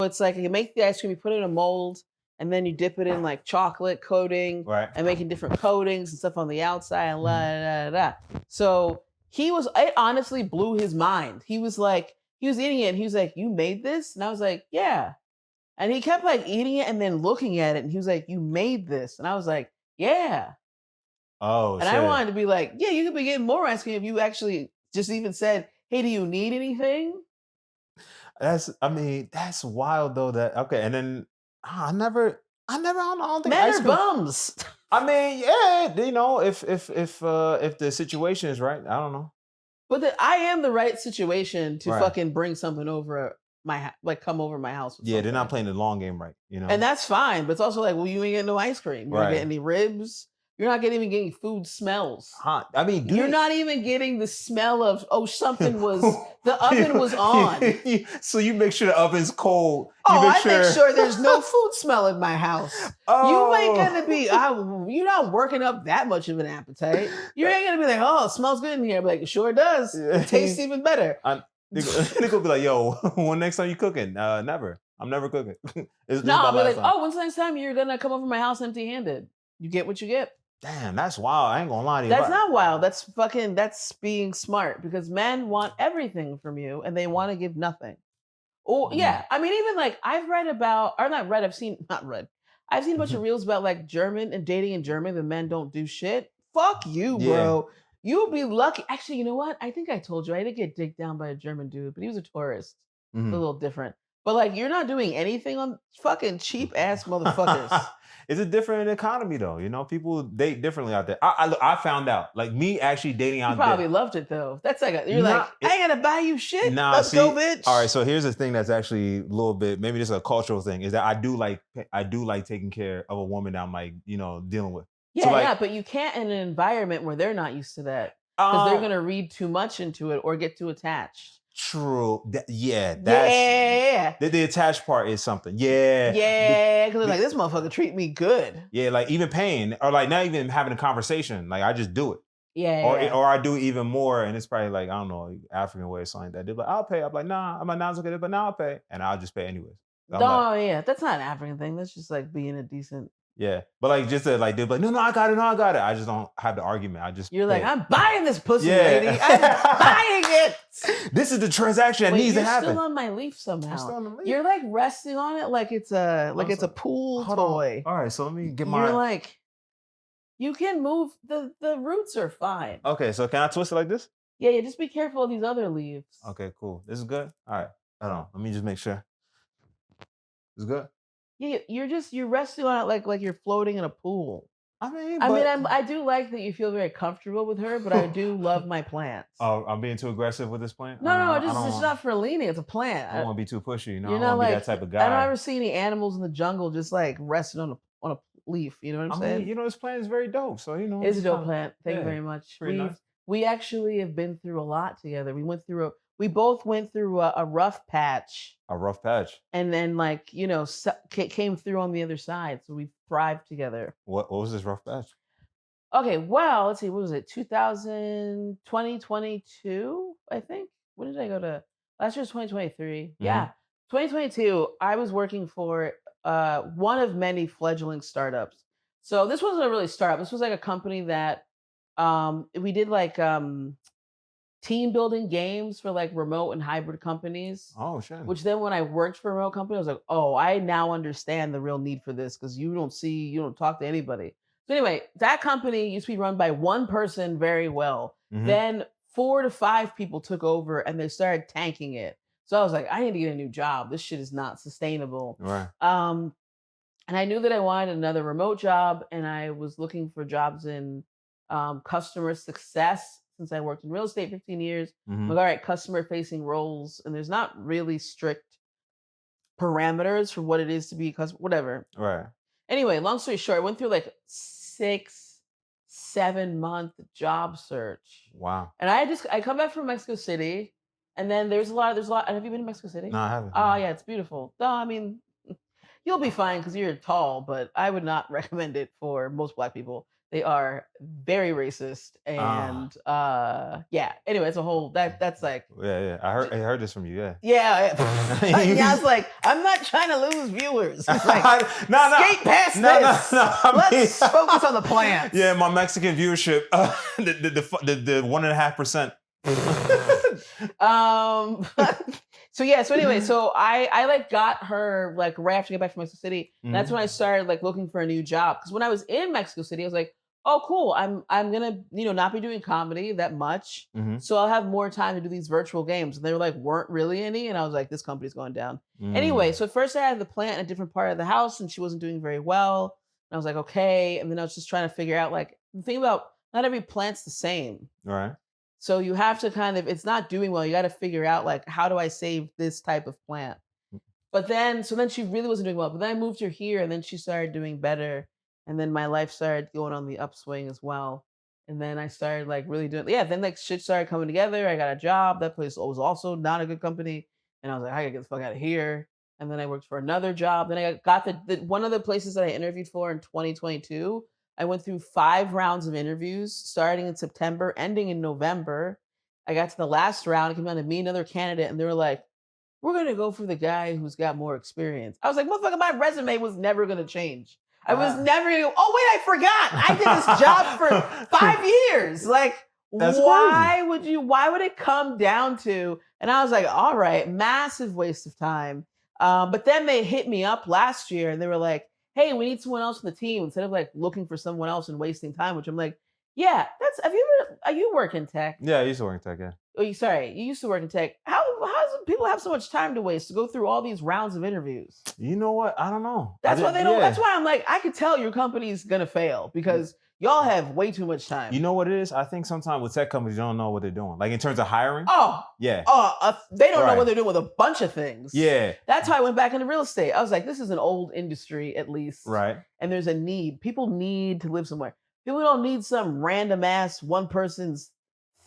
It's like you make the ice cream, you put it in a mold, and then you dip it in like chocolate coating Right. and making different coatings and stuff on the outside and la da da da. So it honestly blew his mind. He was eating it and he was like, "You made this?" And I was like, "Yeah." And he kept like eating it and then looking at it and he was like, "You made this?" And I was like, "Yeah." Oh, And shit. I wanted to be like, "Yeah, you could be getting more ice cream if you actually just even said, 'Hey, do you need anything?'" That's wild though. Okay, and then I don't think Men ice are cream. bums. I mean, yeah, if the situation is right, I don't know. But I am the right situation to Right. fucking bring something over come over my house with Yeah, they're not something. playing the long game right, And that's fine. But it's also like, well, you ain't getting no ice cream. You're not Right. getting any ribs. You're not even getting food smells. Huh. I mean, You're not even getting the smell of, the oven was on. So you make sure the oven's cold. Make sure there's no food smell in my house. You ain't gonna be, you're not working up that much of an appetite. You ain't gonna be like, "Oh, it smells good in here." I'm like, "It sure does. It tastes even better." They gonna be like, "Yo, when next time you cooking?" Never. I'm never cooking. I'll be like, "Oh, when's the next time you're gonna come over my house empty-handed?" You get what you get. Damn, that's wild. I ain't gonna lie to you. That's not wild. That's being smart because men want everything from you and they want to give nothing. Oh, yeah. I mean, even like I've seen a bunch of reels about like German and dating in Germany. The men don't do shit. Fuck you, bro. You'll be lucky. Actually, you know what? I think I told you I did get dicked down by a German dude, but he was a tourist. A little different. But like, you're not doing anything on fucking cheap ass motherfuckers. It's a different economy though. You know, people date differently out there. I found out, like me actually dating out You there. probably loved it though. That's like I ain't gonna buy you shit. Nah, Let's go, bitch. All right, so here's the thing that's actually a little bit, maybe this is a cultural thing, is that I do like taking care of a woman that I'm like, dealing with. Yeah, but you can't in an environment where they're not used to that because they're gonna read too much into it or get too attached. True. The attached part is something. Yeah. Yeah, because they're like, this motherfucker treat me good. Yeah, like even paying or like not even having a conversation. Like I just do it. Yeah. Or I do even more, and it's probably like, I don't know, African way or something like that. They're like, "I'll pay." I'm like, "Nah." I'm like, "Nah, it's okay," but now I'll pay, and I'll just pay anyways. Yeah, that's not an African thing. That's just like being a decent. Yeah, but like just to like, they're like, no, I got it. I just don't have the argument. You're like, "I'm buying this pussy, lady. I'm buying it." This is the transaction that needs to happen. You're still on my leaf somehow. I'm still on the leaf. You're like resting on it like it's a pool toy. All right, so let me get You're like, you can move the roots are fine. Okay, so can I twist it like this? Yeah. Just be careful of these other leaves. Okay, cool. This is good. All right, hold on. Let me just make sure. This is good. Yeah, you're resting on it like you're floating in a pool. I do like that you feel very comfortable with her, but I do love my plants. Oh, I'm being too aggressive with this plant? No, it's not for leaning. It's a plant. I don't want to be too pushy. You know, I don't want to be that type of guy. I don't ever see any animals in the jungle just like resting on a leaf. You know what I'm saying? This plant is very dope. So it's a dope plant. Thank you very much. Nice. We actually have been through a lot together. We both went through a rough patch. A rough patch. And then came through on the other side. So we thrived together. What was this rough patch? Okay, well, let's see. What was it? 2022, I think. When did I go to? Last year was 2023. Mm-hmm. Yeah. 2022, I was working for one of many fledgling startups. So this wasn't a really startup. This was like a company that we did like team building games for like remote and hybrid companies. Oh, shit. Which then when I worked for a remote company, I was like, oh, I now understand the real need for this because you don't talk to anybody. So anyway, that company used to be run by one person very well. Mm-hmm. Then 4 to 5 people took over and they started tanking it. So I was like, I need to get a new job. This shit is not sustainable. Right. And I knew that I wanted another remote job and I was looking for jobs in customer success since I worked in real estate 15 years. Mm-hmm. I'm like, all right, customer facing roles. And there's not really strict parameters for what it is to be whatever. Right. Anyway, long story short, I went through like 6-7 month job search. Wow. And I come back from Mexico City and then there's a lot. Have you been to Mexico City? No, I haven't. Oh yeah, it's beautiful. No, I mean, you'll be fine because you're tall, but I would not recommend it for most Black people. They are very racist, and yeah. Anyway, it's a whole that's like Yeah. I heard this from you. Yeah. yeah. Yeah, I was like, I'm not trying to lose viewers. It's like no. skate past this. Let's focus on the plants. Yeah, my Mexican viewership, the 1.5%. So yeah, so anyway, so I like got her like right after I get back from Mexico City. And that's when I started like looking for a new job. Because when I was in Mexico City, I was like, oh cool, I'm gonna, not be doing comedy that much. So I'll have more time to do these virtual games. And they were like, weren't really any. And I was like, this company's going down. Anyway, so at first I had the plant in a different part of the house and she wasn't doing very well. And I was like, okay. And then I was just trying to figure out like the thing about not every plant's the same. Right. So you have to kind of, it's not doing well. You got to figure out like, how do I save this type of plant? But then, so then she really wasn't doing well. But then I moved her here and then she started doing better. And then my life started going on the upswing as well. And then I started like really doing, then like shit started coming together. I got a job. That place was also not a good company. And I was like, I gotta get the fuck out of here. And then I worked for another job. Then I got the one of the places that I interviewed for in 2022. I went through 5 rounds of interviews, starting in September, ending in November. I got to the last round. It came down to me and another candidate, and they were like, we're going to go for the guy who's got more experience. I was like, motherfucker, my resume was never going to change. I was never going to go, oh, wait, I forgot. I did this job for 5 years. Like, why would it come down to, and I was like, all right, massive waste of time. But then they hit me up last year, and they were like, hey, we need someone else on the team instead of like looking for someone else and wasting time, which I'm like, yeah, you work in tech? Yeah, I used to work in tech, yeah. Oh, you used to work in tech. How does people have so much time to waste to go through all these rounds of interviews? You know what? I don't know. That's why they don't, that's why I'm like, I could tell your company's gonna fail because y'all have way too much time. You know what it is? I think sometimes with tech companies, you don't know what they're doing. Like in terms of hiring. Oh. Yeah. They don't know what they're doing with a bunch of things. Yeah. That's how I went back into real estate. I was like, this is an old industry at least. Right. And there's a need. People need to live somewhere. People don't need some random ass one person's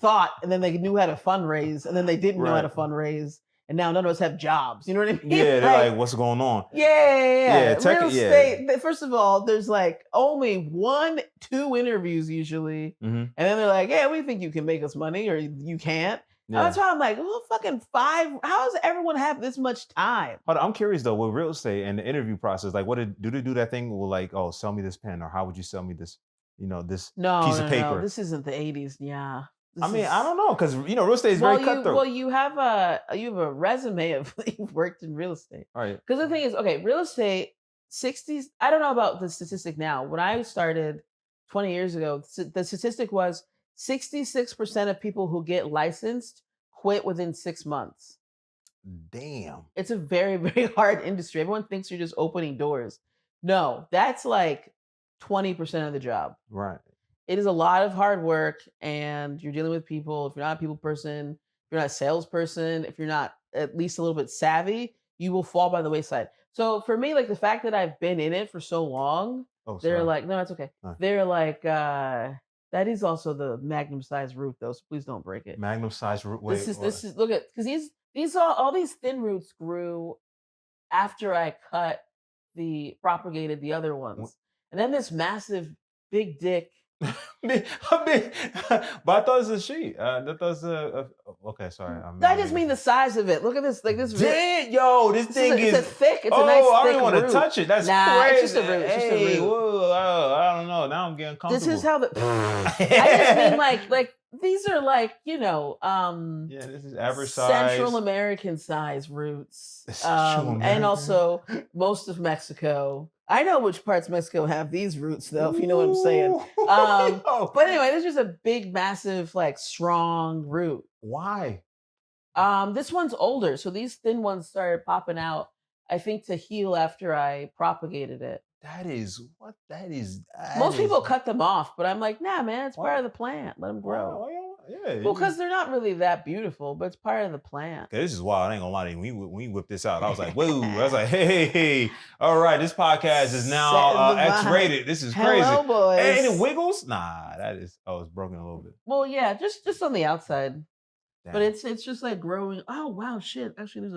thought and then they knew how to fundraise and then they didn't know how to fundraise. And now none of us have jobs. You know what I mean? Yeah, they're like, what's going on? Yeah. Real estate, first of all, there's like only 1-2 interviews usually. And then they're like, yeah, we think you can make us money or you can't. Yeah. That's why I'm like, oh, fucking 5. How does everyone have this much time? Hold on, I'm curious though, with real estate and the interview process, like do they do that thing with like, oh, sell me this pen or how would you sell me this, this piece of paper? No, this isn't the 80s. Yeah. I don't know, because real estate is very cutthroat. Well, you have a resume of you've worked in real estate. All right. Because the thing is, okay, real estate, 60s. I don't know about the statistic now. When I started 20 years ago, the statistic was 66% of people who get licensed quit within 6 months. Damn. It's a very, very hard industry. Everyone thinks you're just opening doors. No, that's like 20% of the job. Right. It is a lot of hard work and you're dealing with people. If you're not a people person, if you're not a salesperson, if you're not at least a little bit savvy, you will fall by the wayside. So for me, like the fact that I've been in it for so long, they're like, no, that's okay. Right. They're like, that is also the magnum size root though. So please don't break it. Magnum size root. Wait, this is look at, because these all these thin roots grew after I propagated the other ones. And then this massive big dick. But I thought it was a sheet. That was okay. Sorry, I just mean the size of it. Look at this, like this. This thing is. It's a thick. It's a nice. I thick don't want to touch it. That's crazy. It's just a root. Hey, whoa, I don't know. Now I'm getting comfortable. This is how the. I just mean like these are like yeah, this is average size. Central American size roots. And also most of Mexico. I know which parts of Mexico have these roots, though, if you know what I'm saying. But anyway, this is a big, massive, like, strong root. Why? This one's older, so these thin ones started popping out, I think, to heal after I propagated it. Most people cut them off, but I'm like, nah, man, it's part of the plant. Let them grow. Yeah. Well, because they're not really that beautiful, but it's part of the plant. Okay, this is wild. I ain't gonna lie to you. When we whipped this out, I was like, whoa. I was like, hey. All right, this podcast is now X-rated. This is crazy. Hello, boys. And it wiggles? Nah, it's broken a little bit. Well, yeah, just on the outside. Damn. But it's just like growing. Oh, wow, shit. Actually,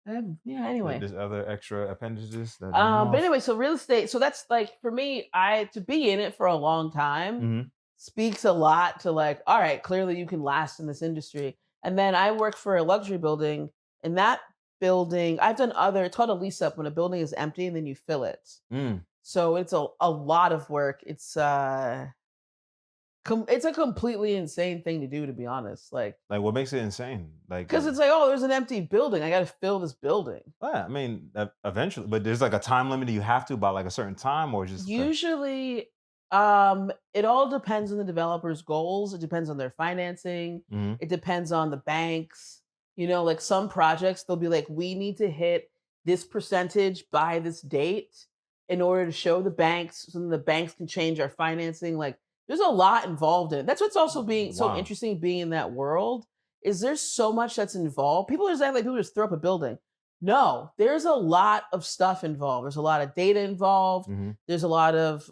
Anyway. There's other extra appendages that But anyway, so real estate. So that's like for me, to be in it for a long time Mhm. speaks a lot to like, all right, clearly you can last in this industry. And then I work for a luxury building, and that building, I've done other. It's called a lease up when a building is empty and then you fill it. Mm. So it's a lot of work. It's a completely insane thing to do, to be honest. Like, Like, what makes it insane? Like, because it's like, oh, there's an empty building. I got to fill this building. yeah, I mean, eventually, but there's like a time limit that you have to by like a certain time, or just Usually, it all depends on the developer's goals. It depends on their financing. Mhm. It depends on the banks. Like some projects, they'll be like, we need to hit this percentage by this date in order to show the banks so then the banks can change our financing. Like there's a lot involved in it. That's what's also being so Wow. interesting being in that world is there's so much that's involved. People just act like people just throw up a building. No, there's a lot of stuff involved. There's a lot of data involved. Mhm. There's a lot of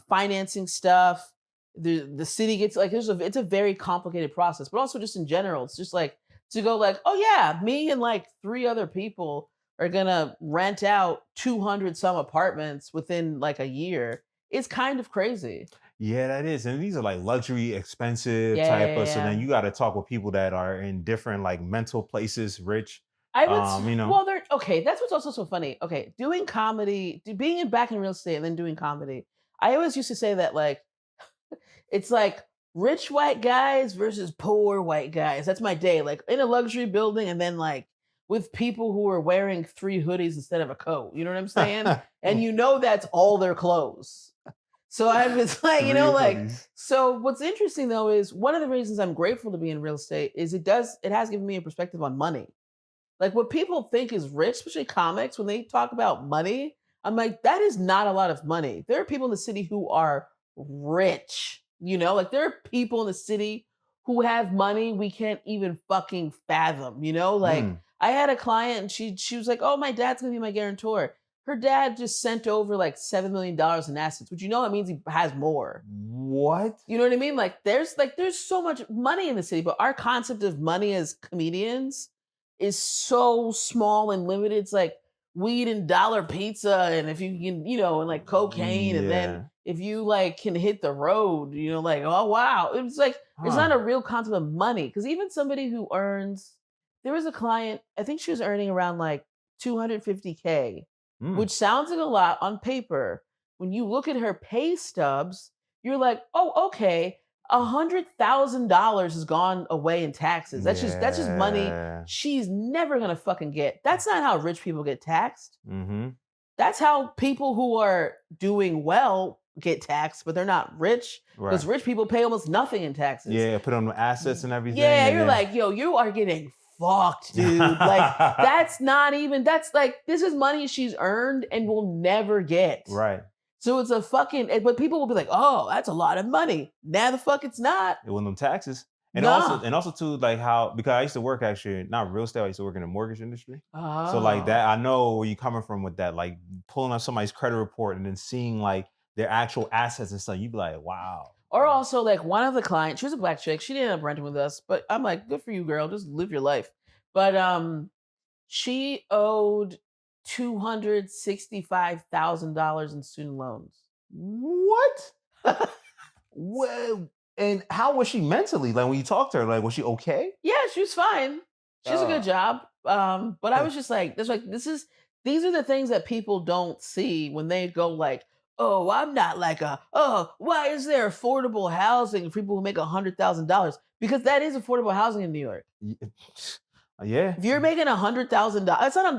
financing stuff. The city gets like it's a very complicated process, but also just in general, it's just like to go like, oh yeah, me and like three other people are gonna rent out 200 some apartments within like a year. It's kind of crazy. Yeah, that is, and these are like luxury, expensive Yeah, type yeah, of. So then yeah. you got to talk with people that are in different like mental places, rich. I would You know. well, they're okay. That's what's also so funny. Okay, doing comedy, back in real estate and then doing comedy. I always used to say that like it's like rich white guys versus poor white guys. That's my day. Like in a luxury building and then like with people who are wearing three hoodies instead of a coat. You know what I'm saying? And that's all their clothes. So I was like, 3 hoodies. so what's interesting though is one of the reasons I'm grateful to be in real estate is it has given me a perspective on money. Like what people think is rich, especially comics, when they talk about money, I'm like, that is not a lot of money. There are people in the city who are rich, like there are people in the city who have money we can't even fucking fathom, like Mm. I had a client and she was like, oh, my dad's gonna be my guarantor. Her dad just sent over like $7 million in assets, which that means he has more. What? You know what I mean? There's so much money in the city, but our concept of money as comedians is so small and limited. It's like weed and dollar pizza, and if you can, and like cocaine, and then Yeah. if you like can hit the road, like oh wow, it's like it's not Huh. a real concept of money. Because even somebody who earns, there was a client, I think she was earning around like 250K, Mm. which sounds like a lot on paper. When you look at her pay stubs, you're like, oh, okay, $100,000 has gone away in taxes. That's just money Yeah. she's never gonna fucking get. That's not how rich people get taxed. Mm-hmm. That's how people who are doing well get taxed, but they're not rich because Right. rich people pay almost nothing in taxes. Yeah. Put on the assets and everything, Yeah, and you're then. like, yo, you are getting fucked, dude. Like, that's like, this is money she's earned and will never get. Right. So it's a fucking, but people will be like, oh, that's a lot of money. Nah, the fuck it's not. It wasn't them taxes. And also, Nah. too, like how, because I used to work actually not real estate, I used to work in the mortgage industry. So like Oh. that, I know where you're coming from with that, like pulling up somebody's credit report and then seeing like their actual assets and stuff. You'd be like, wow. Or also, like, one of the clients, she was a black chick. She didn't end up renting with us, but I'm like, good for you, girl. Just live your life. But she owed $265,000 in student loans. What? Well, and how was she mentally? Like when you talked to her, like was she okay? Yeah, she was fine. She has a good job. But I was just like, these are the things that people don't see when they go like, oh, I'm not like why is there affordable housing for people who make $100,000? Because that is affordable housing in New York. Yeah. If you're making $100,000,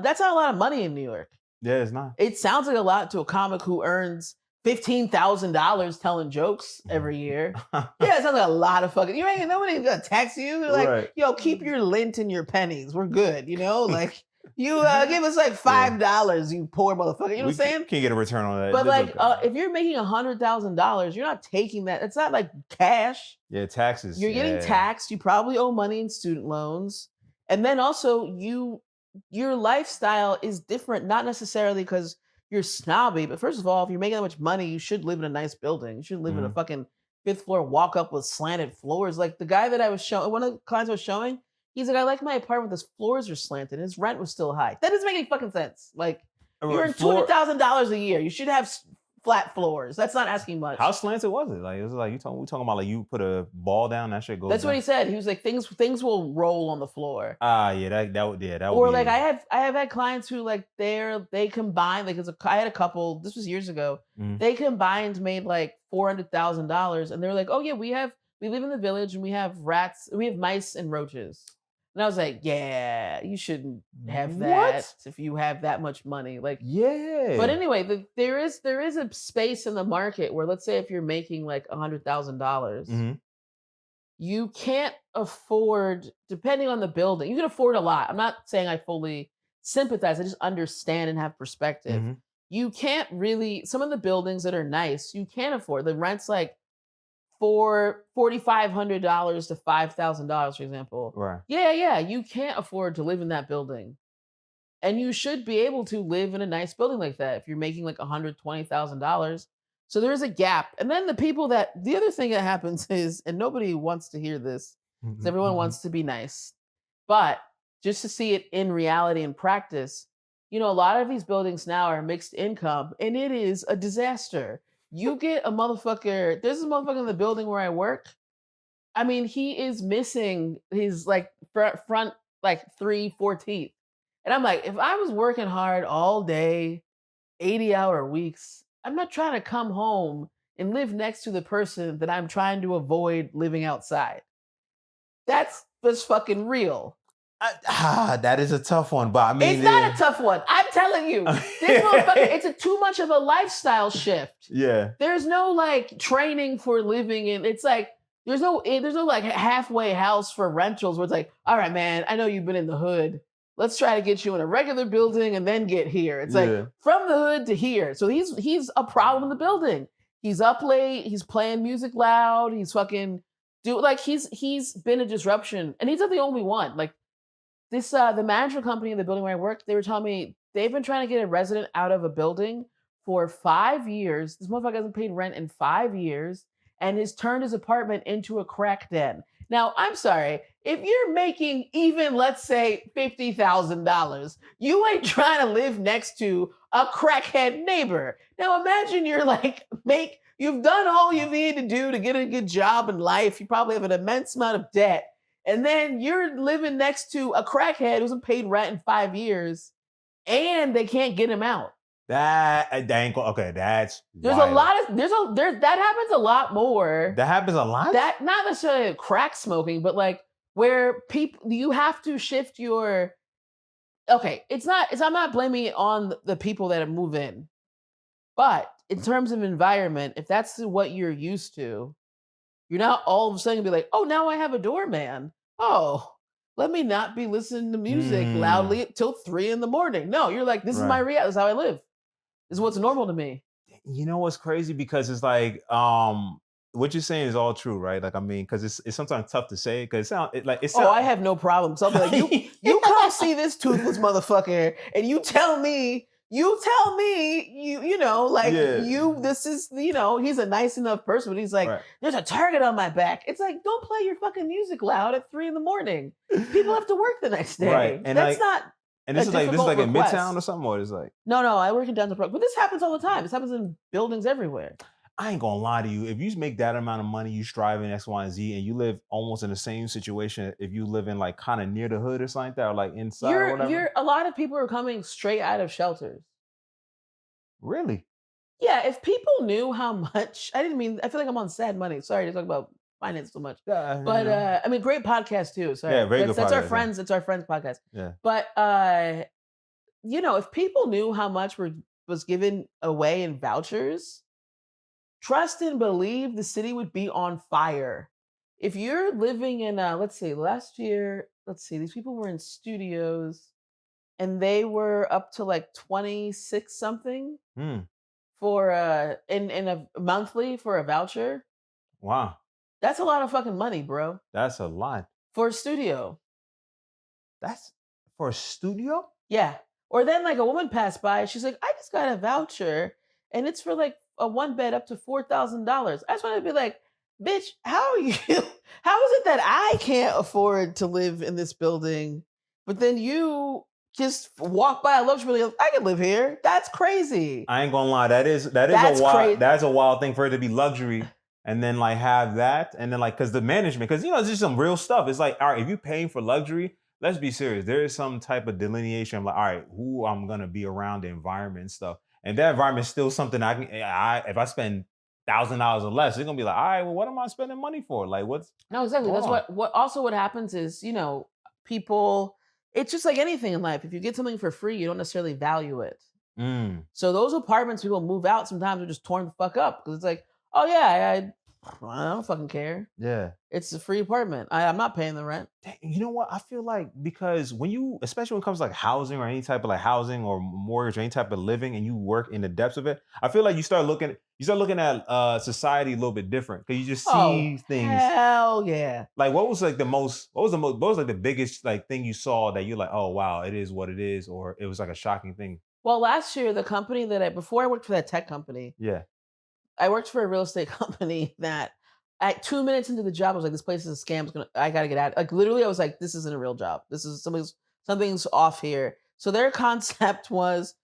that's not a lot of money in New York. Yeah, it's not. It sounds like a lot to a comic who earns $15,000 telling jokes every year. Yeah, it sounds like a lot of fucking. You ain't nobody's gonna tax you. They're like, Right. yo, keep your lint and your pennies. We're good. Like you give us like $5, you poor motherfucker. You know what I'm saying? Can't get a return on that. But It's like, okay. if you're making $100,000, you're not taking that. It's not like cash. Yeah, taxes. You're getting yeah. taxed. You probably owe money in student loans, and then also your lifestyle is different. Not necessarily because you're snobby, but first of all, if you're making that much money, you should live in a nice building. You should live in a Mhm. fucking fifth floor walk up with slanted floors. Like the guy that I was showing, one of the clients I was showing, He's like, I like my apartment. His floors are slanted. His rent was still high. That doesn't make any fucking sense. Like, you're in $200,000 a year. You should have flat floors. That's not asking much. How slanted was it? Like, it was like we talking about like you put a ball down, that shit goes. That's down. what he said. He was like, things will roll on the floor. Yeah, that would. Or like I have had clients who like they combined, like I had a couple. This was years ago. Mhm. They combined made like $400,000, and they're like, oh yeah, we live in the village and we have rats, we have mice and roaches. And I was like, yeah, you shouldn't have that if you have that much money. Like, yeah. But anyway, there is a space in the market where, let's say, if you're making like $100,000, you can't afford, depending on the building, you can afford a lot. I'm not saying I fully sympathize. I just understand and have perspective. You can't really, some of the buildings that are nice, you can't afford. The rent's like $4,500 to $5,000, for example. Right. Yeah. You can't afford to live in that building. And you should be able to live in a nice building like that if you're making like $120,000. So there is a gap. And then the other thing that happens is, and nobody wants to hear this, because everyone wants to be nice, but just to see it in reality and practice, a lot of these buildings now are mixed income, and it is a disaster. You get a motherfucker, there's a motherfucker in the building where I work. I mean, he is missing his like front like 3-4 teeth. And I'm like, if I was working hard all day, 80-hour weeks, I'm not trying to come home and live next to the person that I'm trying to avoid living outside. That's fucking real. That is a tough one, but I mean, it's not a tough one. I'm telling you, this motherfucker, it's too much of a lifestyle shift. Yeah, there's no like training for living in. It's like there's no like halfway house for rentals where it's like, all right, man, I know you've been in the hood. Let's try to get you in a regular building and then get here. It's like from the hood to here. So he's a problem in the building. He's up late. He's playing music loud. He's fucking he's been a disruption, and he's not the only one. Like this, the management company in the building where I work, they were telling me they've been trying to get a resident out of a building for 5 years. This motherfucker hasn't paid rent in 5 years, and has turned his apartment into a crack den. Now, I'm sorry, if you're making even, let's say, $50,000, you ain't trying to live next to a crackhead neighbor. Now, imagine you're like, you've done all you need to do to get a good job in life. You probably have an immense amount of debt. And then you're living next to a crackhead who hasn't paid rent in 5 years, and they can't get him out. That ain't okay. That's there's wild. A lot of that happens a lot more. That happens a lot. That not necessarily crack smoking, but like where you have to shift your. Okay, I'm not blaming it on the people that move in, but in terms of environment, if that's what you're used to, you're not all of a sudden be like, oh, now I have a doorman. Oh, let me not be listening to music loudly till 3 a.m. No, you're like, this is my reality. This is how I live. This is what's normal to me. You know what's crazy? Because it's like, what you're saying is all true, right? Like, I mean, because it's sometimes tough to say because I have no problem. So I'll be like, you come see this toothless motherfucker, and you tell me, this is, he's a nice enough person, but he's like, there's a target on my back. It's like, don't play your fucking music loud at 3 a.m. People have to work the next day. Right. And that's not. And this is like in Midtown or something, or it's like no, I work in downtown Brooklyn, but this happens all the time. This happens in buildings everywhere. I ain't gonna lie to you. If you make that amount of money, you striving X, Y, and Z, and you live almost in the same situation, if you live in like kind of near the hood or something like that, or like inside or whatever. A lot of people are coming straight out of shelters. Really? Yeah. If people knew how much, I feel like I'm on sad money. Sorry to talk about finance so much. But I mean, great podcast too. Sorry. Yeah, very good podcast. That's our friends. It's our friends' podcast. Yeah. But if people knew how much was given away in vouchers, trust and believe the city would be on fire. If you're living in last year, these people were in studios and they were up to like 26 something for in a monthly for a voucher. Wow. That's a lot of fucking money, bro. That's a lot. For a studio. That's for a studio? Yeah. Or then like a woman passed by, she's like, I just got a voucher and it's for like a one bed up to $4,000. I just want to be like, bitch, how are you? How is it that I can't afford to live in this building, but then you just walk by a luxury building? I can live here. That's crazy. I ain't gonna lie. That is That's a wild. crazy. That's a wild thing for it to be luxury, and then like have that, and then like because the management, because it's just some real stuff. It's like, all right, if you're paying for luxury, let's be serious. There is some type of delineation of like, all right, who I'm gonna be around, the environment and stuff, and that environment is still something I can. If I spend $1,000 or less, it's gonna be like, all right, well, what am I spending money for? Like, what's No, exactly. going That's on? what happens is, people, it's just like anything in life. If you get something for free, you don't necessarily value it. Mm, So those apartments people move out sometimes are just torn the fuck up because it's like, oh yeah, I don't fucking care. yeah. It's a free apartment. I'm not paying the rent. You know what? I feel like because especially when it comes to like housing or any type of like housing or mortgage or any type of living, and you work in the depths of it, I feel like you start looking at society a little bit different because you just Oh see things. hell yeah! Like, what was like the biggest like thing you saw that you're like, oh wow, it is what it is, or it was like a shocking thing. Well, last year the company before I worked for that tech company, Yeah. I worked for a real estate company that at 2 minutes into the job, I was like, this place is a scam. I gotta get out. Like literally, I was like, this isn't a real job. This is something's off here. So their concept was,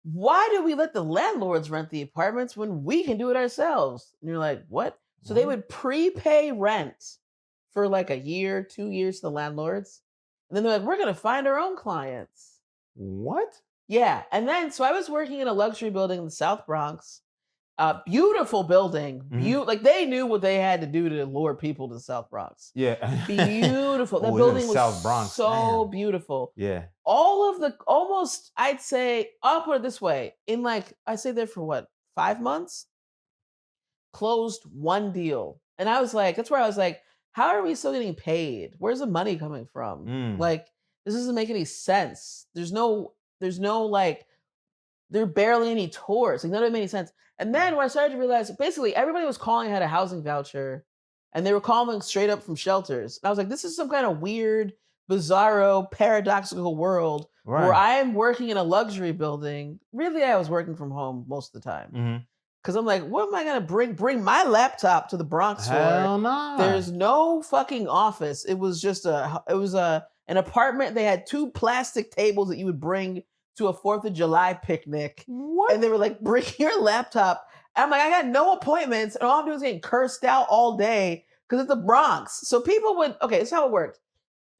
why do we let the landlords rent the apartments when we can do it ourselves? And you're like, what? So they What? would prepay rent for like a year, 2 years to the landlords. And then they're like, we're gonna find our own clients. What? Yeah. And then so I was working in a luxury building in the South Bronx. Beautiful building. Mhm. Like they knew what they had to do to lure people to the South Bronx. Yeah. Beautiful. That Oh, it's in building was South Bronx. so Damn. beautiful. Yeah. All of the almost, I'd say, I'll put it this way: in like I stayed there for what, 5 months, closed one deal, and I was like, that's where I was like, how are we still getting paid? Where's the money coming from? Mm. Like this doesn't make any sense. There's no like there are barely any tours. Like none of it made any sense. And then when I started to realize, basically everybody was calling had a housing voucher, and they were calling straight up from shelters. And I was like, this is some kind of weird, bizarro, paradoxical world where Right. I am working in a luxury building. Really, I was working from home most of the time Mhm. because I'm like, what am I gonna bring my laptop to the Bronx for? Hell nah. There's no fucking office. It was just an apartment. They had 2 plastic tables that you would bring to a 4th of July picnic. What? And they were like, bring your laptop. And I'm like, I got no appointments, and all I'm doing is getting cursed out all day because it's the Bronx. So people would, okay, this is how it worked.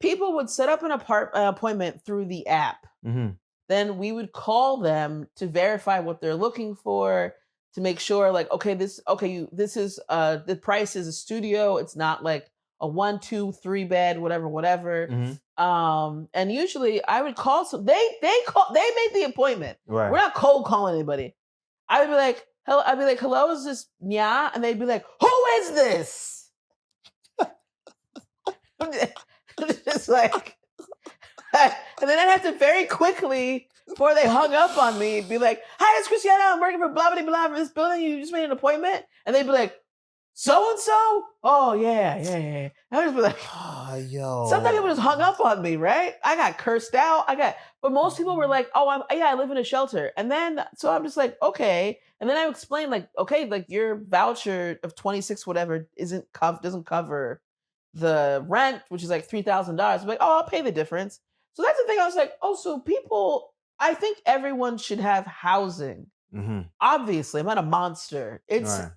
People would set up an appointment through the app. Mhm. Then we would call them to verify what they're looking for, to make sure like, this is the price is a studio. It's not like a 1, 2, 3 bed, whatever. Mhm. And usually I would call they made the appointment. Right. We're not cold calling anybody. I would be like, hello, hello, is this Nya? And they'd be like, who is this? I'm just like, and then I'd have to very quickly, before they hung up on me, be like, hi, it's Christiana. I'm working for blah, blah, blah, for this building. You just made an appointment? And they'd be like, so-and-so? Oh, yeah. And I would just be like, Oh, yo. sometimes people just hung up on me, right? I got cursed out. But most people were like, oh, I live in a shelter. And then, so I'm just like, okay. And then I explained like, okay, like your voucher of 26, whatever, doesn't cover the rent, which is like $3,000. I'm like, oh, I'll pay the difference. So that's the thing. I was like, oh, so I think everyone should have housing. Mhm. Obviously, I'm not a monster. It's Right.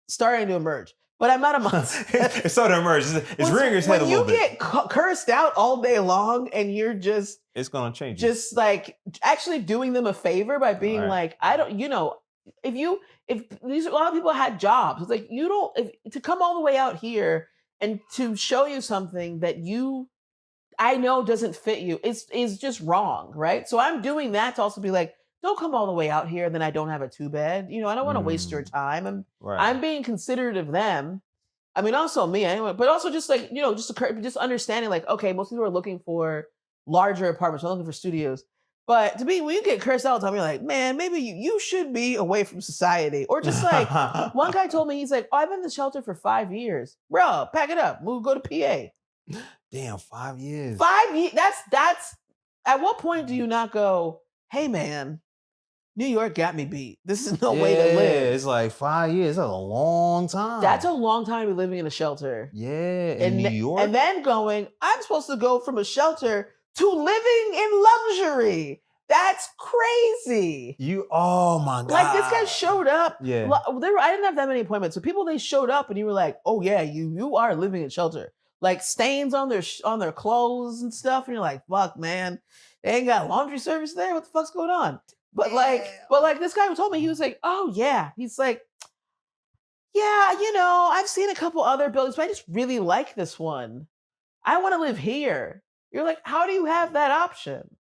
starting to emerge, but I'm not a monster. It's starting to emerge. It's rearing its head a little bit. When you get cursed out all day long and you're just It's gonna change. just like actually doing them a favor by being Right. like, I don't, if these a lot of people had jobs, it's like to come all the way out here and to show you something that I know doesn't fit you, is just wrong, right? So I'm doing that to also be like, don't come all the way out here, then I don't have a 2-bed. I don't want to waste your time. Right. I'm being considerate of them. I mean, also me anyway, but also just like, just understanding like, okay, most people are looking for larger apartments, they're looking for studios. But when you get cursed out all the time, you're like, man, maybe you should be away from society. Or just like, one guy told me, he's like, oh, I've been in the shelter for 5 years. Bro, pack it up. Go to PA. Damn, 5 years. 5 years. That's at what point do you not go, hey man, New York got me beat. This is no way to live. It's like 5 years. That's a long time. That's a long time to be living in a shelter. Yeah, in New York. And then going, I'm supposed to go from a shelter to living in luxury. That's crazy. Oh my God. Like this guy showed up. Yeah. I didn't have that many appointments. So people, they showed up and you were like, oh yeah, you are living in shelter. Like stains on their clothes and stuff. And you're like, fuck, man. They ain't got laundry service there. What the fuck's going on? But like this guy who told me, he was like, oh yeah. He's like, yeah, I've seen a couple other buildings, but I just really like this one. I want to live here. You're like, how do you have that option?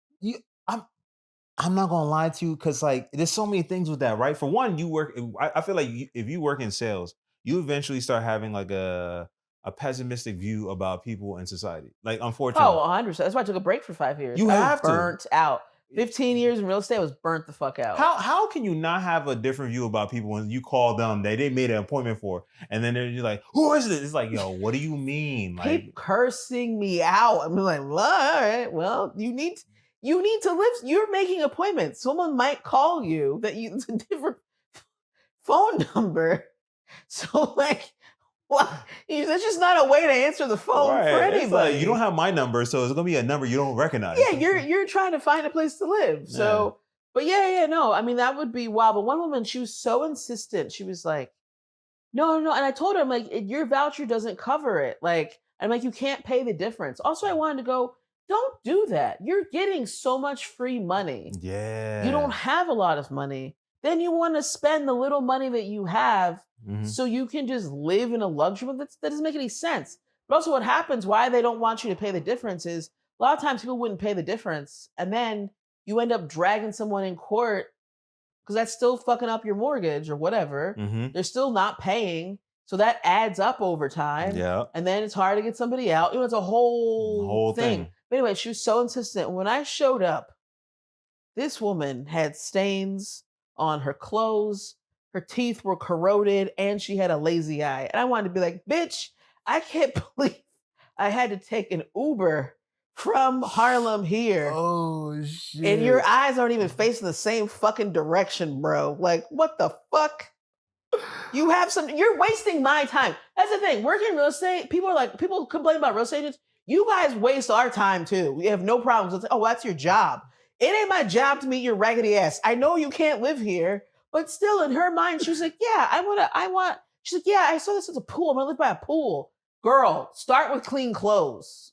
I'm not gonna lie to you, because like there's so many things with that, right? For one, you work. I feel like if you work in sales, you eventually start having like a pessimistic view about people in society. Like, unfortunately. Oh, 100%. That's why I took a break for 5 years. You have to. Burnt out. 15 years in real estate, I was burnt the fuck out. How can you not have a different view about people when you call them they made an appointment for, and then they're just like, who is this? It's like, yo, what do you mean? Like, keep cursing me out. I'm like, all right, well, you need to live. You're making appointments. Someone might call you it's a different phone number. So like, well, that's just not a way to answer the phone for anybody. It's like, you don't have my number, so it's gonna be a number you don't recognize. Yeah, you're trying to find a place to live. So, but no. I mean, that would be wild. But one woman, she was so insistent. She was like, no. And I told her, I'm like, your voucher doesn't cover it. Like, I'm like, you can't pay the difference. Also, I wanted to go, don't do that. You're getting so much free money. Yeah. You don't have a lot of money. Then you want to spend the little money that you have so you can just live in a luxury. That doesn't make any sense. But also what happens, why they don't want you to pay the difference is a lot of times people wouldn't pay the difference. And then you end up dragging someone in court because that's still fucking up your mortgage or whatever. They're still not paying. So that adds up over time. Yeah. And then it's hard to get somebody out. It's a whole thing. But anyway, she was so insistent. When I showed up, this woman had stains on her clothes. Her teeth were corroded and she had a lazy eye. And I wanted to be like, bitch, I can't believe I had to take an Uber from Harlem here. Oh, shit. And your eyes aren't even facing the same fucking direction, bro. Like, what the fuck? You're wasting my time. That's the thing. Working in real estate, people complain about real estate agents. You guys waste our time too. We have no problems. Oh, that's your job. It ain't my job to meet your raggedy ass. I know you can't live here, but still in her mind, she was like, yeah, she's like, yeah, I saw this as a pool. I'm gonna live by a pool. Girl, start with clean clothes.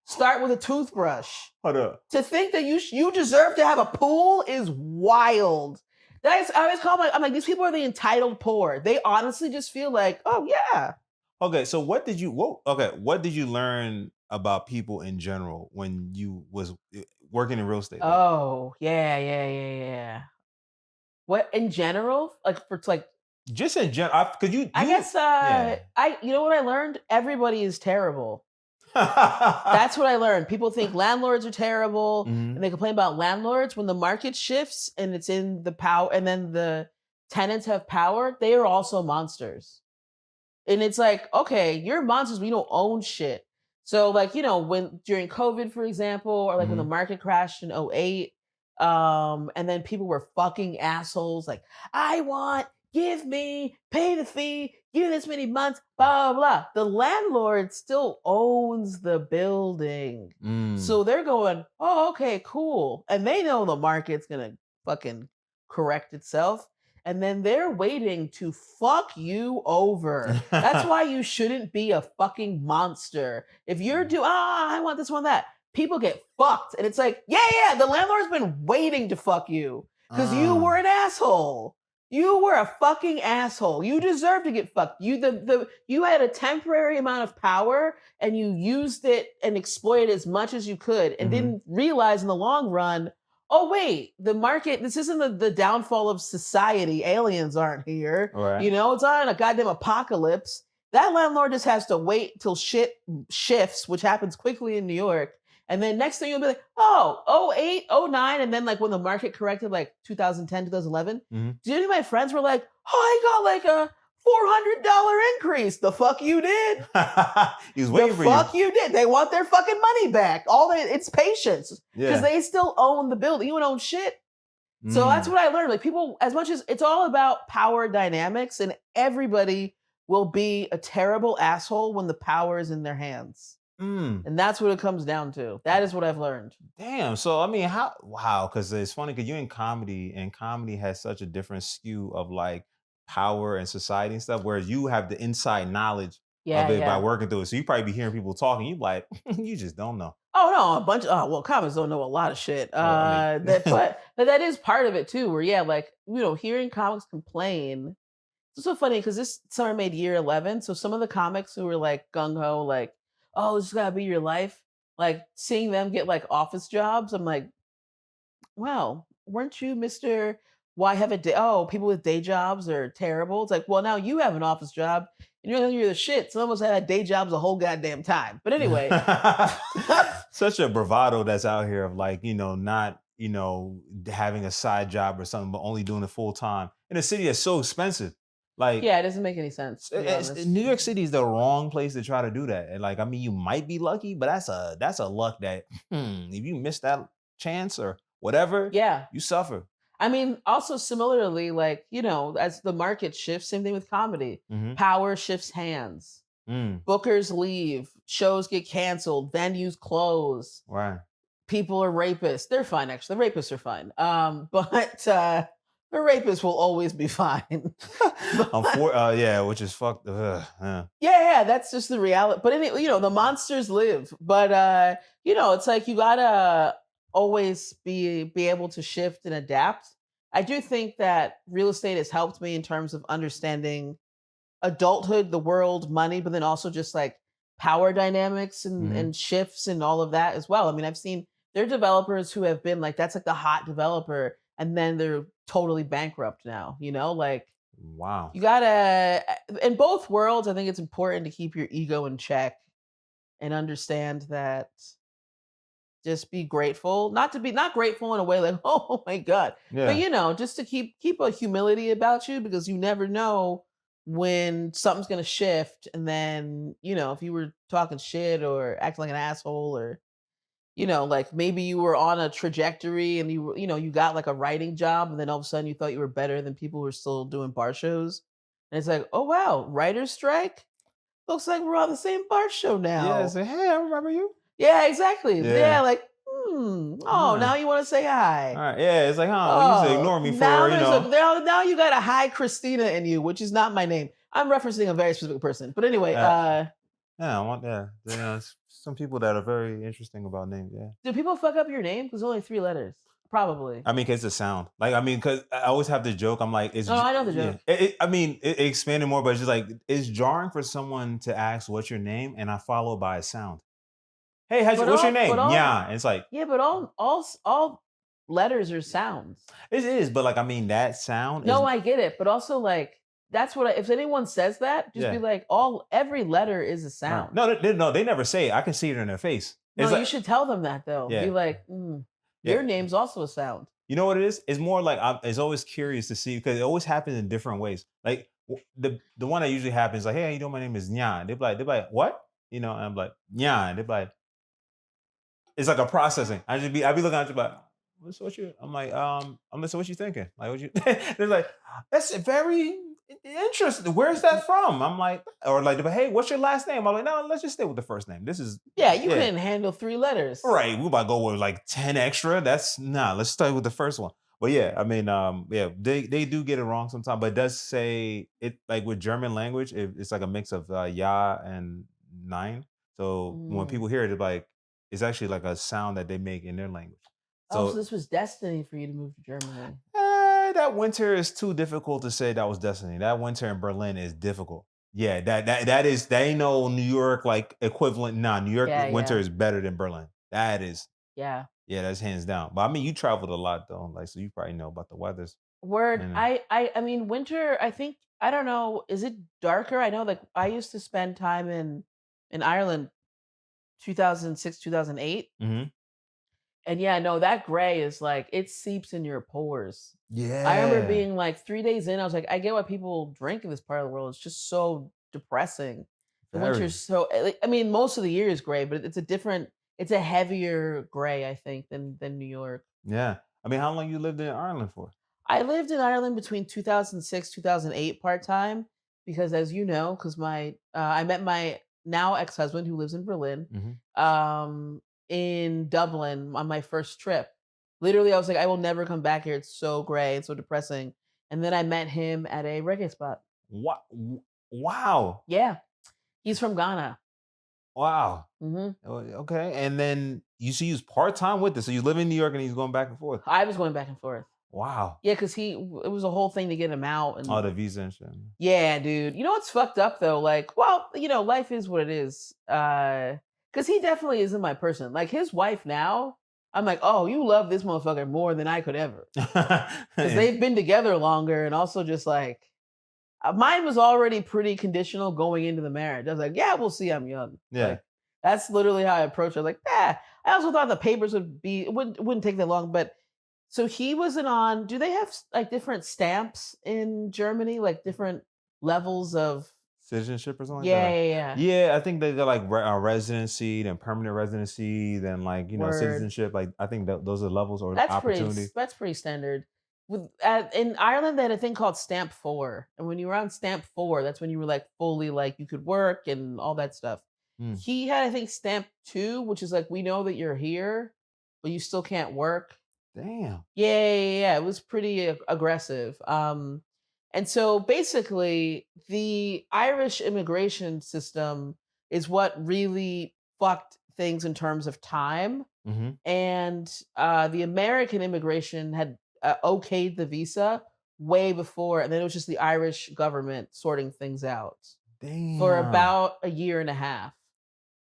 Start with a toothbrush. Hold up. To think that you deserve to have a pool is wild. I always I'm like, these people are the entitled poor. They honestly just feel like, oh yeah. Okay, so what did you learn about people in general when you was working in real estate? Oh, yeah. What in general? Just in general, because I guess you know what I learned? Everybody is terrible. That's what I learned. People think landlords are terrible and they complain about landlords. When the market shifts and it's in the power and then the tenants have power, they are also monsters. And it's like, okay, you're monsters, but you don't own shit. So like, when during COVID, for example, or like when the market crashed in 2008, and then people were fucking assholes, like, give me, pay the fee, give me this many months, blah, blah, blah. The landlord still owns the building. So they're going, oh, okay, cool. And they know the market's going to fucking correct itself. And then they're waiting to fuck you over. That's why you shouldn't be a fucking monster. If you're I want this, one, that. People get fucked. And it's like, yeah, the landlord's been waiting to fuck you. Because you were an asshole. You were a fucking asshole. You deserve to get fucked. You had a temporary amount of power and you used it and exploited as much as you could and didn't realize in the long run, oh wait, the market, this isn't the downfall of society. Aliens aren't here. Right. It's not a goddamn apocalypse. That landlord just has to wait till shit shifts, which happens quickly in New York. And then next thing you'll be like, 08, 09. And then like when the market corrected, like 2010, 2011, do any of my friends were like, I got like a $400 increase. The fuck you did? He was waiting for you. The fuck you did. They want their fucking money back. It's patience. Because they still own the building. You don't own shit. So that's Mm. what I learned. Like people, as much as it's all about power dynamics, and everybody will be a terrible asshole when the power is in their hands. Mm. And that's what it comes down to. That is what I've learned. Damn. So I mean, how? Wow. Because it's funny because you're in comedy, and comedy has such a different skew of like power and society and stuff. Whereas you have the inside knowledge Yeah, of it by yeah. working through it. So you probably be hearing people talking. You like, you just don't know. Oh no, a bunch. Oh well, comics don't know a lot of shit. Well, I mean, But that is part of it too. Where yeah, like hearing comics complain. It's so funny because this summer made year 11. So some of the comics who were like gung ho, like, oh, this is gotta be your life. Like seeing them get like office jobs, I'm like, wow, weren't you Mister? Why have a day? Oh, people with day jobs are terrible. It's like, well, now you have an office job and you're the shit. Some of us had day jobs the whole goddamn time. But anyway, such a bravado that's out here of like, not, having a side job or something, but only doing it full time in a city that's so expensive. Like, yeah, it doesn't make any sense to be honest. New York City is the wrong place to try to do that. And like, I mean, you might be lucky, but that's a luck that if you miss that chance or whatever, Yeah. you suffer. I mean, also similarly, like, as the market shifts, same thing with comedy. Hmm. Power shifts hands. Mm, Bookers leave, shows get canceled, venues close. right. People are rapists. They're fine, actually. The rapists are fine. But the rapists will always be fine. Yeah, which is fucked. Yeah. Yeah, that's just the reality. But anyway, the monsters live. But it's like you gotta always be able to shift and adapt. I do think that real estate has helped me in terms of understanding adulthood, the world, money, but then also just like power dynamics and, Hmm. and shifts and all of that as well. I mean, I've seen there are developers who have been like, that's like the hot developer, and then they're totally bankrupt now, like Wow. you gotta in both worlds, I think it's important to keep your ego in check and understand that just be grateful. Not to be not grateful in a way like, oh my God. But Yeah. just to keep a humility about you because you never know when something's gonna shift. And then, if you were talking shit or acting like an asshole or like maybe you were on a trajectory and you got like a writing job and then all of a sudden you thought you were better than people who are still doing bar shows. And it's like, oh wow, writer's strike? Looks like we're on the same bar show Yeah. now. Say, hey, I remember you. Yeah, exactly. Yeah. Yeah, like, oh, Huh. now you want to say All hi. right. Yeah. It's like, huh? Well, you used to Oh, ignore me now for, there's a now you got a hi Christina in you, which is not my name. I'm referencing a very specific person. But anyway, uh, yeah, I want, yeah. Some people that are very interesting about names. Yeah. do people fuck up your name? Because only 3 letters. Probably. I mean, 'cause it's a sound. Like, I mean, cause I always have this joke. I'm like, No, I know the yeah. joke. I mean, it expanded more, but it's just like it's jarring for someone to ask what's your name, and I follow by a sound. Hey, But what's your but name? all Yeah, it's like yeah, but all letters are sounds. it is, but like I mean, that sound is No, I get it, but also like that's what if anyone says that, just be yeah. like every letter is a Right. sound. No, no, they never say it. I can see it in their face. No, It's you like should tell them that though. Be yeah, like, yeah. your name's also a sound. You know what it is? It's more like it's always curious to see because it always happens in different ways. Like the one that usually happens, like, hey, how you doing? My name is Nyan. They're like, what? And I'm like, Nyan. They're like, it's like a processing. I be looking at you like, what you? I'm like, so what you thinking? Like, what you? They're like, that's very interesting. Where's that from? I'm like, or like, hey, what's your last name? I'm like, no, let's just stay with the first name. This is Yeah, you yeah. couldn't handle 3 letters. Right, we about to go with like 10 extra. That's nah, let's start with the first one. But yeah, I mean, yeah, they do get it wrong sometimes, but it does say it like with German language, it's like a mix of ja and nine. So when Mm. people hear it, it's like it's actually like a sound that they make in their language. Oh, so So this was destiny for you to move to Germany. that winter is too difficult to say that was destiny. That winter in Berlin is difficult. Yeah, that ain't no New York like equivalent. Nah, New York Yeah, winter yeah, is better than Berlin. That is yeah. yeah, that's hands down. But I mean, you traveled a lot though, like so you probably know about the weathers. Word. And I mean, winter. I think I don't know. Is it darker? I know. Like I used to spend time in Ireland, 2006, 2008. mhm. And yeah, no, that gray is like it seeps in your pores. I remember Yeah, being like 3 days in, I was like, I get why people drink in this part of the world. It's just so depressing. The winter's very. so I mean, most of the year is gray, but it's a heavier gray, I think, than New York. Yeah. I mean, how long you lived in Ireland for? I lived in Ireland between 2006, 2008 part time because, as you know, because I met my now ex husband who lives in Berlin, Hmm. um, in Dublin on my first trip. Literally, I was like, I will never come back here. It's so gray and so depressing. And then I met him at a reggae spot. What? Wow. Yeah, he's from Ghana. Wow. Hmm. Okay. And then you was part time with this. So you live in New York and he's going back and forth. I was going back and forth. Wow. Yeah, because it was a whole thing to get him out, Oh, and the visa and shit. yeah, dude. You know what's fucked up though? Like, well, life is what it is. Because he definitely isn't my person. Like his wife now, I'm like, oh, you love this motherfucker more than I could ever. Because they've been together longer, and also just like mine was already pretty conditional going into the marriage. I was like, yeah, we'll see. I'm young. Yeah. Like that's literally how I approached it. I was like, yeah. I also thought the papers it wouldn't take that long, but so he wasn't on. Do they have like different stamps in Germany, like different levels of? Citizenship or something like Yeah, that? yeah, yeah. Yeah, I think they got like residency, then permanent residency, then like, Word. citizenship. Like, I think those are levels or That's pretty. opportunity. That's pretty standard. In Ireland, they had a thing called Stamp 4, and when you were on Stamp 4, that's when you were like fully like you could work and all that stuff. Hmm. He had, I think, Stamp 2, which is like we know that you're here, but you still can't work. Damn. Yeah, yeah, yeah, yeah. It was pretty aggressive. And so basically, the Irish immigration system is what really fucked things in terms of time. Hmm. And the American immigration had okayed the visa way before, and then it was just the Irish government sorting things out for Damn. about a year and a half.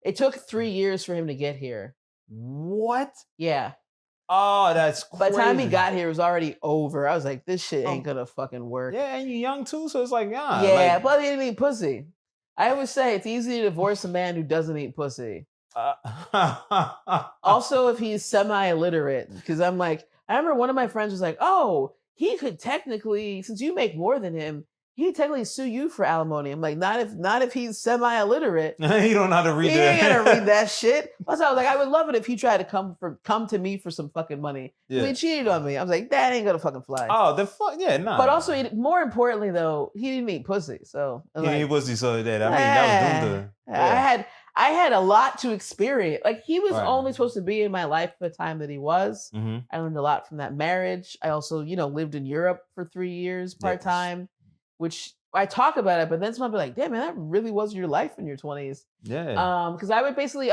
It took 3 years for him to get here. What? Yeah. Oh, that's By the time he crazy. got here, it was already over. I was like, this shit ain't Um, gonna fucking work. yeah, and you're young too, so it's like, yeah, Yeah, like, but he didn't eat pussy. I always say it's easy to divorce a man who doesn't eat pussy. Also, if he's semi-illiterate, because I'm like, I remember one of my friends was like, "Oh, he could technically, since you make more than him, he could technically sue you for alimony." I'm like, not if he's semi-illiterate. he don't know how to read He that. ain't gonna read that shit. Plus, I was like, I would love it if he tried to come to me for some fucking money. Yeah. He cheated on me. I was like, that ain't gonna fucking fly. Oh, the fuck, yeah, nah. But also, more importantly, though, he didn't eat pussy. So I'm he like, ain't pussy, so that I mean, that was doomed to. I had a lot to experience. Like he was Right. only supposed to be in my life for the time that he was. Mm-hmm. I learned a lot from that marriage. I also, lived in Europe for 3 years part time, which I talk about it, but then someone be like, damn man, that really was your life in your 20s. Yeah. Because I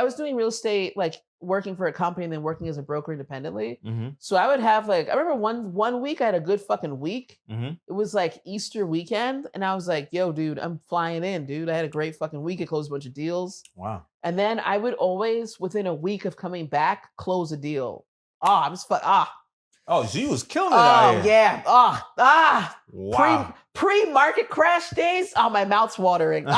was doing real estate, like working for a company and then working as a broker independently. Mm-hmm. So I would have like, I remember one week I had a good fucking week. Mm-hmm. It was like Easter weekend, and I was like, yo, dude, I'm flying in, dude. I had a great fucking week. I closed a bunch of deals. Wow. And then I would always, within a week of coming back, close a deal. Oh, she was killing it out here. Yeah. Wow. Pre-market crash days. Oh, my mouth's watering. The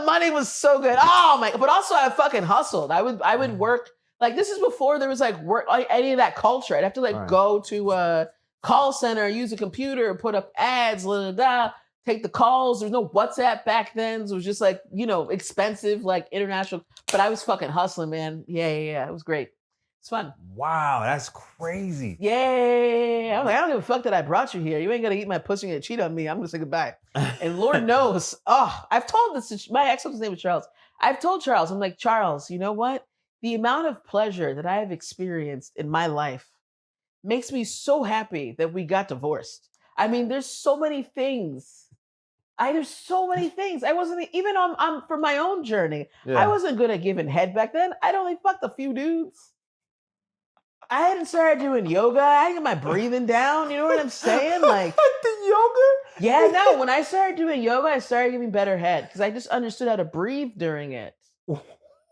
money was so good. Oh my! But also, I fucking hustled. I would work. Like this is before there was like work, like any of that culture. I'd have to go to a call center, use a computer, put up ads, take the calls. There's no WhatsApp back then. So it was just like, expensive, like international. But I was fucking hustling, man. Yeah. It was great. It's fun. Wow, that's crazy. Yeah. I was like, I don't give a fuck that I brought you here. You ain't gonna eat my pussy and cheat on me. I'm gonna say goodbye. And Lord knows, I've told this. My ex-husband's name was Charles. I've told Charles, I'm like, Charles, you know what? The amount of pleasure that I have experienced in my life makes me so happy that we got divorced. I mean, there's so many things. There's so many things. I wasn't even on for my own journey. Yeah. I wasn't good at giving head back then. I'd only fucked a few dudes. I hadn't started doing yoga. I had my breathing down. You know what I'm saying? Like the yoga? Yeah, no. When I started doing yoga, I started giving better head because I just understood how to breathe during it.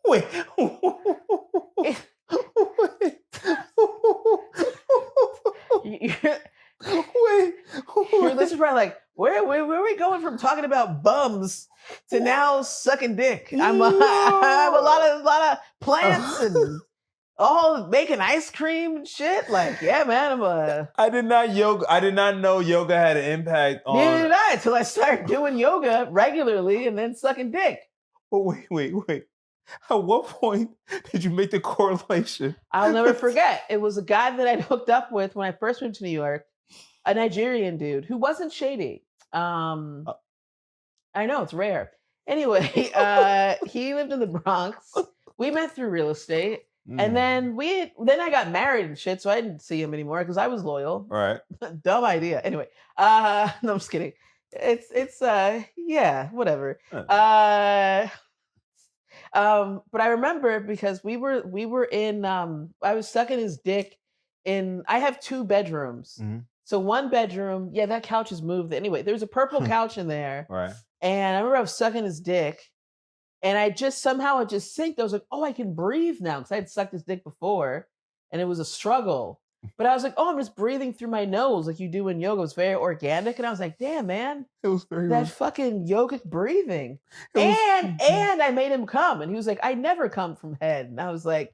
Wait. This is probably like, where are we going from talking about bums to now sucking dick? I have a lot of plants and all making ice cream and shit. Like, yeah, man, I did not know yoga had an impact on. Neither did I until I started doing yoga regularly and then sucking dick. Wait. At what point did you make the correlation? I'll never forget. It was a guy that I'd hooked up with when I first moved to New York, a Nigerian dude who wasn't shady. Uh, I know it's rare. Anyway, he lived in the Bronx. We met through real estate, and mm, then I got married and shit, so I didn't see him anymore because I was loyal. right. Dumb idea. Anyway, no, I'm just kidding. It's yeah, whatever. Uh, Uh, but I remember because we were in I was sucking his dick in I have 2 bedrooms. mhm. So one bedroom, yeah, that couch is moved. Anyway, there's a purple couch in there. Right. And I remember I was sucking his dick, and I just somehow it just synced. I was like, oh, I can breathe now because I had sucked his dick before, and it was a struggle. But I was like, oh, I'm just breathing through my nose like you do in yoga. It was very organic, and I was like, damn, man, It was very that fucking yogic breathing. It was And I made him come, and he was like, I never come from head, and I was like,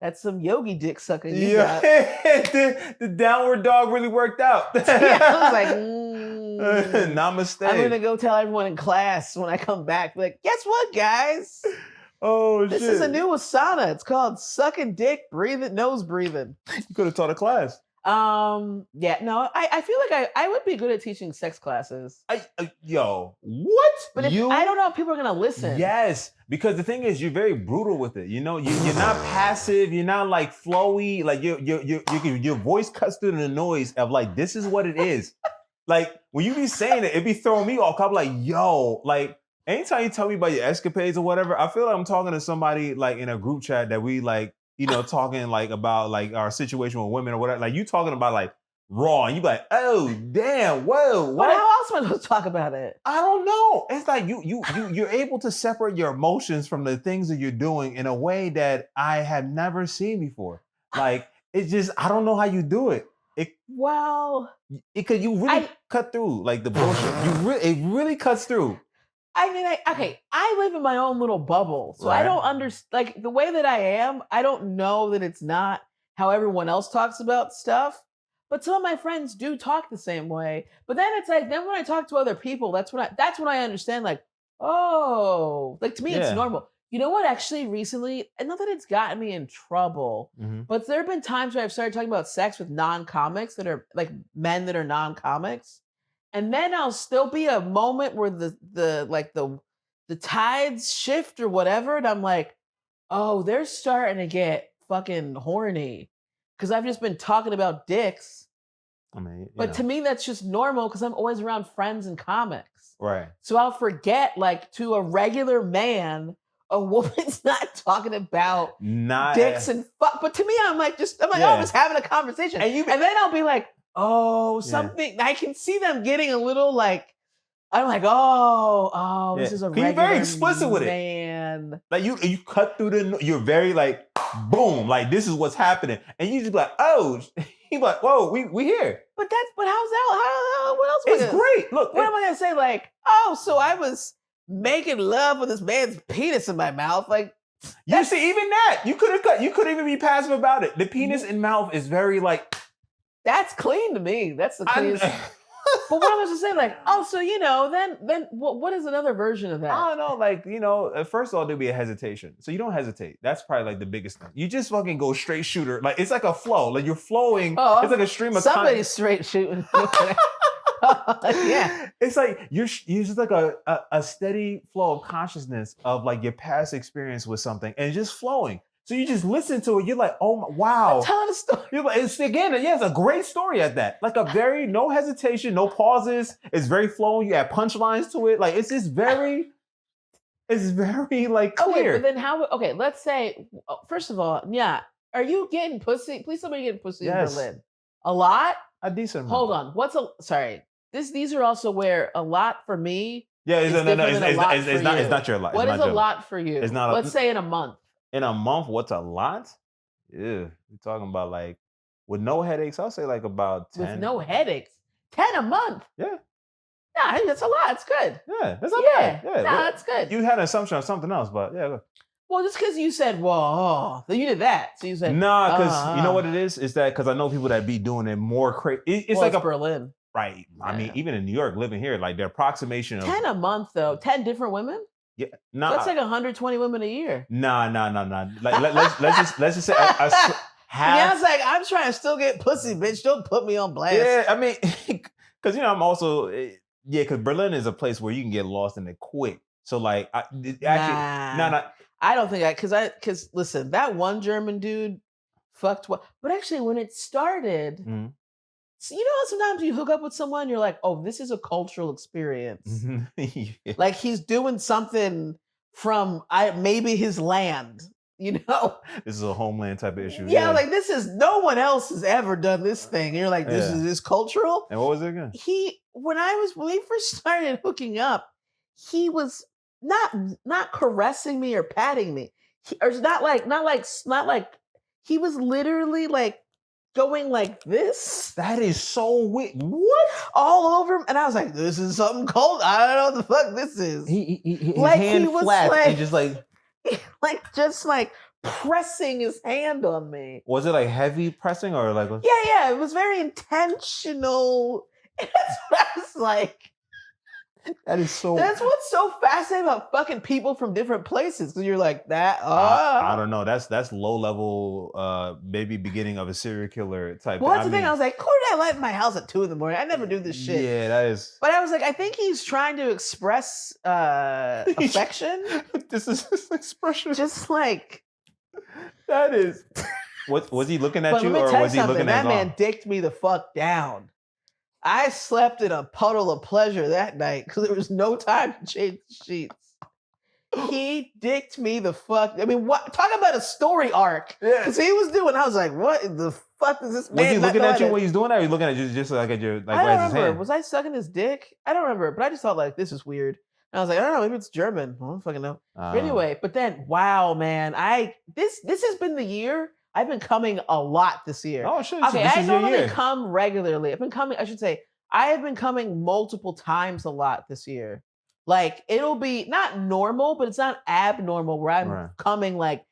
that's some yogi dick sucking you yeah. got. The downward dog really worked out. Yeah, I was like, Namaste. I'm gonna go tell everyone in class when I come back. Like, guess what, guys? Oh This shit. is a new asana. It's called sucking dick, breathing, nose breathing. You could have taught a class. Yeah, no, I feel like I would be good at teaching sex classes. Yo, what? But if, I don't know if people are gonna listen. Yes, because the thing is, you're very brutal with it. You know, you're not passive. You're not like flowy. Like your voice cuts through the noise of like this is what it is. Like when you be saying it be throwing me off. I'm like, yo, like anytime you tell me about your escapades or whatever, I feel like I'm talking to somebody like in a group chat that we like, you know, talking like about like our situation with women or whatever. Like you talking about like raw, and you be like, oh damn, whoa, what? But how else am I supposed to talk about it? I don't know. It's like you're able to separate your emotions from the things that you're doing in a way that I have never seen before. Like it's just I don't know how you do it. Well, Because you really cut through like the bullshit. It really cuts through. I mean, I live in my own little bubble, so I Right. don't understand. Like the way that I am, I don't know that it's not how everyone else talks about stuff. But some of my friends do talk the same way. But then it's like, then when I talk to other people, that's when I understand. Like, oh, like to me, it's Yeah. normal. You know what? Actually, recently, and not that it's gotten me in trouble, Mhm. but there have been times where I've started talking about sex with non-comics that are like men that are non-comics. And then I'll still be a moment where the tides shift or whatever, and I'm like, oh, they're starting to get fucking horny because I've just been talking about dicks. I mean, But to me, that's just normal because I'm always around friends and comics. right. So I'll forget, like, to a regular man, a woman's not talking about Not dicks and fuck. But to me, I'm like, oh, Yeah. I'm just having a conversation. And And then I'll be like, oh, Yeah. something. I can see them getting a little like, I'm like, oh, this Yeah. is a 'Cause you're regular very explicit with it. man. like you cut through you're very like boom, like this is what's happening. And you just be like, oh, you be like, whoa, we here. But how's that? How what else? It's great. Look, What am I gonna say? Like, oh, so I was making love with this man's penis in my mouth. Like, you see, even that, you could even be passive about it. The penis in mouth is very like that's clean to me. That's the cleanest. But what am I supposed to say? Like, oh, so then what is another version of that? I don't know, like, first of all, there'll be a hesitation. So you don't hesitate. That's probably like the biggest thing. You just fucking go straight shooter. Like, it's like a flow. Like, you're flowing. Oh, it's like a stream of somebody's straight shooting. Yeah. It's like you're just like a steady flow of consciousness of like your past experience with something and just flowing. So you just listen to it. You're like, oh my, wow. I'm telling a story. You're like, it's a great story at that. Like a very no hesitation, no pauses. It's very flowing. You add punchlines to it. Like it's just very, like clear. Okay, but then how? Okay, let's say first of all, yeah. Are you getting pussy? Please, somebody getting pussy in Berlin. A lot. A decent amount. Hold on. Sorry. These are also where a lot for me. Yeah, it's not your lot. What is a lot for you? It's not. Let's say in a month. In a month, what's a lot? Yeah, we're talking about like with no headaches. I'll say like about 10. With no headaches, 10 a month. Yeah. Nah, that's a lot. It's good. Yeah, that's not bad. Yeah, that's good. You had an assumption of something else, but yeah. Well, just because you said, "Whoa," then you did that. So you said, "Nah," because you know what it is? Is that because I know people that be doing it more crazy. It's like it's Berlin, right? I mean, even in New York, living here, like the approximation of 10 a month though. 10 different women. Yeah, So that's like 120 women a year. Nah. Like let's just say Yeah, half. it's like I'm trying to still get pussy, bitch. Don't put me on blast. Yeah, I mean, because I'm also because Berlin is a place where you can get lost in it quick. So like, actually, Nah. I don't think because listen, that one German dude fucked what, but actually when it started, Mhm. so you know how sometimes you hook up with someone, you're like, oh, this is a cultural experience. Yeah. Like he's doing something from maybe his land, you know? This is a homeland type of issue. Yeah, Yeah, like this is no one else has ever done this thing. And you're like, this yeah. is cultural. And what was it again? When we first started hooking up, he was not caressing me or patting me. Or not like he was literally like going like this That is so weird. What? all over him. And I was like, this is something cold. I don't know what the fuck this is. His Like, hand he was flat like- and just like. just like pressing his hand on me. Was it like heavy pressing or like? Yeah, it was very intentional. And that's what I was like. That is so. That's what's so fascinating about fucking people from different places. Because you're like that. I don't know. That's low level, maybe beginning of a serial killer type. Well, that's the thing. I was like, who did I let in my house at 2 a.m? I never do this shit. Yeah, that is. But I was like, I think he's trying to express affection. This is his expression. Just like that is. What was he looking at but you, let me or tell was you he looking something. at That man dicked me the fuck down. I slept in a puddle of pleasure that night because there was no time to change the sheets. He dicked me the fuck. I mean, what? Talk about a story arc. Yeah. Because he was doing. I was like, what the fuck is this man? Was he not looking at you knowing when he's doing that? Or he looking at you just like at your like I don't his remember. hand? Was I sucking his dick? I don't remember. But I just thought like this is weird. And I was like, I don't know. Maybe it's German. I don't fucking know. But anyway, but then wow, man, this has been the year. I've been coming a lot this year. Oh shit! Okay, this I is your normally year. come regularly. I've been coming, I should say, I have been coming multiple times a lot this year. Like it'll be not normal, but it's not abnormal where I'm Right. coming like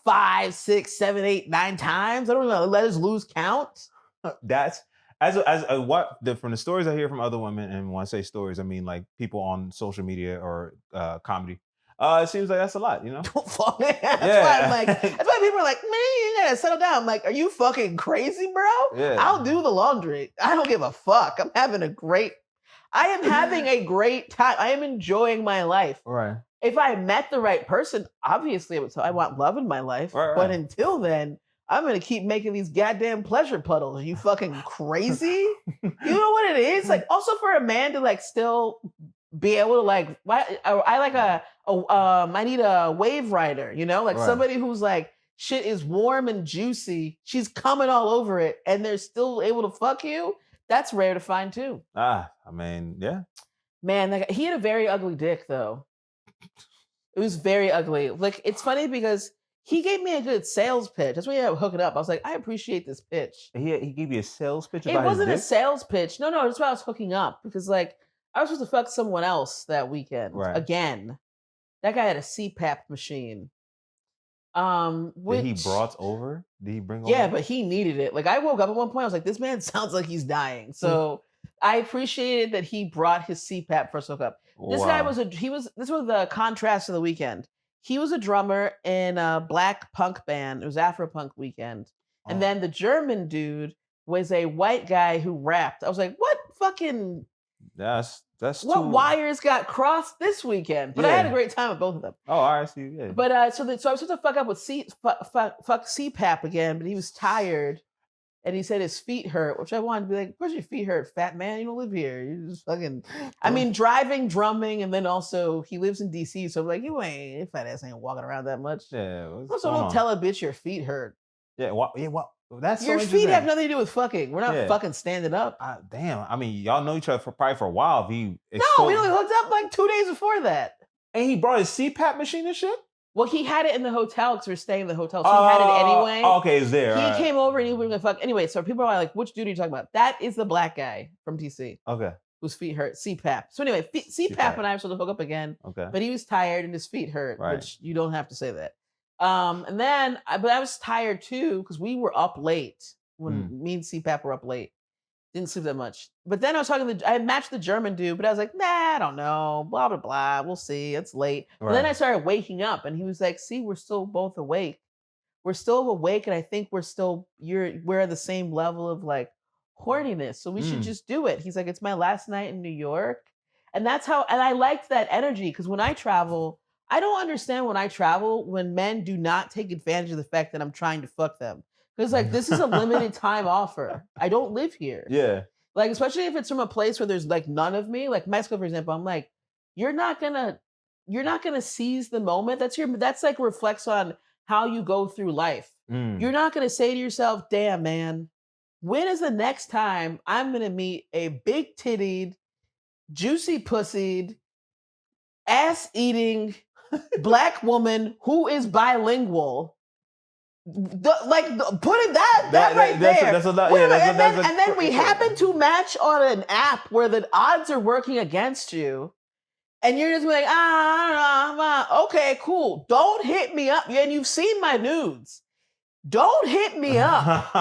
5, 6, 7, 8, 9 times. I don't know. Let us lose count. That's from the stories I hear from other women, and when I say stories, I mean like people on social media or comedy. It seems like that's a lot, you know. That's why I'm like. That's why people are like, man, you gotta settle down. I'm like, are you fucking crazy, bro? Yeah. I'll do the laundry. I don't give a fuck. I am having a great time. I am enjoying my life. Right. If I met the right person, obviously I want love in my life. Right. But until then, I'm gonna keep making these goddamn pleasure puddles. Are you fucking crazy? You know what it is? Like also for a man to like still be able to like I like I need a wave rider, you know, like Right. somebody who's like shit is warm and juicy. She's coming all over it, and they're still able to fuck you. That's rare to find too. I mean, yeah. Man, he had a very ugly dick though. It was very ugly. Like it's funny because he gave me a good sales pitch. That's when we hook it up. I was like, I appreciate this pitch. He gave you a sales pitch It about wasn't a his dick? sales pitch. No, that's why I was hooking up because like I was supposed to fuck someone else that weekend Right. again. That guy had a CPAP machine. Did he brought over? Did he bring over? Yeah, but he needed it. Like I woke up at one point, I was like, this man sounds like he's dying. So I appreciated that he brought his CPAP for us to hook up. This guy was this was the contrast of the weekend. He was a drummer in a black punk band. It was Afro Punk weekend. And then the German dude was a white guy who rapped. I was like, what fucking That's what too... wires got crossed this weekend? But I had a Yeah. great time with both of them. Oh, all right, see, yeah. But so I was supposed to fuck up with fuck CPAP again, but he was tired, and he said his feet hurt, which I wanted to be like, of course your feet hurt, fat man. You don't live here. You just fucking. I mean, driving, drumming, and then also he lives in DC, so I'm like, your fat ass ain't walking around that much. Yeah. Also, don't tell a bitch your feet hurt. Yeah. What? That's Your so feet have interesting. nothing to do with fucking. We're not fucking standing up. Damn. I mean, y'all know each other probably for a while. No, we only hooked up like 2 days before that. And he brought his CPAP machine and shit? Well, he had it in the hotel because we were staying in the hotel, so he had it anyway. Okay, it's there. He came over and he was gonna fuck. Anyway, so people are like, which dude are you talking about? That is the black guy from DC Okay. whose feet hurt. CPAP. So anyway, CPAP and I were supposed to hook up again, Okay. but he was tired and his feet hurt, Right. which you don't have to say that. And then, but I was tired too because we were up late when me and CPAP were up late. Didn't sleep that much. But then I was talking to, I matched the German dude, but I was like, nah, I don't know, blah, blah, blah. We'll see. It's late. But then Right. I started waking up and he was like, see, we're still both awake. We're still awake. And I think we're at the same level of like horniness. So we should Mm. just do it. He's like, it's my last night in New York. And that's how, and I liked that energy because when I travel, I don't understand when I travel when men do not take advantage of the fact that I'm trying to fuck them. Because like this is a limited time offer. I don't live here. Yeah. Like, especially if it's from a place where there's like none of me, like Mexico, for example, I'm like, you're not gonna, you're not gonna seize the moment. That's like reflects on how you go through life. Mm. You're not gonna say to yourself, damn man, when is the next time I'm gonna meet a big tittied, juicy pussied, ass eating black woman who is bilingual? Putting that right there. And then we happen to match on an app where the odds are working against you, and you're just like, okay, cool. Don't hit me up. And you've seen my nudes. Don't hit me up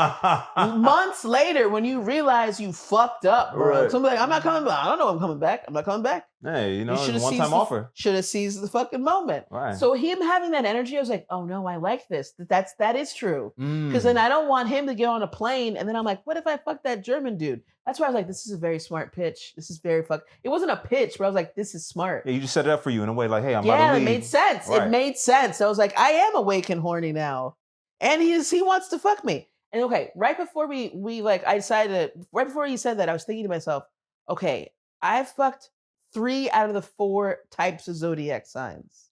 months later when you realize you fucked up, bro. Right. Somebody's like, I'm not coming back. I don't know I'm coming back. I'm not coming back. Hey, you know, it's a Should one-time offer. Should have seized the fucking moment. Right. So him having that energy, I was like, oh no, I like this. That is true. Because Mm. then I don't want him to get on a plane and then I'm like, what if I fuck that German dude? That's why I was like, this is a very smart pitch. This is very It wasn't a pitch, but I was like, this is smart. Yeah, you just set it up for you in a way like, hey, I'm about to Yeah, leave. it made sense. Right. It made sense. I was like, I am awake and horny now. And he wants to fuck me. And okay, right before I decided, right before he said that, I was thinking to myself, okay, I've fucked 3 out of the 4 types of zodiac signs.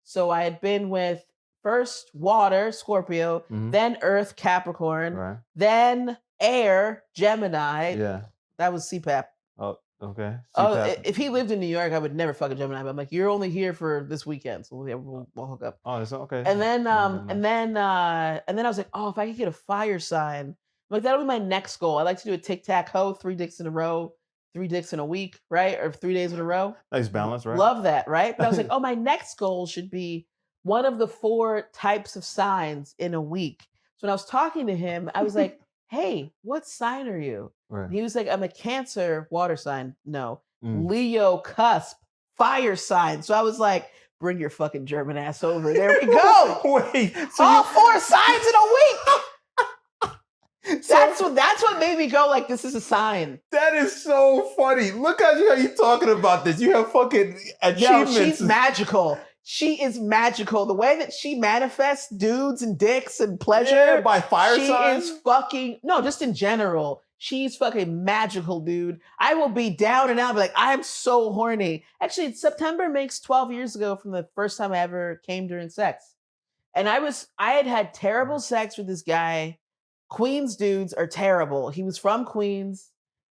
So I had been with first water, Scorpio, then earth, Capricorn, Right. then air, Gemini. Yeah. That was CPAP. Oh, okay. Oh, CPAP. if he lived in New York, I would never fuck a Gemini. But I'm like, you're only here for this weekend, so we'll hook up. Oh, it's okay. And then I was like, oh, if I could get a fire sign, I'm like that'll be my next goal. I like to do a tic-tac-toe, 3 dicks in a row, 3 dicks in a week, right? Or 3 days in a row. Nice balance, right? Love that, right? But I was like, oh, my next goal should be one of the 4 types of signs in a week. So when I was talking to him, I was like, hey, what sign are you? Right. And he was like, I'm a Cancer, water sign. No. Leo, cusp, fire sign. So I was like, bring your fucking German ass over. There we go. Wait. So all 4 signs in a week. That's what made me go like, this is a sign. That is so funny. Look how you talking about this. You have fucking achievements. Yo, she's magical. She is magical. The way that she manifests dudes and dicks and pleasure. Yeah, by fire signs? She is fucking, no, just in general. She's fucking magical, dude. I will be down and out, be like, I'm so horny. Actually, September makes 12 years ago from the first time I ever came during sex. And I had terrible sex with this guy. Queens dudes are terrible. He was from Queens.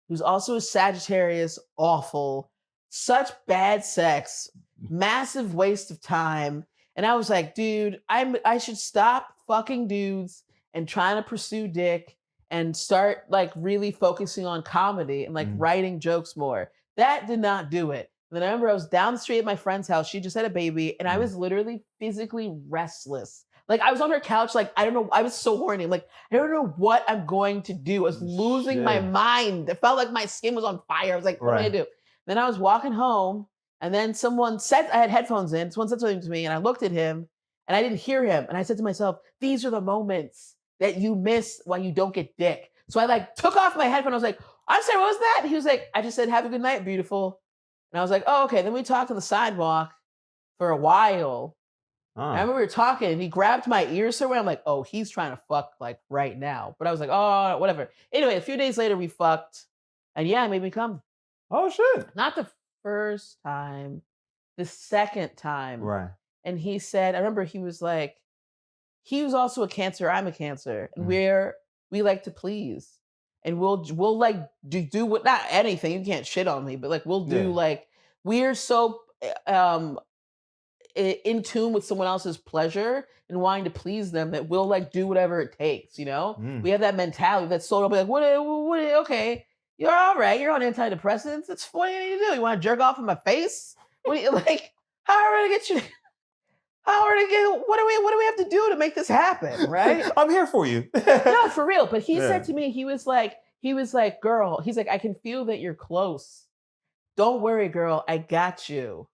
He was also a Sagittarius. Awful. Such bad sex. Massive waste of time. And I was like, dude, I should stop fucking dudes and trying to pursue dick and start like really focusing on comedy and like writing jokes more. That did not do it. And then I remember I was down the street at my friend's house. She just had a baby and I was literally physically restless. Like I was on her couch, like, I don't know. I was so horny. I'm like, I don't know what I'm going to do. I was losing my mind. It felt like my skin was on fire. I was like, what do I do? Then I was walking home and then someone said, I had headphones in. Someone said something to me and I looked at him and I didn't hear him. And I said to myself, these are the moments that you miss while you don't get dick. So I like took off my headphone. I was like, I'm sorry, what was that? He was like, I just said, have a good night, beautiful. And I was like, oh, okay. Then we talked on the sidewalk for a while. I remember we were talking and he grabbed my ear somewhere. I'm like, oh, he's trying to fuck like right now. But I was like, oh, whatever. Anyway, a few days later we fucked and yeah, it made me come. Oh, shit. Not the first time, the second time. Right. And he said, I remember he was like, he was also a Cancer. I'm a Cancer. And we like to please. And we'll like do what, not anything. You can't shit on me, but like we'll do like, we're so in tune with someone else's pleasure and wanting to please them that we'll like do whatever it takes, you know? We have that mentality that's so like, okay, you're all right. You're on antidepressants. It's what do you need to do? You want to jerk off in my face? What do you like? How are we gonna get you? What do we have to do to make this happen? Right? I'm here for you. No, for real. But he said to me, he was like, He was like, girl, he's like, I can feel that you're close. Don't worry, girl, I got you.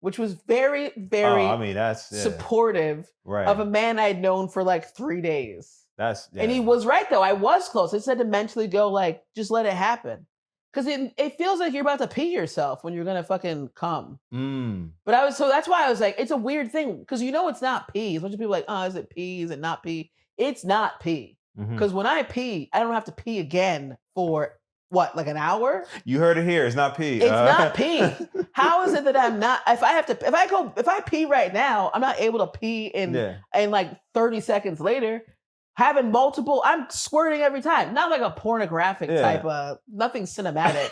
Which was very, Oh, very I mean, that's supportive right. of a man I'd known for like 3 days. That's And he was right though. I was close. I said to mentally go like, just let it happen. Because it feels like you're about to pee yourself when you're gonna fucking come. But so that's why I was like, it's a weird thing because you know it's not pee. A bunch of people are like, oh, is it pee? Is it not pee? It's not pee. Because when I pee, I don't have to pee again for what, like an hour? You heard it here. It's not pee. It's not pee. How is it that I'm not? If I pee right now, I'm not able to pee in like 30 seconds later. Having multiple, I'm squirting every time. Not like a pornographic type of, nothing cinematic.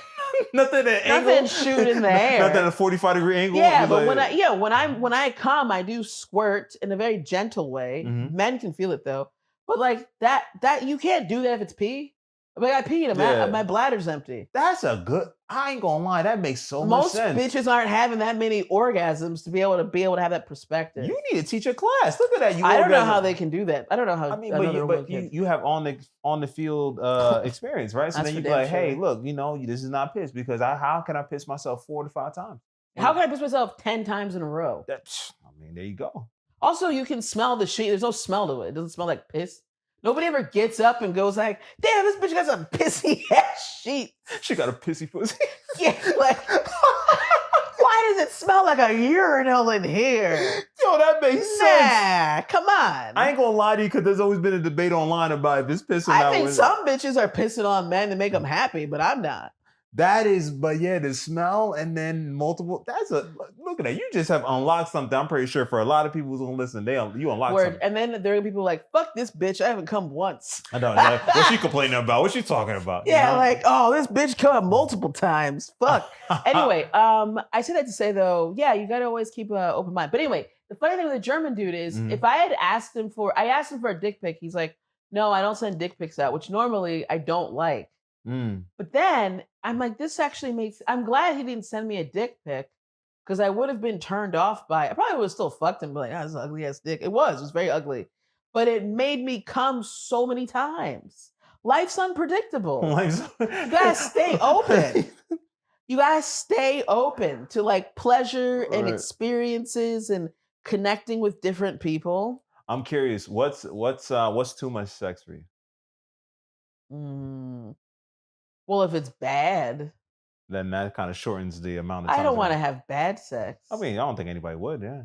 Nothing shoot in the air. Nothing at a 45-degree angle. Yeah, but when I come, I do squirt in a very gentle way. Men can feel it though. But like that you can't do that if it's pee. Like I peed, my bladder's empty. That's a good. I ain't gonna lie, that makes so much sense. Most bitches aren't having that many orgasms to be able to have that perspective. You need to teach a class. Look at that. I don't know how they can do that. I don't know how. I mean, but you have on the field experience, right? So then you be like, hey, look, this is not piss because how can I piss myself 4 to 5 times? How can I piss myself 10 times in a row? I mean, there you go. Also, you can smell the shit. There's no smell to it. It doesn't smell like piss. Nobody ever gets up and goes like, damn, this bitch got some pissy ass sheet. She got a pissy pussy. Yeah, like, why does it smell like a urinal in here? Yo, that makes sense. Nah, come on. I ain't gonna lie to you because there's always been a debate online about if it's pissing out. I think some bitches are pissing on men to make them happy, but I'm not. That is, but yeah, the smell and then multiple. Look at that. You just have unlocked something. I'm pretty sure for a lot of people who's gonna listen, you unlocked something. And then there are people like, fuck this bitch. I haven't come once. I don't know. What's she complaining about? What's she talking about? Yeah, like, oh, this bitch come multiple times. Fuck. Anyway, I say that to say though, yeah, you gotta always keep an open mind. But anyway, the funny thing with the German dude is, if I had asked him for a dick pic, he's like, no, I don't send dick pics out, which normally I don't like. But then I'm like, this actually I'm glad he didn't send me a dick pic because I would have been turned off by it. I probably would have still fucked him, but like, oh, this is an ugly ass dick. It was very ugly. But it made me come so many times. Life's unpredictable. You gotta stay open. You gotta stay open to like pleasure and experiences and connecting with different people. I'm curious, what's too much sex for you? Well, if it's bad, then that kind of shortens the amount of time. I don't want to have bad sex. I mean, I don't think anybody would, yeah.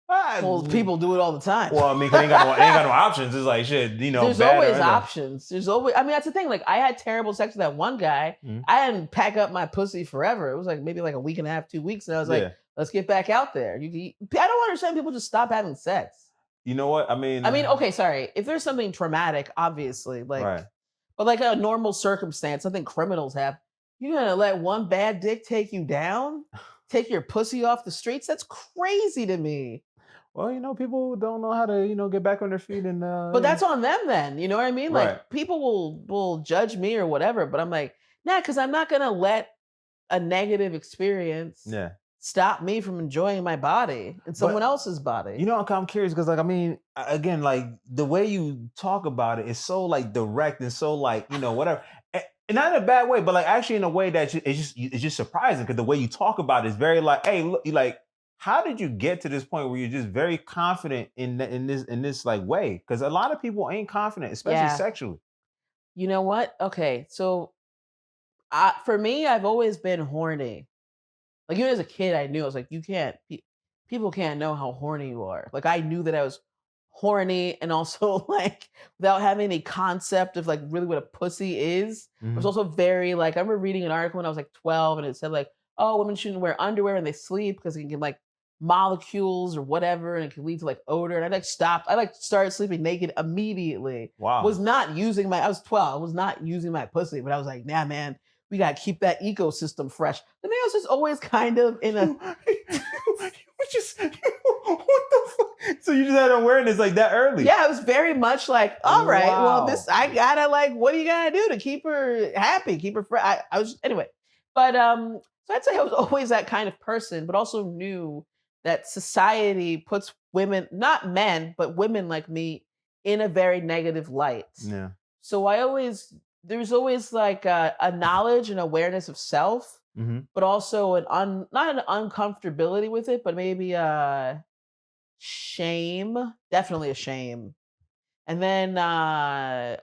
Well, people do it all the time. Well, I mean, they ain't got no options. It's like shit, There's always options. There's always. I mean, that's the thing. Like, I had terrible sex with that one guy. I didn't pack up my pussy forever. It was like maybe like a week and a half, 2 weeks, and I was like, let's get back out there. I don't understand people just stop having sex. You know what? I mean, okay, sorry. If there's something traumatic, obviously, like. But like a normal circumstance, something criminals have, you're gonna let one bad dick take you down? Take your pussy off the streets? That's crazy to me. Well, people don't know how to, get back on their feet and. But that's on them then. You know what I mean? Like people will judge me or whatever, but I'm like, nah, because I'm not gonna let a negative experience stop me from enjoying my body and someone else's body. I'm curious because, like, I mean, again, like the way you talk about it is so like direct and so like whatever, and not in a bad way, but like actually in a way that it's just surprising because the way you talk about it is very like, hey, look, like, how did you get to this point where you're just very confident in this like way? Because a lot of people ain't confident, especially sexually. You know what? Okay, so for me, I've always been horny. Like, even as a kid, I knew, I was like, people can't know how horny you are. Like, I knew that I was horny and also, like, without having any concept of, like, really what a pussy is. I was also very, like, I remember reading an article when I was, like, 12, and it said, like, oh, women shouldn't wear underwear when they sleep because it can get, like, molecules or whatever, and it can lead to, like, odor. And I, like, stopped. I, like, started sleeping naked immediately. Wow. I was 12. I was not using my pussy, but I was like, nah, man. We gotta keep that ecosystem fresh. The nails is always kind of in a. What the fuck? So you just had awareness like that early? Yeah, it was very much like, all right, well, I gotta like, what do you gotta do to keep her happy, keep her fresh? I was anyway, but so I'd say I was always that kind of person, but also knew that society puts women, not men, but women like me, in a very negative light. Yeah. So I always there's always like a knowledge and awareness of self, Mm-hmm. but also not an uncomfortability with it, but maybe a shame, definitely a shame. And then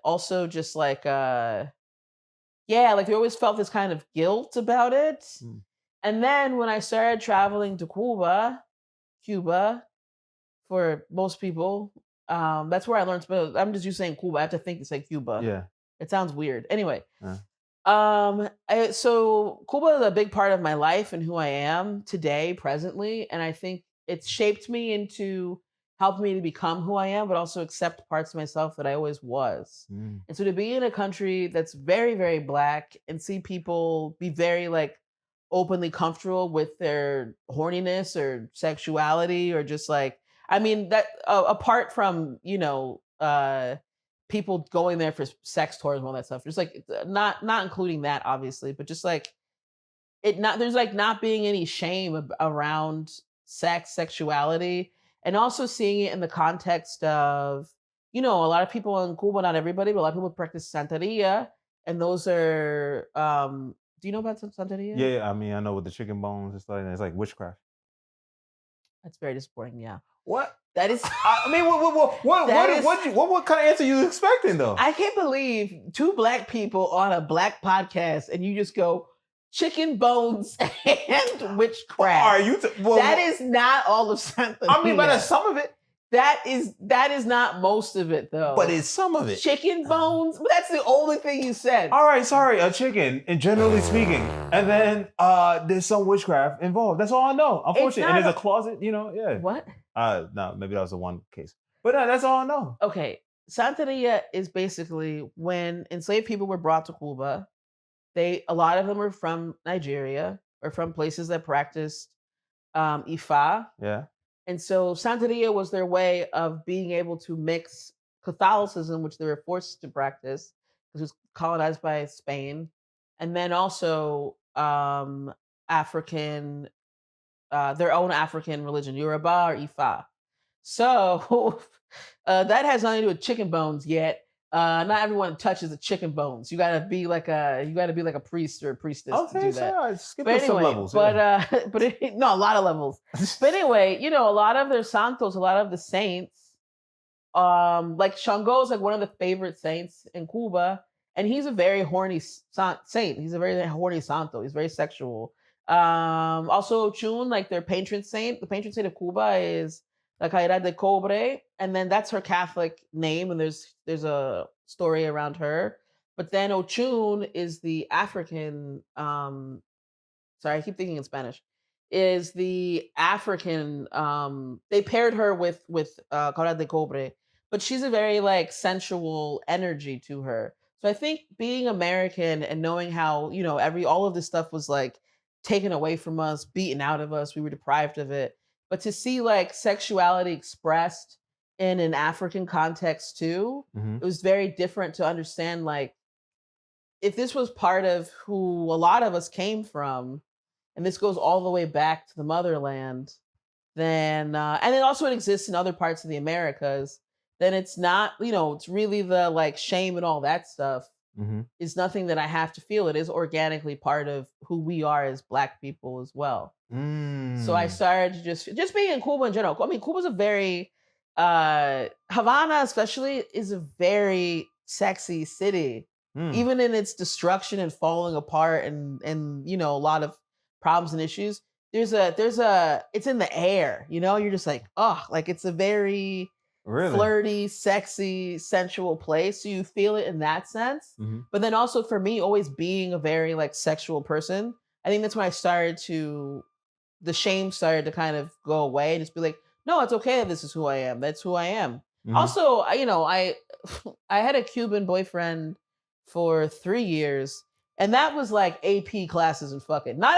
also just like yeah, like they always felt this kind of guilt about it. Mm. And then when I started traveling to Cuba, for most people, that's where I learned spell. I'm just used to saying Cuba. I have to think to say Cuba. Yeah. It sounds weird. Anyway, Uh, so Cuba is a big part of my life and who I am today, presently, and I think it's shaped me into helped me to become who I am, but also accept parts of myself that I always was. mm. And so to be in a country that's very, very black and see people be very like openly comfortable with their horniness or sexuality or just like, I mean, that apart from, people going there for sex tours and all that stuff. Just like not including that obviously, but just like it not there's like not being any shame around sexuality, and also seeing it in the context of a lot of people in Cuba, not everybody, but a lot of people practice Santeria, and those are do you know about Santeria? Yeah, I mean, I know with the chicken bones, it's like witchcraft. That's very disappointing. Yeah, What? that is. I mean, That is- what kind of answer you expecting though? I can't believe two black people on a black podcast and you just go chicken bones and witchcraft. Are you? That is not all of Santeria. I mean, but that's some of it. That is not most of it though. But it's some of it. Chicken bones. But that's the only thing you said. All right, sorry, a chicken, and generally speaking, and then there's some witchcraft involved. That's all I know. Unfortunately, and there's a closet. Yeah. What? No, maybe that was the one case, but that's all I know. Okay, Santeria is basically when enslaved people were brought to Cuba. A lot of them were from Nigeria or from places that practiced Ifa. Yeah. And so Santeria was their way of being able to mix Catholicism, which they were forced to practice because it was colonized by Spain, and then also African, their own African religion, Yoruba or Ifa. So that has nothing to do with chicken bones yet. Not everyone touches the chicken bones. You gotta be like a priest or a priestess to do that. Sure. Skip But some anyway, levels. Yeah. no, a lot of levels. But anyway, a lot of their santos, a lot of the saints, like Shango is like one of the favorite saints in Cuba, and he's a very horny saint. He's a very horny santo. The's very sexual. Also Ochun, like their patron saint, the patron saint of Cuba is La Caridad de Cobre, and then that's her Catholic name, and there's a story around her. But then Ochun is the African. Sorry, I keep thinking in Spanish. Is the African? They paired her with Caridad de Cobre, but she's a very like sensual energy to her. So I think being American and knowing how all of this stuff was like taken away from us, beaten out of us, we were deprived of it. But to see like sexuality expressed in an African context too, it was very different to understand like if this was part of who a lot of us came from, and this goes all the way back to the motherland, then and then also it exists in other parts of the Americas, then it's not, it's really the like shame and all that stuff is nothing that I have to feel. It is organically part of who we are as Black people as well. So I started to just being in Cuba in general. I mean, Cuba's a very Havana especially is a very sexy city. Even in its destruction and falling apart and a lot of problems and issues, there's a it's in the air, you're just like, oh, like it's a very flirty, sexy, sensual place. So you feel it in that sense. But then also for me, always being a very like sexual person, I think that's when the shame started to kind of go away and just be like, no, it's okay. This is who I am. That's who I am. Also, I had a Cuban boyfriend for 3 years, and that was like AP classes and fucking. Not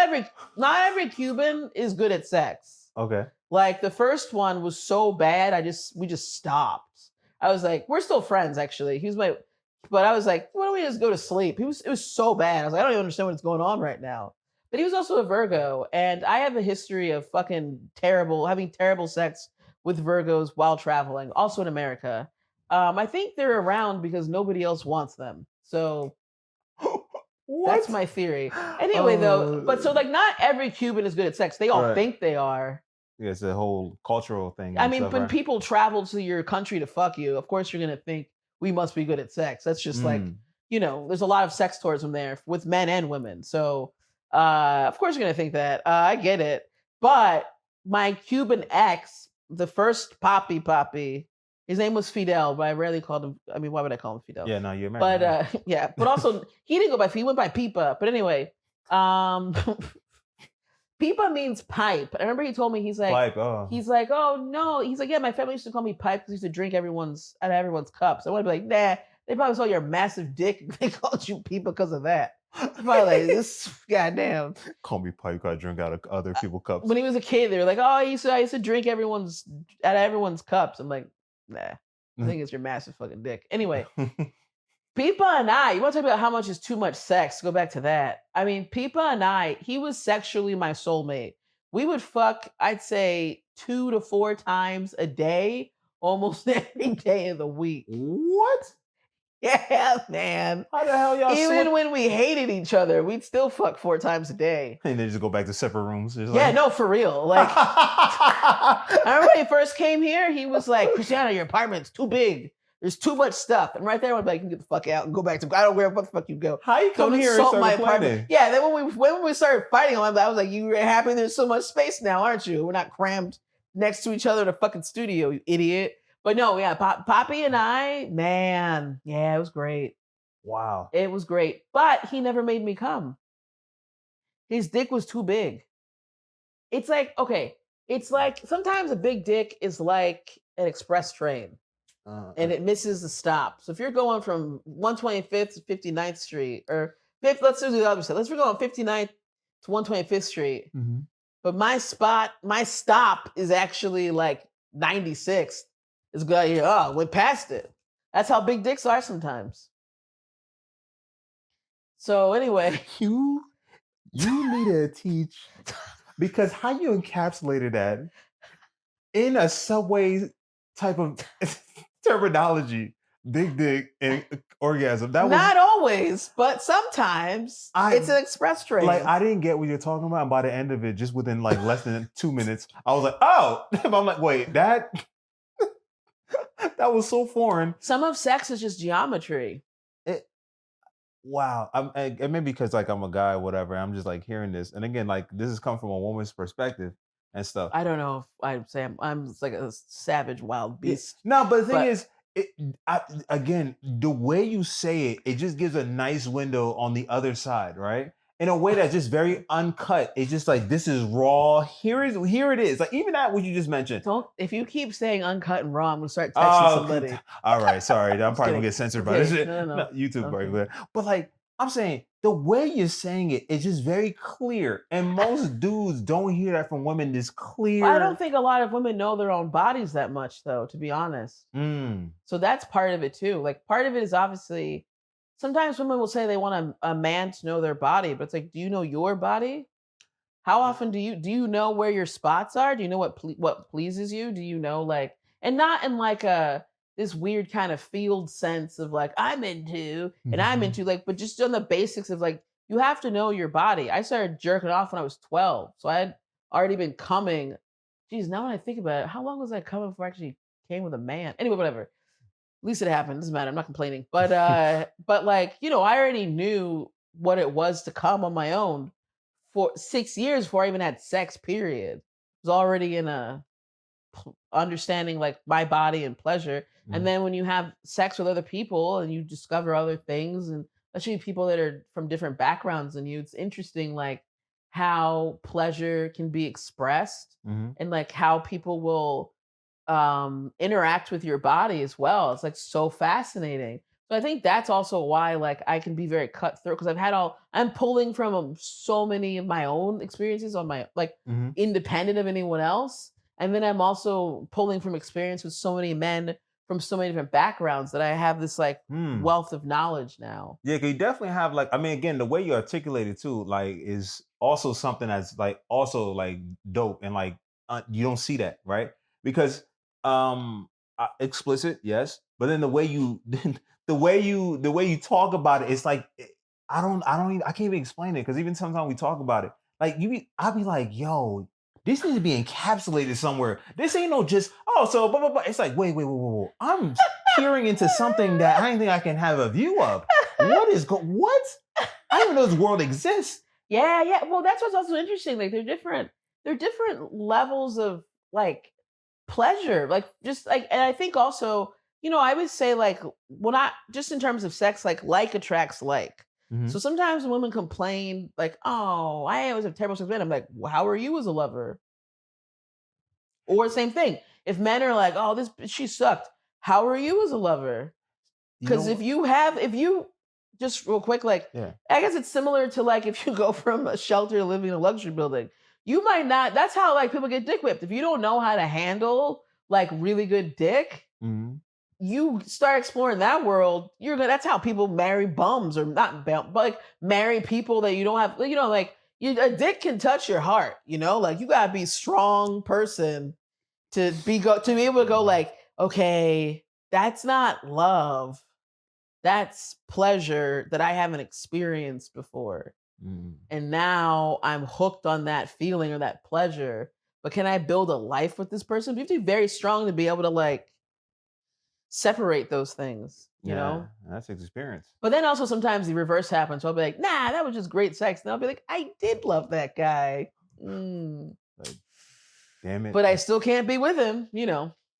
every Cuban is good at sex. Okay. Like the first one was so bad, we just stopped. I was like, we're still friends actually. But I was like, why don't we just go to sleep? It was so bad. I was like, I don't even understand what's going on right now. But he was also a Virgo, and I have a history of having terrible sex with Virgos while traveling, also in America. I think they're around because nobody else wants them. So That's What? my theory. Anyway, though, but so Oh, like not every Cuban is good at sex. They all right. think they are. Yeah, it's a whole cultural thing I and mean, stuff, when right? people travel to your country to fuck you, of course you're gonna think we must be good at sex. That's just like, Mm. there's a lot of sex tourism there with men and women. So of course you're gonna think that. I get it. But my Cuban ex, the first Poppy, his name was Fidel, but I rarely called him. I mean, why would I call him Fidel? Yeah, no, you're American, But right? yeah, but also he didn't go by Fidel, he went by Pipa. But anyway, um Pipa means pipe. I remember he told me Pipe. Oh, oh no, he's like, yeah, my family used to call me pipe because he used to drink out of everyone's cups. I want to be like, nah, they probably saw your massive dick. They called you Pipa because of that. They're probably like, this goddamn. call me pipe. 'Cause I drink out of other people's cups. When he was a kid, they were like, oh, I used to drink out of everyone's cups. I'm like, nah, I think it's your massive fucking dick. Anyway, Pipa and you want to talk about how much is too much sex? Go back to that. I mean, Pipa and he was sexually my soulmate. We would fuck, I'd say 2 to 4 times a day, almost every day of the week. What? Yeah, man. How the hell y'all Even when we hated each other, we'd still fuck 4 times a day. And then just go back to separate rooms. Just Yeah, like... no, for real. Like, I remember when he first came here, he was like, Christiana, your apartment's too big. There's too much stuff. And right there, I'd be like, you can get the fuck out and go back to, I don't care what the fuck you go. How you come Don't here and insult start my complaining? apartment. Yeah, then when we started fighting, I was like, you happy there's so much space now, aren't you? We're not crammed next to each other in a fucking studio, you idiot. But no, yeah, Poppy and man, yeah, it was great. Wow. It was great. But he never made me come. His dick was too big. It's like, okay, it's like sometimes a big dick is like an express train and it misses the stop. So if you're going from 125th to 59th Street or 5th, let's do the other side. Let's go on 59th to 125th Street. Mm-hmm. But my stop is actually like 96th. It's good here. Oh, went past it. That's how big dicks are sometimes. So anyway, You need to teach, because how you encapsulated that in a subway type of terminology, big dick and orgasm. That was not always, but sometimes it's an express train. like, I didn't get what you're talking about. And by the end of it, just within like less than 2 minutes, I was like, oh, I'm like, wait, that was so foreign. Some of sex is just geometry. Wow. And maybe because like I'm a guy or whatever, I'm just like hearing this. And again, like this is coming from a woman's perspective and stuff. I don't know if I'd say I'm like a savage wild beast. No, but the thing is, again, the way you say it, it just gives a nice window on the other side, right? In a way that's just very uncut. It's just like, this is raw. Here it is. Like even that what you just mentioned. If you keep saying uncut and raw, I'm gonna start texting somebody. All right, sorry. I'm probably gonna get censored by this shit. No. YouTube, Okay. right? But like I'm saying, the way you're saying it is just very clear. And most dudes don't hear that from women this clear. Well, I don't think a lot of women know their own bodies that much, though, to be honest. So that's part of it too. Like part of it is obviously sometimes women will say they want a man to know their body, but it's like, do you know your body? How often do you know where your spots are? Do you know what pleases you? Do you know like, and not in like this weird kind of field sense of like I'm into and I'm into like, but just on the basics of like you have to know your body. I started jerking off when I was 12, so I had already been coming. Geez, now when I think about it, how long was I coming before I actually came with a man? Anyway, whatever. At least it happened. Doesn't matter. I'm not complaining. But but like I already knew what it was to come on my own for 6 years before I even had sex. Period. I was already in a understanding like my body and pleasure. And then when you have sex with other people and you discover other things, and especially people that are from different backgrounds than you, it's interesting like how pleasure can be expressed and like how people will interact with your body as well. It's like so fascinating. So I think that's also why like I can be very cutthroat because I'm pulling from so many of my own experiences on my like independent of anyone else. And then I'm also pulling from experience with so many men from so many different backgrounds that I have this like wealth of knowledge now. Yeah, because you definitely have like, I mean, again, the way you articulate it too, like, is also something that's like also like dope and like you don't see that, right? Because explicit, yes, but then the way you the way you talk about it, it's like I don't even, I can't even explain it because even sometimes we talk about it. Like I'll be like, yo, this needs to be encapsulated somewhere. This ain't no just, oh, so blah, blah, blah. It's like, wait. I'm peering into something that I didn't think I can have a view of. What? I didn't even know this world exists. Yeah. Well, that's what's also interesting. Like they're different levels of like pleasure. Like just like, and I think also, I would say like when I just in terms of sex, like attracts like. Mhm. So sometimes when women complain, like, oh, I always have terrible sex with men, I'm like, well, how are you as a lover? Or same thing. If men are like, oh, she sucked, how are you as a lover? You know Because what? if you just real quick, like Yeah. I guess it's similar to like if you go from a shelter to living in a luxury building, you might not. That's how like people get dick whipped. If you don't know how to handle like really good dick, Mhm. you start exploring that world. That's how people marry bums or not bum, but like marry people that you don't have. Like a dick can touch your heart. Like you gotta be a strong person to be able to go like, okay, that's not love, that's pleasure that I haven't experienced before. Mhm. And now I'm hooked on that feeling or that pleasure. But can I build a life with this person? You have to be very strong to be able to like separate those things. Yeah, that's experience. But then also sometimes the reverse happens. So I'll be like, nah, that was just great sex. And I'll be like, I did love that guy. Mm. Like, damn it. But I still can't be with him.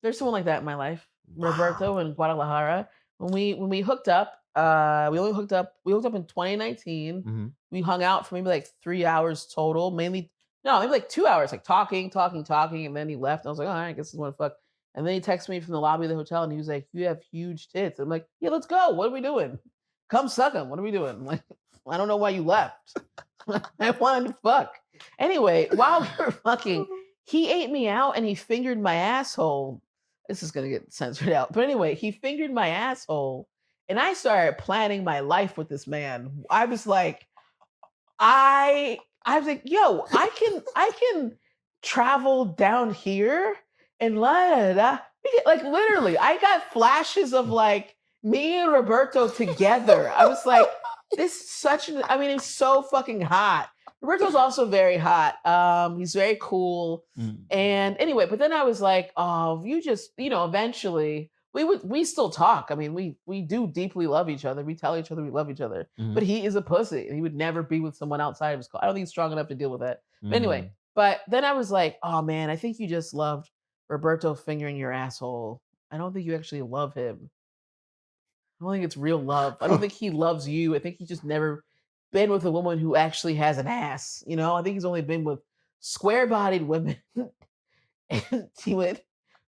There's someone like that in my life. Wow. Roberto in Guadalajara. When we hooked up, we hooked up in 2019. Mhm. We hung out for maybe like 3 hours total. Mainly no, maybe like 2 hours, like talking, and then he left. I was like, all right, I guess this one fuck. And then he texted me from the lobby of the hotel and he was like, you have huge tits. I'm like, yeah, let's go. What are we doing? Come suck them. What are we doing? I'm like, I don't know why you left. I wanted to fuck. Anyway, while we were fucking, he ate me out and he fingered my asshole. This is gonna get censored out. But anyway, he fingered my asshole, and I started planning my life with this man. I was like, I was like, yo, I can travel down here and like literally, I got flashes of like me and Roberto together. I was like, this is I mean, it's so fucking hot. Roberto's also very hot. He's very cool. Mm. And anyway, but then I was like, oh, you just, eventually we still talk. I mean, we do deeply love each other. We tell each other we love each other. But Mhm. he is a pussy and he would never be with someone outside of his car. I don't think he's strong enough to deal with that. But anyway, Mm. but then I was like, oh man, I think you just loved Roberto fingering your asshole. I don't think you actually love him. I don't think it's real love. I don't think he loves you. I think he's just never been with a woman who actually has an ass. I think he's only been with square bodied women. And he went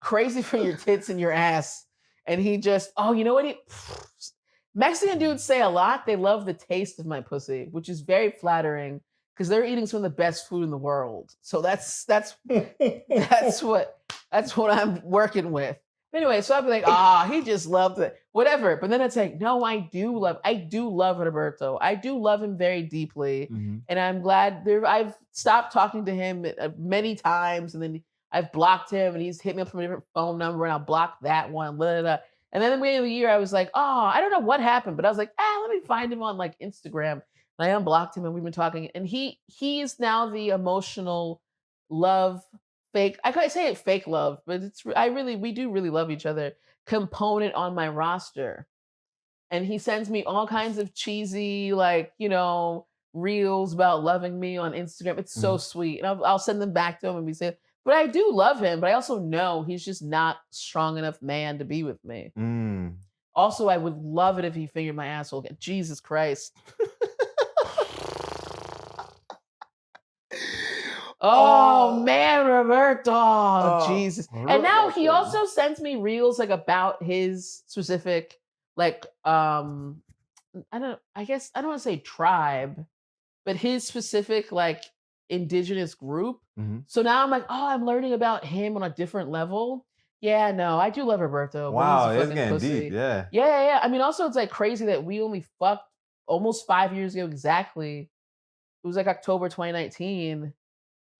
crazy for your tits and your ass. And he just, oh, you know what? Mexican dudes say a lot. They love the taste of my pussy, which is very flattering because they're eating some of the best food in the world. So that's what I'm working with. Anyway, so I'd be like, he just loved it. Whatever. But then it's like, no, I do love Roberto. I do love him very deeply. Mhm. And I'm glad I've stopped talking to him many times. And then I've blocked him and he's hit me up from a different phone number and I'll block that one. Blah, blah, blah. And then at the beginning of the year, I was like, I don't know what happened, but I was like, let me find him on like Instagram. And I unblocked him and we've been talking. And he is now the emotional love fake. I could say it fake love, but we do really love each other. Component on my roster. And he sends me all kinds of cheesy, like, reels about loving me on Instagram. It's so Mhm. sweet. And I'll send them back to him and we say, but I do love him, but I also know he's just not strong enough man to be with me. Mm. Also, I would love it if he fingered my asshole again. Jesus Christ. Oh Oh, man, Roberto. Oh, oh, Jesus. And now he Roberto. also sends me reels like about his specific like I guess I don't want to say tribe, but his specific like indigenous group. Mhm. So now I'm like, I'm learning about him on a different level. Yeah, no, I do love Roberto, but he's a Wow, it's fucking getting deep. pussy. Yeah. Yeah. I mean, also it's like crazy that we only fucked almost 5 years ago exactly. It was like October 2019.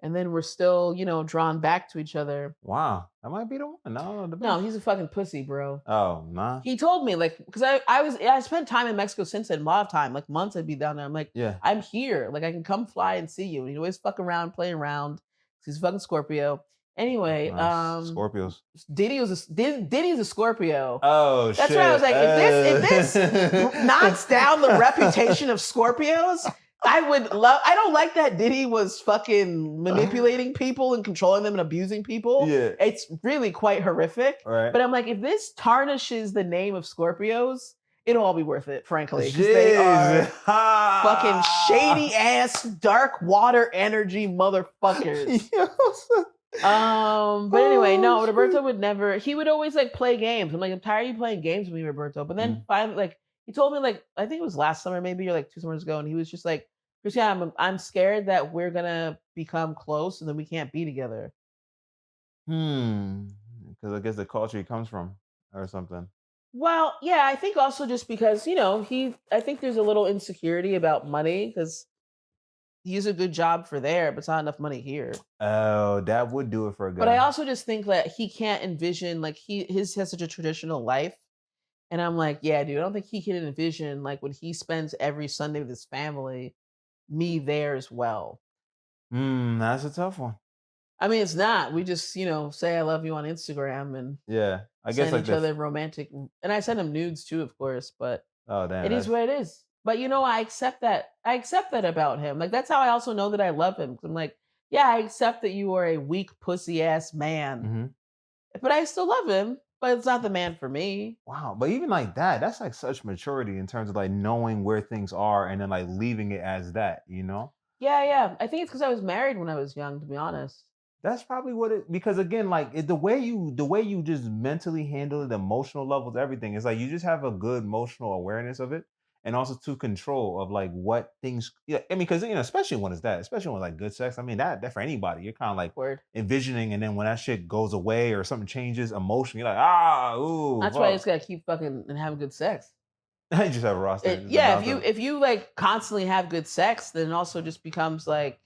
and then we're still, drawn back to each other. Wow, that might be the one. No, No, he's a fucking pussy, bro. Oh, nah. He told me, like, because I spent time in Mexico since then, a lot of time, like months I'd be down there. I'm like, Yeah. I'm here. Like, I can come fly and see you. And he'd always fuck around, play around. He's a fucking Scorpio. Anyway, Nice. Scorpios. Diddy's a Scorpio. Oh, That's shit. why I was like, if this knocks down the reputation of Scorpios, I don't like that Diddy was fucking manipulating people and controlling them and abusing people. Yeah. It's really quite horrific. Right. But I'm like, if this tarnishes the name of Scorpios, it'll all be worth it, frankly. Because they are fucking shady ass, dark water energy motherfuckers. But anyway, no, Roberto would never. He would always like play games. I'm like, I'm tired of you playing games with me, Roberto. But then finally, like, he told me, like, I think it was last summer, maybe, or like 2 summers ago, and he was just like, Christiana, I'm scared that we're gonna become close and then we can't be together. Because I guess the culture he comes from or something. Well, yeah, I think also just because, I think there's a little insecurity about money because he's a good job for there, but it's not enough money here. Oh, that would do it for a guy. But I also just think that he can't envision, like, his has such a traditional life. And I'm like, yeah, dude, I don't think he can envision, like, when he spends every Sunday with his family, me there as well. That's a tough one. I mean, it's not. We just, say I love you on Instagram and Yeah, I guess send like each other romantic. And I send him nudes too, of course. But oh damn, it is what it is. But I accept that. I accept that about him. Like, that's how I also know that I love him. 'Cause I'm like, yeah, I accept that you are a weak pussy ass man, but I still love him. But it's not the man for me. Wow, but even like that, that's like such maturity in terms of like knowing where things are and then like leaving it as that, Yeah. I think it's because I was married when I was young, to be honest. That's probably what it because again, like the way you just mentally handle it, the emotional levels, everything, is like you just have a good emotional awareness of it. And also to control of like what things yeah, I mean, because especially when it's that, especially when like good sex. I mean, that for anybody, you're kind of like Word. envisioning, and then when that shit goes away or something changes emotionally, you're like, ooh, That's why I just gotta keep fucking and having good sex. you just have a roster. Yeah, if you like constantly have good sex, then it also just becomes like,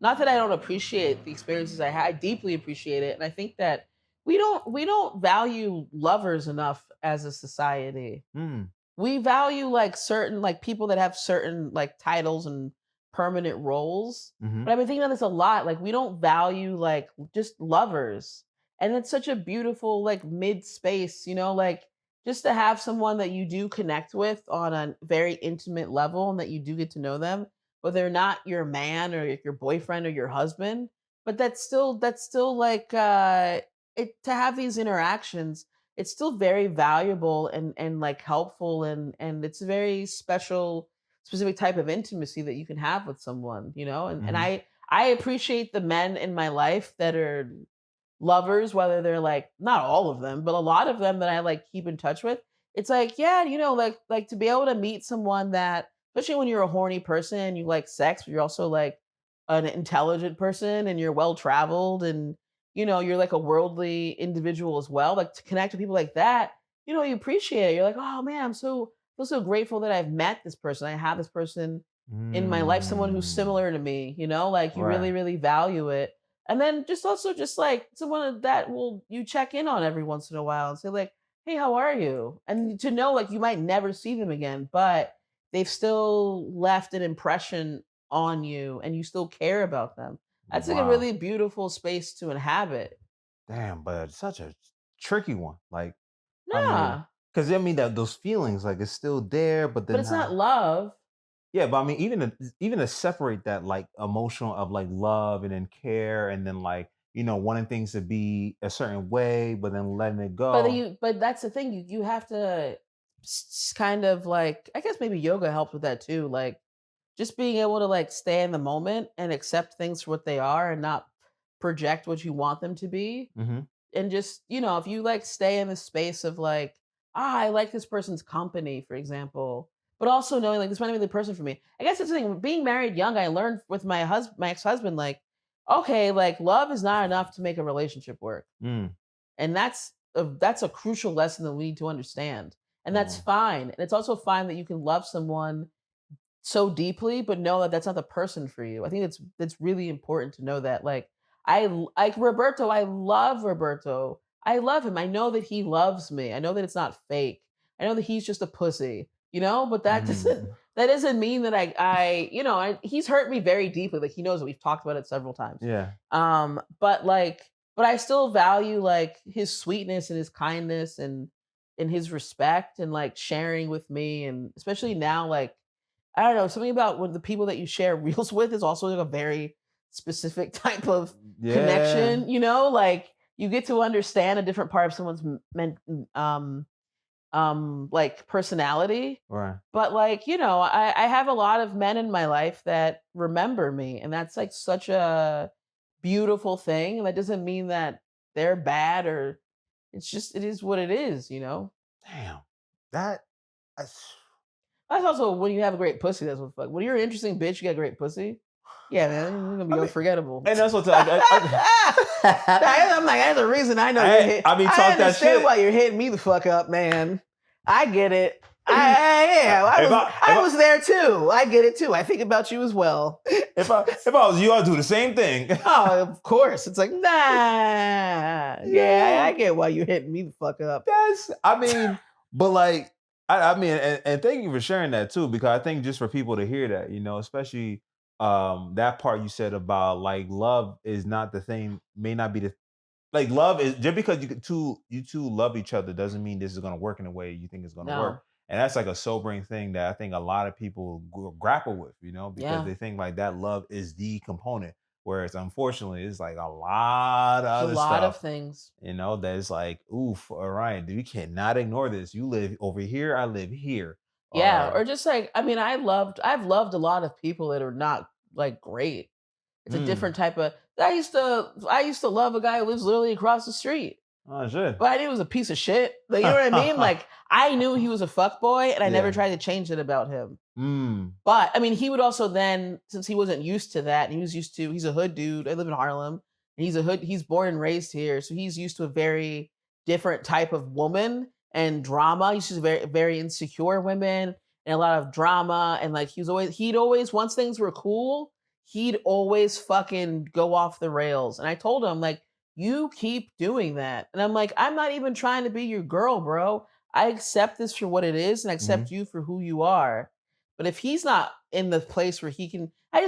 not that I don't appreciate the experiences I had, I deeply appreciate it, and I think that we don't value lovers enough as a society. We value like certain like people that have certain like titles and permanent roles. But I've been thinking about this a lot. Like, we don't value like just lovers. And it's such a beautiful like mid space, like, just to have someone that you do connect with on a very intimate level and that you do get to know them, but they're not your man or your boyfriend or your husband. But that's still like it to have these interactions, it's still very valuable and like helpful, and it's a very specific type of intimacy that you can have with someone, and I appreciate the men in my life that are lovers, whether they're like, not all of them, but a lot of them that I like keep in touch with. It's like, yeah, like to be able to meet someone that, especially when you're a horny person and you like sex, but you're also like an intelligent person and you're well traveled and you're like a worldly individual as well. Like, to connect with people like that, you appreciate it. You're like, oh man, feel so grateful that I've met this person. I have this person in my life, someone who's similar to me, like you really, Right. really value it. And then just also just like someone that will you check in on every once in a while and say like, hey, how are you? And to know like you might never see them again, but they've still left an impression on you and you still care about them. That's like a Wow. really beautiful space to inhabit. Damn, but it's such a tricky one. Like, I mean, Nah, because I mean that those feelings, like it's still there, but but then it's not love. yeah, but I mean, even to separate that like emotional of like love and then care and then like wanting things to be a certain way, but then letting it go. But that's the thing. You have to kind of like, I guess maybe yoga helps with that too. Like, just being able to like stay in the moment and accept things for what they are and not project what you want them to be. Hmm. And just, if you like stay in the space of like, I like this person's company, for example, but also knowing like this might be the person for me. I guess that's the thing. Being married young, I learned with my ex-husband, like, okay, like love is not enough to make a relationship work. Mm. And that's a crucial lesson that we need to understand. And that's Mm. fine. And it's also fine that you can love someone so deeply, but know that that's not the person for you. I think it's really important to know that. Like like Roberto, I love Roberto. I love him. I know that he loves me. I know that it's not fake. I know that he's just a pussy, but Mm, that doesn't mean that he's hurt me very deeply. Like he knows that we've talked about it several times. yeah. But I still value like his sweetness and his kindness and his respect and like sharing with me, and especially now, like I don't know, something about when the people that you share reels with is also like a very specific type of Yeah. connection, like you get to understand a different part of someone's um like personality. Right. But like, I have a lot of men in my life that remember me, and that's like such a beautiful thing. And that doesn't mean that they're bad, or it is what it is. Damn. That. That's, That's also when you have a great pussy. That's what fuck. When you're an interesting bitch, you got great pussy. Yeah, man, you're gonna I be mean, unforgettable. and that's what I I'm like, that's the reason I know you hit. I mean, I talk that understand shit. why you're hitting me the fuck up, man. I get it. I was there too. I get it too. I think about you as well. If I was you, I'd do the same thing. Oh, of course. It's like, nah. Yeah, I get why you're hitting me the fuck up. But like, I mean, and thank you for sharing that too, because I think just for people to hear that, especially that part you said about like love is not the thing, may not be the like love is just because you two love each other doesn't mean this is gonna work in the way you think it's gonna work. No. And that's like a sobering thing that I think a lot of people grapple with, because Yeah. they think like that love is the component. Whereas unfortunately, it's like a lot of There's a other lot of stuff, things. that is like, oof, all right, we cannot ignore this. You live over here, I live here. Yeah. Or Or just like, I mean, I've loved a lot of people that are not like great. It's a mm, different type of I used to love a guy who lives literally across the street. oh shit. But I knew he was a piece of shit. Like, you know what I mean? Like, I knew he was a fuck boy, and I never Yeah. tried to change it about him. Mm. But I mean, he would also then, since he wasn't used to that, and he's a hood dude. I live in Harlem, and he's born and raised here. So he's used to a very different type of woman and drama. He's just very, very insecure women and a lot of drama. And like, he'd always, once things were cool, he'd always fucking go off the rails. And I told him, like, you keep doing that. And I'm like, I'm not even trying to be your girl, bro. I accept this for what it is and I accept Mhm. you for who you are. But if he's not in the place where he can, I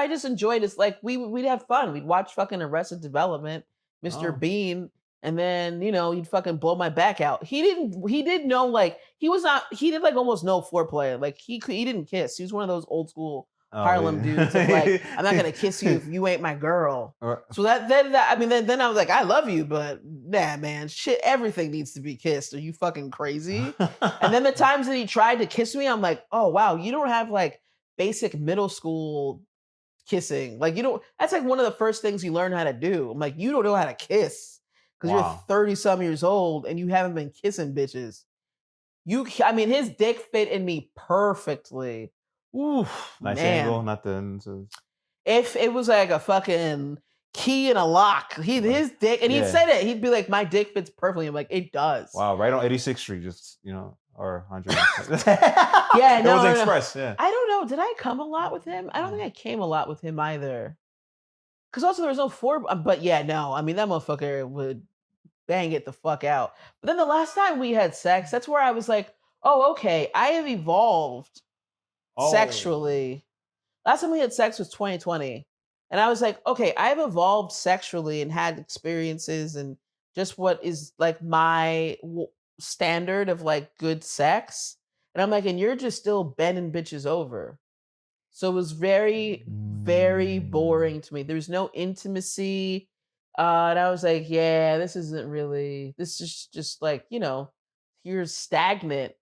just enjoyed this. Like we'd have fun. We'd watch fucking Arrested Development, Mr. Oh. Bean, and then he'd fucking blow my back out. He did know, like he was not. He did like almost no foreplay. Like he didn't kiss. He was one of those old school Oh, Harlem dudes of like, I'm not gonna kiss you if you ain't my girl. So then I was like, I love you, but nah, man, shit, everything needs to be kissed. Are you fucking crazy? And then the times that he tried to kiss me, I'm like, oh wow, you don't have like basic middle school kissing. Like you don't. That's like one of the first things you learn how to do. I'm like, you don't know how to kiss because you're Wow. 30 some years old and you haven't been kissing bitches. I mean, his dick fit in me perfectly. Oof, Nice angle, man. nothing to If it was like a fucking key and a lock, his dick, and he'd yeah. say it. He'd be like, "My dick fits perfectly." I'm like, "It does." Wow, right on 86th Street, just or 100. Yeah, It no, was no, no. express, yeah. I don't know. Did I come a lot with him? I don't think I came a lot with him either. Because also there was no but yeah, no. I mean, that motherfucker would bang it the fuck out. But then the last time we had sex, that's where I was like, "Oh, okay. I have evolved Oh. sexually." Last time we had sex was 2020. And I was like, okay, I've evolved sexually and had experiences and just what is like my standard of like good sex. And I'm like, and you're just still bending bitches over. So it was very, very Mm. boring to me. There's no intimacy. And I was like, yeah, this is just like, you're stagnant.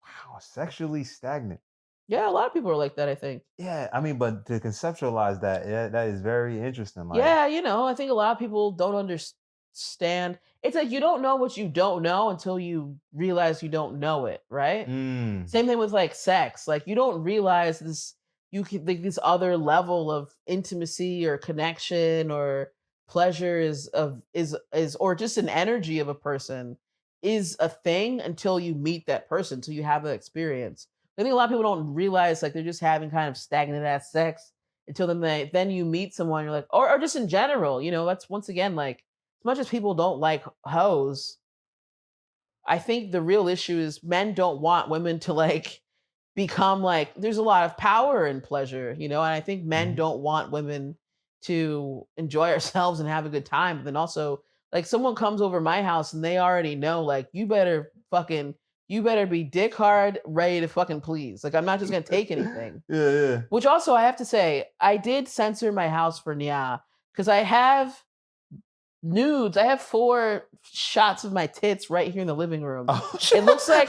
Wow, sexually stagnant. Yeah, a lot of people are like that, I think. Yeah, I mean, but to conceptualize that, yeah, that is very interesting. Like, Yeah, I think a lot of people don't understand. It's like you don't know what you don't know until you realize you don't know it, right? mm, Same thing with like sex. Like you don't realize this you can like this other level of intimacy or connection or pleasure is or just an energy of a person is a thing until you meet that person, until you have that experience. I think a lot of people don't realize like they're just having kind of stagnant ass sex until then you meet someone, you're like, or just in general, that's once again like as much as people don't like hoes, I think the real issue is men don't want women to like become like there's a lot of power and pleasure, and I think men Mhm. don't want women to enjoy ourselves and have a good time. But then also like someone comes over my house and they already know like you better be dick hard, ready to fucking please. Like I'm not just gonna take anything. Yeah, yeah. Which also I have to say, I did censor my house for Nya because I have nudes. I have 4 shots of my tits right here in the living room. Oh, It looks like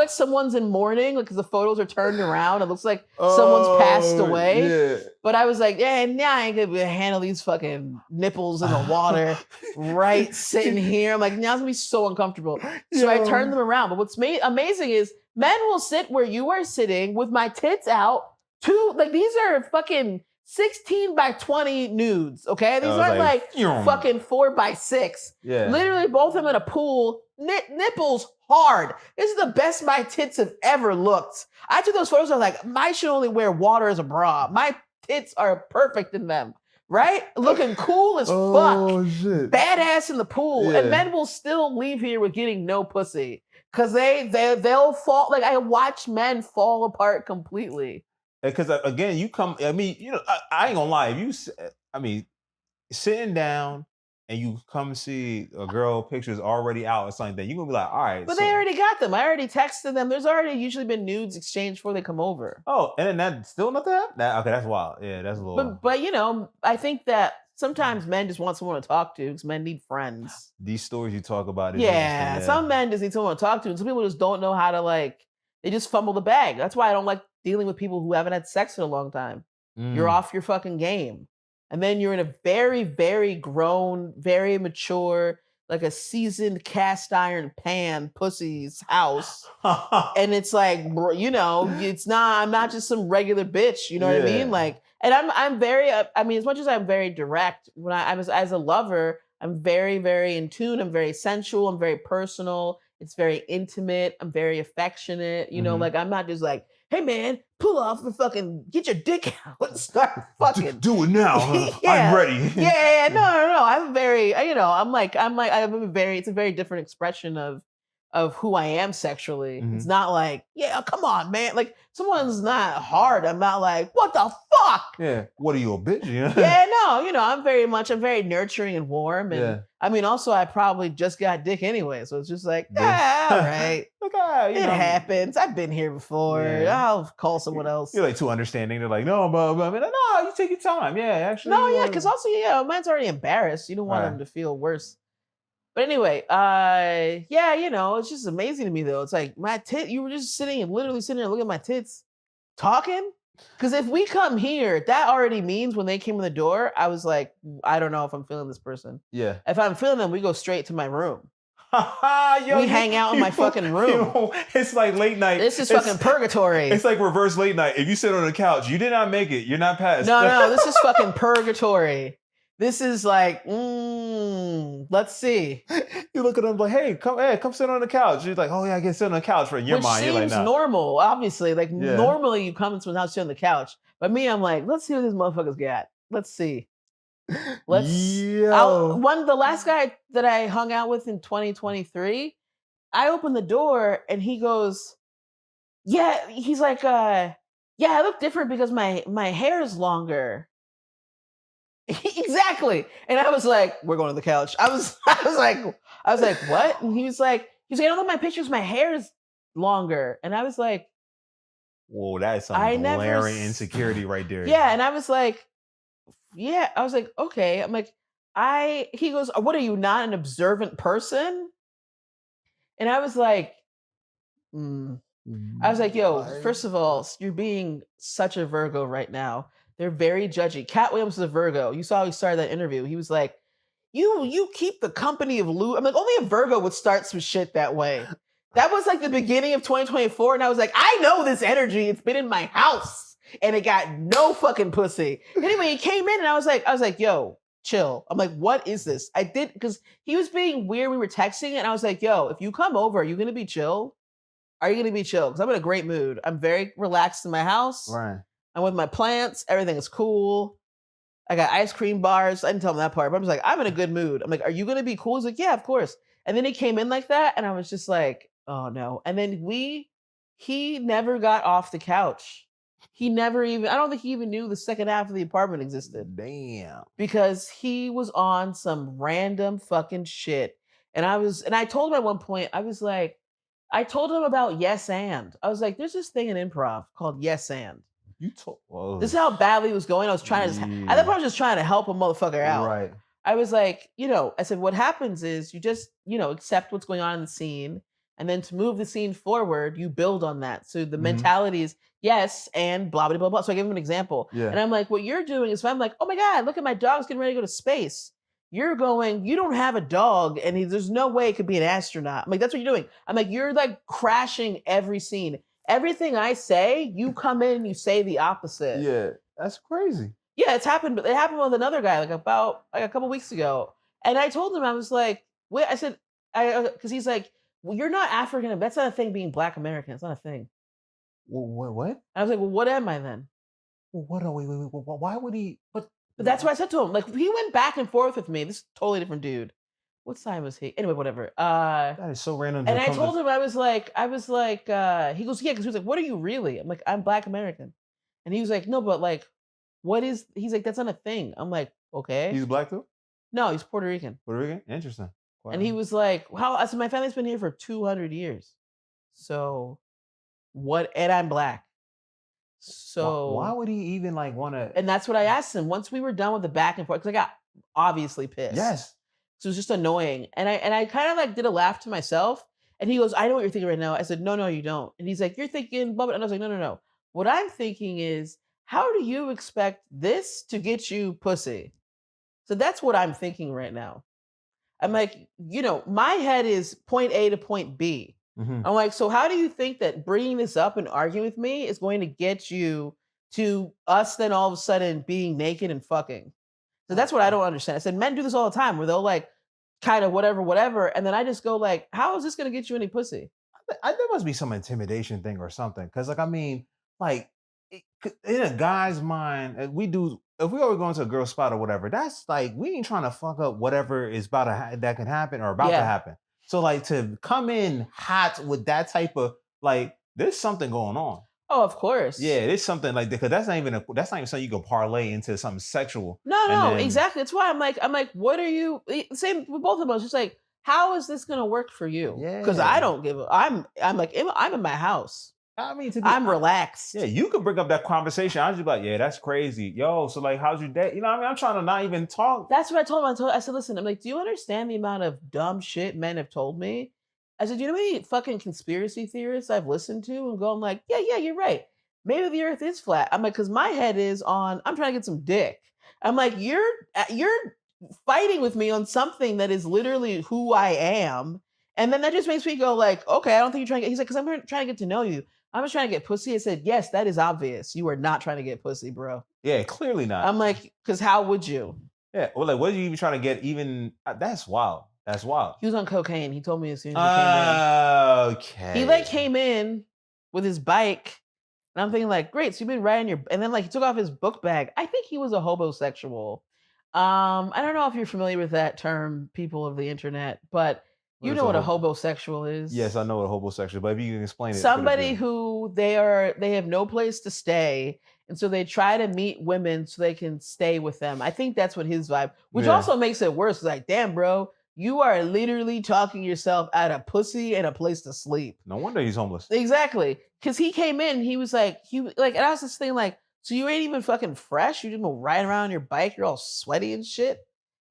someone's in mourning, like because the photos are turned around. It looks like someone's passed away. Yeah. But I was like, yeah, now I ain't gonna handle these fucking nipples in the water, right? Sitting here. I'm like, now it's gonna be so uncomfortable. So I turned them around. But what's amazing is men will sit where you are sitting with my tits out. Like these are fucking 16 by 20 nudes, okay? These aren't like fucking 4 by 6. Yeah. Literally both of them in a pool, nipples hard. This is the best my tits have ever looked. I took those photos, I was like, I should only wear water as a bra. My tits are perfect in them, right? Looking cool as fuck. Shit. Badass in the pool. Yeah. And men will still leave here with getting no pussy. Cause they'll fall, like I watch men fall apart completely. Because again, you come. I mean, I ain't gonna lie. If sitting down and you come see a girl pictures already out or something, then you're gonna be like, all right. But they already got them. I already texted them. There's already usually been nudes exchanged before they come over. Oh, and then that still nothing happened? Okay, that's wild. Yeah, that's a little. But I think that sometimes men just want someone to talk to because men need friends. These stories you talk about. Yeah, some men just need someone to talk to, and some people just don't know how to like. They just fumble the bag. That's why I don't like dealing with people who haven't had sex in a long time. You're off your fucking game. And then you're in a very, very grown, very mature, like a seasoned cast iron pan pussy's house. And it's like, I'm not just some regular bitch. You know what I mean? Like, and I'm very, as much as I'm very direct, when I'm as a lover, I'm very, very in tune. I'm very sensual. I'm very personal. It's very intimate. I'm very affectionate. Like I'm not just like, hey man, pull off and fucking get your dick out and start fucking. Do it now. Yeah. I'm ready. Yeah. No. I'm very, it's a very different expression of who I am sexually. It's not like, yeah, come on, man. Like someone's not hard. I'm not like, what the fuck? Yeah. What are you, a bitch? Yeah, no, I'm very nurturing and warm. And also I probably just got dick anyway. So it's just like, all right. It happens. I've been here before. Yeah. I'll call someone else. You're like too understanding. They're like, no, but no, you take your time. Yeah, actually. No, yeah, because also, man's already embarrassed. You don't want him to feel worse. But anyway, it's just amazing to me though. It's like my you were just literally sitting there looking at my tits, talking. Because if we come here, that already means when they came in the door, I was like, I don't know if I'm feeling this person. Yeah. If I'm feeling them, we go straight to my room. Yo, we hang out in my fucking room. It's like late night. This is fucking purgatory. It's like reverse late night. If you sit on the couch, you did not make it. You're not passed. No, this is fucking purgatory. This is like, let's see. You look at them like, hey, come sit on the couch. You're like, oh yeah, I can sit on the couch. For in your mind, you're like, nah. Normal, obviously. Like normally you come to someone's house, sit on the couch. But me, I'm like, let's see what this motherfucker's got. Let's see. The last guy that I hung out with in 2023, I opened the door and he goes, yeah, he's like, I look different because my hair is longer. Exactly. And I was like, we're going to the couch. I was like, what? And he was like, I don't look at my pictures, my hair is longer. And I was like, whoa, that is some glaring insecurity right there. Yeah. And I was like, okay. I'm like, he goes, what are you, not an observant person? And I was like, yo, first of all, you're being such a Virgo right now. They're very judgy. Cat Williams is a Virgo. You saw how he started that interview. He was like, you keep the company of Lou. I'm like, only a Virgo would start some shit that way. That was like the beginning of 2024. And I was like, I know this energy. It's been in my house and it got no fucking pussy. Anyway, he came in and I was like, yo, chill. I'm like, what is this? Because he was being weird. We were texting and I was like, yo, if you come over, are you going to be chill? are you going to be chill? Because I'm in a great mood. I'm very relaxed in my house. Right. I'm with my plants. Everything is cool. I got ice cream bars. I didn't tell him that part, but I was like, I'm in a good mood. I'm like, are you going to be cool? He's like, yeah, of course. And then he came in like that, and I was just like, oh no. And then he never got off the couch. He never even, I don't think he even knew the second half of the apartment existed. Damn. Because he was on some random fucking shit. And I told him at one point, I was like, I told him about yes and. I was like, there's this thing in improv called yes and. You told. Whoa. This is how badly it was going. I was trying to, I think I was just trying to help a motherfucker out. Right. I was like, I said, what happens is you just, accept what's going on in the scene. And then to move the scene forward, you build on that. So the mentality is yes and blah, blah, blah, blah. So I gave him an example. Yeah. And I'm like, what you're doing is, if I'm like, oh my God, look at my dog's getting ready to go to space. You're going, you don't have a dog and there's no way it could be an astronaut. I'm like, that's what you're doing. I'm like, you're like crashing every scene. Everything I say, you come in and you say the opposite. Yeah, that's crazy. Yeah, it's happened. But it happened with another guy about a couple weeks ago. And I told him, I was like, wait, I said, because he's like, well, you're not African. That's not a thing being Black American. It's not a thing. Well, what? I was like, well, what am I then? Well, what? Wait. Why would he? But that's what I said to him. Like, he went back and forth with me. This is a totally different dude. What sign was he? Anyway, whatever. That is so random. And I told him, I was like, he goes, yeah, because he was like, what are you really? I'm like, I'm Black American. And he was like, no, but like, what is, he's like, that's not a thing. I'm like, okay. He's Black too? No, he's Puerto Rican. Puerto Rican? Interesting. Wow. And he was like, how? I said, my family's been here for 200 years. So what? And I'm Black. So why would he even like want to? And that's what I asked him once we were done with the back and forth, because I got obviously pissed. Yes. So it was just annoying. And I kind of like did a laugh to myself. And he goes, I know what you're thinking right now. I said, no, you don't. And he's like, you're thinking, blah, blah. And I was like, no. What I'm thinking is, how do you expect this to get you pussy? So that's what I'm thinking right now. I'm like, my head is point A to point B. Mm-hmm. I'm like, so how do you think that bringing this up and arguing with me is going to get you to us then all of a sudden being naked and fucking? So that's what I don't understand. I said, men do this all the time where they'll like kind of whatever. And then I just go like, how is this going to get you any pussy? There must be some intimidation thing or something. Cause like, I mean, like in a guy's mind, if we ever go into a girl spot or whatever, that's like, we ain't trying to fuck up whatever is about to that can happen or about to happen. So like to come in hot with that type of like, there's something going on. Oh, of course. Yeah, there's something like that because that's not even something you can parlay into something sexual. No, exactly. That's why I'm like, what are you? Same with both of us. Just like, how is this gonna work for you? Yeah. Because I don't give. I'm in my house. I mean, I'm relaxed. Yeah, you could bring up that conversation. I was just like, yeah, that's crazy. Yo, so like, how's your day? You know what I mean? I'm trying to not even talk. That's what I told him. I said, listen, I'm like, do you understand the amount of dumb shit men have told me? I said, you know how many fucking conspiracy theorists I've listened to and going like, yeah, you're right. Maybe the earth is flat. I'm like, because my head is on, I'm trying to get some dick. I'm like, you're fighting with me on something that is literally who I am. And then that just makes me go like, okay, I don't think you're trying to get, he's like, because I'm trying to get to know you. I'm just trying to get pussy. I said, yes, that is obvious. You are not trying to get pussy, bro. Yeah, clearly not. I'm like, because how would you? Yeah, well, like, what are you even trying to get even, that's wild. That's wild. He was on cocaine. He told me as soon as he came in. Okay. He like came in with his bike. And I'm thinking like, great, so you've been riding and then like he took off his book bag. I think he was a hobosexual. I don't know if you're familiar with that term, people of the internet, but you know what a hobosexual is. Yes, I know what a hobosexual, but if you can explain it. Somebody who they have no place to stay. And so they try to meet women so they can stay with them. I think that's what his vibe, which also makes it worse. It's like, damn, bro, you are literally talking yourself out of pussy and a place to sleep. No wonder he's homeless. Exactly. Because he came in, he was like, and I was just thinking like, so you ain't even fucking fresh? You just go riding around on your bike, you're all sweaty and shit?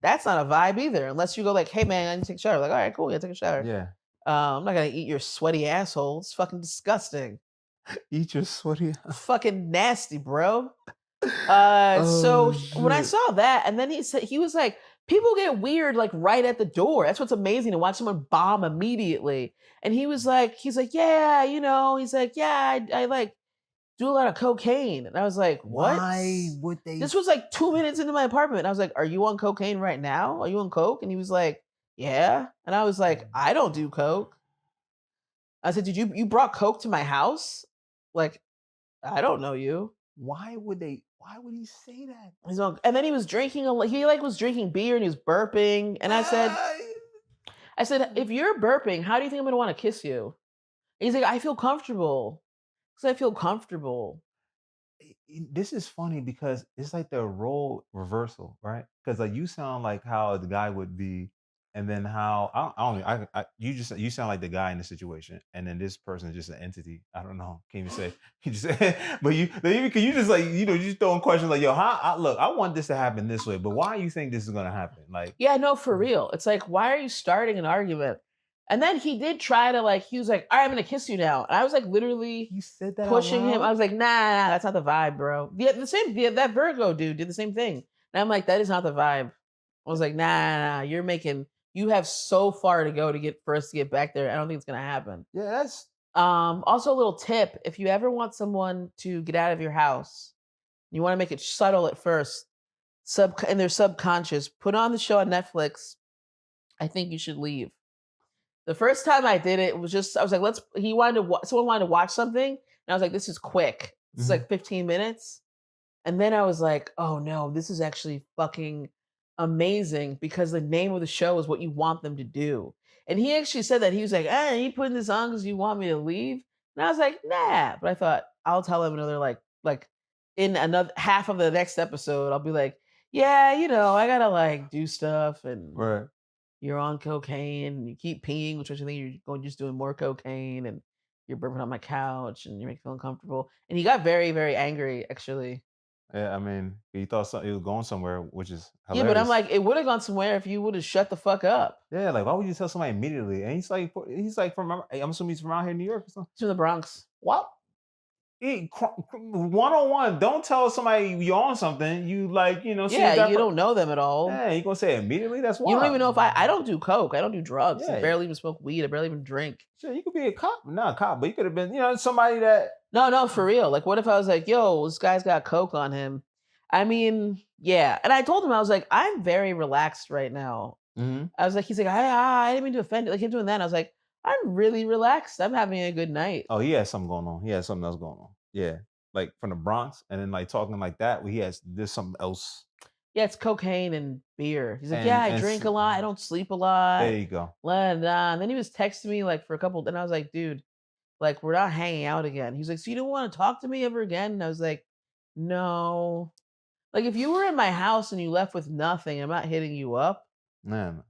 That's not a vibe either, unless you go like, hey man, I need to take a shower. Like, all right, cool, yeah, take a shower. Yeah. I'm not gonna eat your sweaty asshole. It's fucking disgusting. Eat your sweaty fucking nasty, bro. So when I saw that, and then he was like, people get weird like right at the door. That's what's amazing to watch someone bomb immediately. And he's like, yeah, I like do a lot of cocaine. And I was like, what? Why would they? This was like 2 minutes into my apartment. And I was like, are you on cocaine right now? Are you on coke? And he was like, yeah. And I was like, I don't do coke. I said, "Did you brought coke to my house? Like, I don't know you." Why would he say that? He's all, and then he was drinking he like was drinking beer and he was burping. And I said, if you're burping, how do you think I'm gonna want to kiss you? And he's like, I feel comfortable. Because I feel comfortable. This is funny because it's like the role reversal, right? Because like you sound like how the guy would be, and then how you sound like the guy in the situation, and then this person is just an entity. I don't know. Can't even say you just but you just like you just throwing questions like, yo, look, I want this to happen this way, but why you think this is gonna happen? Like, Yeah, no, for real. It's like, why are you starting an argument? And then he did try to like, he was like, all right, I'm gonna kiss you now. And I was like literally you said that out pushing him. I loud? was like, nah, that's not the vibe, bro. That Virgo dude did the same thing. And I'm like, that is not the vibe. I was like, nah, you have so far to go for us to get back there. I don't think it's gonna happen. Yeah, that's Also a little tip, if you ever want someone to get out of your house, you want to make it subtle at first, in their subconscious, put on the show on Netflix, I Think You Should Leave. The first time I did it, was just, I was like, someone wanted to watch something. And I was like, this is quick. It's like 15 minutes. And then I was like, oh no, this is actually fucking amazing because the name of the show is what you want them to do. And he actually said that. He was like, are you putting this on because you want me to leave? And I was like, nah. But I thought, I'll tell him another, like in another half of the next episode, I'll be like, yeah, I gotta like do stuff and right. you're on cocaine and you keep peeing, which I think you're going just doing more cocaine and you're burping on my couch and you make me feel uncomfortable. And he got very, very angry, actually. Yeah, I mean, he thought he was going somewhere, which is Yeah, hilarious. but I'm like, it would have gone somewhere if you would have shut the fuck up. Yeah, like why would you tell somebody immediately? And he's like from, I'm assuming he's from out here in New York or something. He's from the Bronx. What? One-on-one, don't tell somebody you're on something. You like, see Yeah, you don't know them at all. Yeah, you gonna say it immediately? That's wild. You don't even know if I don't do coke. I don't do drugs. Yeah. I barely even smoke weed. I barely even drink. Sure, you could be a cop. Not a cop, but you could have been, somebody that. No, for real. Like, what if I was like, yo, this guy's got coke on him? I mean, yeah. And I told him, I was like, I'm very relaxed right now. I was like, he's like, I didn't mean to offend you. Like him doing that. And I was like, I'm really relaxed. I'm having a good night. Oh, he has something going on. He has something else going on. Yeah. Like from the Bronx and then like talking like that, there's something else. Yeah, it's cocaine and beer. He's like, I drink a lot. I don't sleep a lot. There you go. And then he was texting me like for a couple, and I was like, dude, like we're not hanging out again. He's like, so you don't want to talk to me ever again? And I was like, no. Like if you were in my house and you left with nothing, I'm not hitting you up. Man.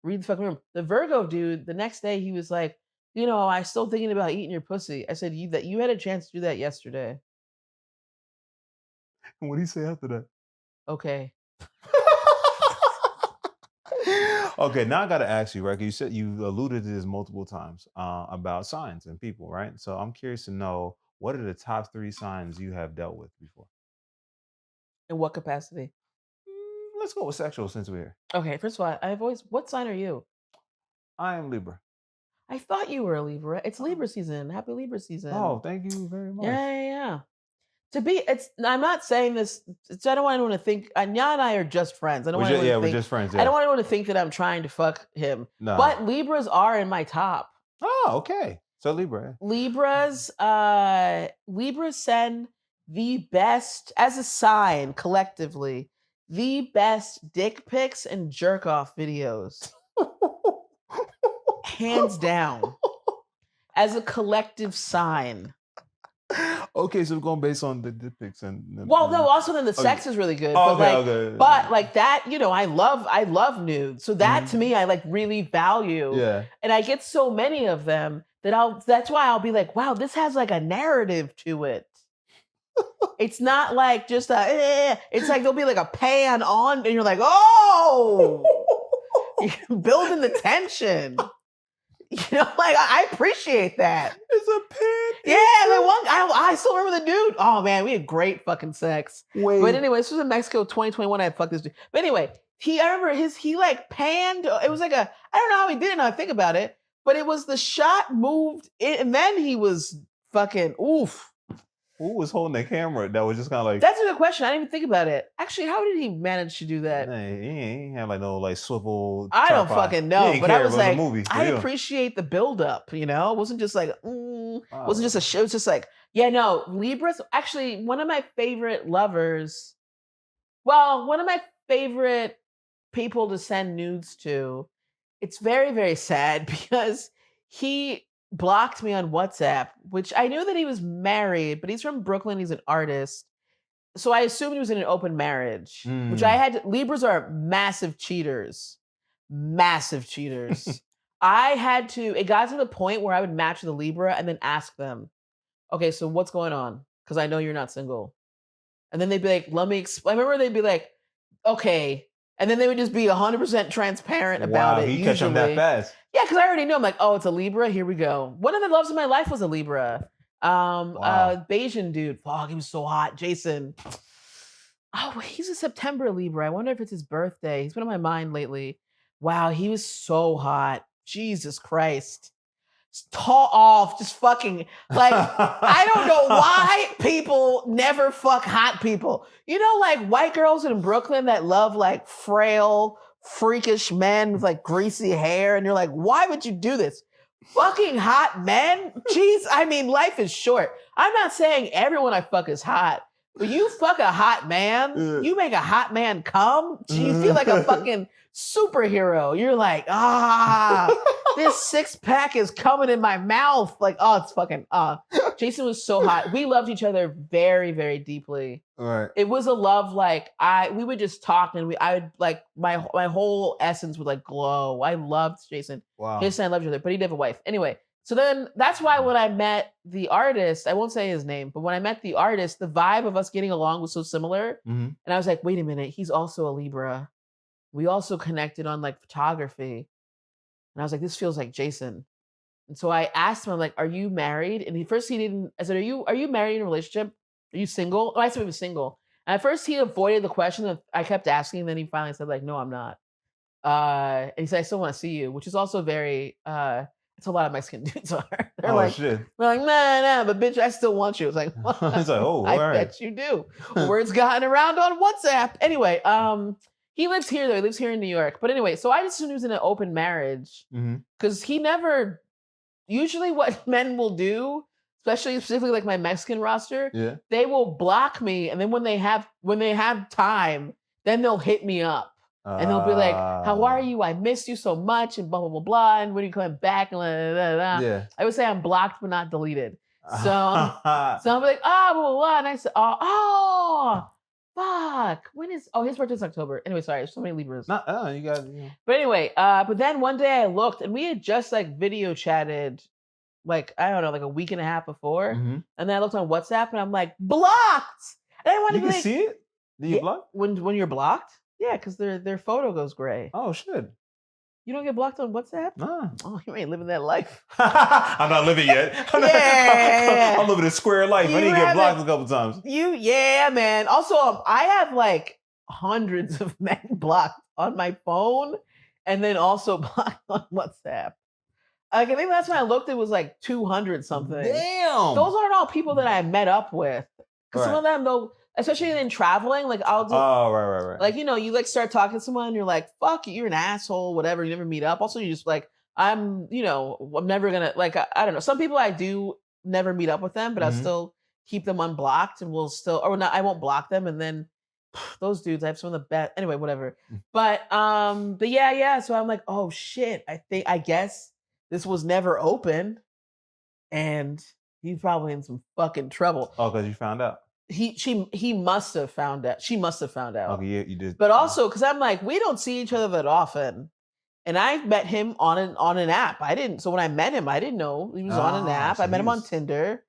Read the fucking room. The Virgo dude, the next day he was like, I still thinking about eating your pussy. I said, you had a chance to do that yesterday. What did he say after that? Okay. Okay, now I got to ask you, right? You said you alluded to this multiple times about signs and people, right? So I'm curious to know, what are the top 3 signs you have dealt with before? In what capacity? Let's go with sexual since we're here. Okay, first of all, what sign are you? I am Libra. I thought you were a Libra. It's Libra season. Happy Libra season. Oh, thank you very much. Yeah. I'm not saying this. I don't want anyone to think. Anya and I are just friends. I don't want anyone to think. We're just friends. Yeah. I don't want anyone to think that I'm trying to fuck him. No. But Libras are in my top. Oh, okay. So Libra. Libras send the best, as a sign collectively, the best dick pics and jerk off videos. Hands down. As a collective sign. Okay, so we're going based on the dick pics and well, no, also then the sex is really good. Oh, but like that, I love nudes. So that to me, I like really value. Yeah. And I get so many of them that's why I'll be like, wow, this has like a narrative to it. It's not like just it's like there'll be like a pan on and you're like, oh, you're building the tension. Like I appreciate that. It's a pin. Yeah, the one I still remember the dude. Oh man, we had great fucking sex. Wait. But anyway, this was in Mexico 2021. I fucked this dude. But anyway, I remember he like panned. It was like I don't know how he did it now I think about it, but it was the shot moved in, and then he was fucking oof. who was holding the camera that was just kind of like That's a good question. I didn't even think about it. Actually, how did he manage to do that? nah, he ain't have like no like swivel I don't tripod. fucking He know, ain't but care, I was it was a like, movie for I you. appreciate the buildup, you know? It wasn't just like, wasn't just a Wow. show. It was just like, yeah, no, Libras. Actually, one of my favorite lovers, well, one of my favorite people to send nudes to, it's very, very sad because he blocked me on WhatsApp, which I knew that he was married, but he's from Brooklyn. He's an artist. So I assumed he was in an open marriage, which I Mm. had. Libras are massive cheaters. Massive cheaters. I had to, it got to the point where I would match with a Libra and then ask them, okay, so what's going on? Because I know you're not single. And then they'd be like, let me explain. I remember they'd be like, okay. And then they would just be 100% transparent about Wow, it. he catch him that Usually. fast. Yeah, because I already knew. I'm like, oh, it's a Libra. Here we go. One of the loves of my life was a Libra. Wow. Bayesian dude. Fuck, he was so hot. Jason. Oh, he's a September Libra. I wonder if it's his birthday. He's been on my mind lately. Wow, he was so hot. Jesus Christ. Tall off, just fucking like I don't know why people never fuck hot people. You know, like white girls in Brooklyn that love like frail, freakish men with like greasy hair, and you're like, why would you do this? Fucking hot men? Jeez, I mean, life is short. I'm not saying everyone I fuck is hot, but you fuck a hot man, you make a hot man come, you feel like a fucking superhero. You're like, this six pack is coming in my mouth. Like, oh, it's fucking, Jason was so hot. We loved each other very, very deeply. Right. It was a love, like, we would just talk and I would like, my whole essence would like glow. I loved Jason. Wow. Jason and I loved each other, but he did have a wife. Anyway, so then that's why when I met the artist, I won't say his name, but when I met the artist, the vibe of us getting along was so similar. Mhm. And I was like, wait a minute, he's also a Libra. We also connected on like photography. And I was like, this feels like Jason. And so I asked him, I'm like, are you married? And he didn't, I said, are you married in a relationship? Are you single? Oh, I said he was single. And at first he avoided the question that I kept asking. And then he finally said like, no, I'm not. And he said, I still want to see you, which is also very, it's a lot of Mexican dudes are. They're like, shit. they're like, nah, but bitch, I still want you. It's like, It's like, oh, I all right. bet you do. Words gotten around on WhatsApp. Anyway, he lives here though. He lives here in New York. But anyway, so I just assumed he was in an open marriage because he never. Usually, what men will do, specifically like my Mexican roster, they will block me, and then when they have time, then they'll hit me up. And they'll be like, how are you? I miss you so much, and blah, blah, blah, blah. And when are you coming back? And blah, blah, blah. Yeah. I would say I'm blocked, but not deleted. So I'll be like, blah, blah, blah. And I said, fuck. His birthday's October. Anyway, sorry, there's so many Libras. You got. Yeah. But anyway, but then one day I looked, and we had just like video chatted, like, I don't know, like a week and a half before. And then I looked on WhatsApp, and I'm like, blocked. And I wanted You to can be like, see it? Do you block? When you're blocked? Yeah, because their photo goes gray. Oh shit. You don't get blocked on WhatsApp? Nah. Oh, you ain't living that life. I'm not living yet. I'm living a square life. I didn't get blocked a couple times. Yeah, man. Also, I have like hundreds of men blocked on my phone, and then also blocked on WhatsApp. Like, I think that's when I looked, it was like 200 something. Damn. Those aren't all people that I met up with. Because some of them, though, especially in traveling, like I'll do. Oh, right. Like, you know, you like start talking to someone, and you're like, fuck, you're an asshole, whatever. You never meet up. Also, you just like, I'm never gonna, like, I don't know. Some people I do never meet up with them, but I'll still keep them unblocked, and we'll still, or not, I won't block them. And then those dudes, I have some of the best. Anyway, whatever. But yeah. So I'm like, oh shit. I guess this was never open, and he's probably in some fucking trouble. Oh, because you found out. He must have found out. She must have found out. Okay, yeah, you did. But also, because I'm like, we don't see each other that often, and I met him on an app. I didn't. So when I met him, I didn't know he was on an app. So I met him on Tinder,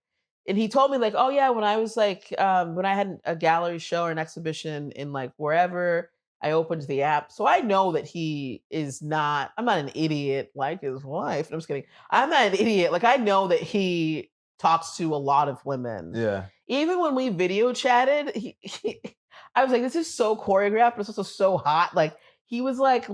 and he told me like, oh yeah, when I was like, when I had a gallery show or an exhibition in like wherever, I opened the app. So I know that he is not. I'm not an idiot like his wife. I'm just kidding. I'm not an idiot. Like I know that he talks to a lot of women. Yeah. Even when we video chatted, I was like, this is so choreographed, but it's also so hot. Like he was like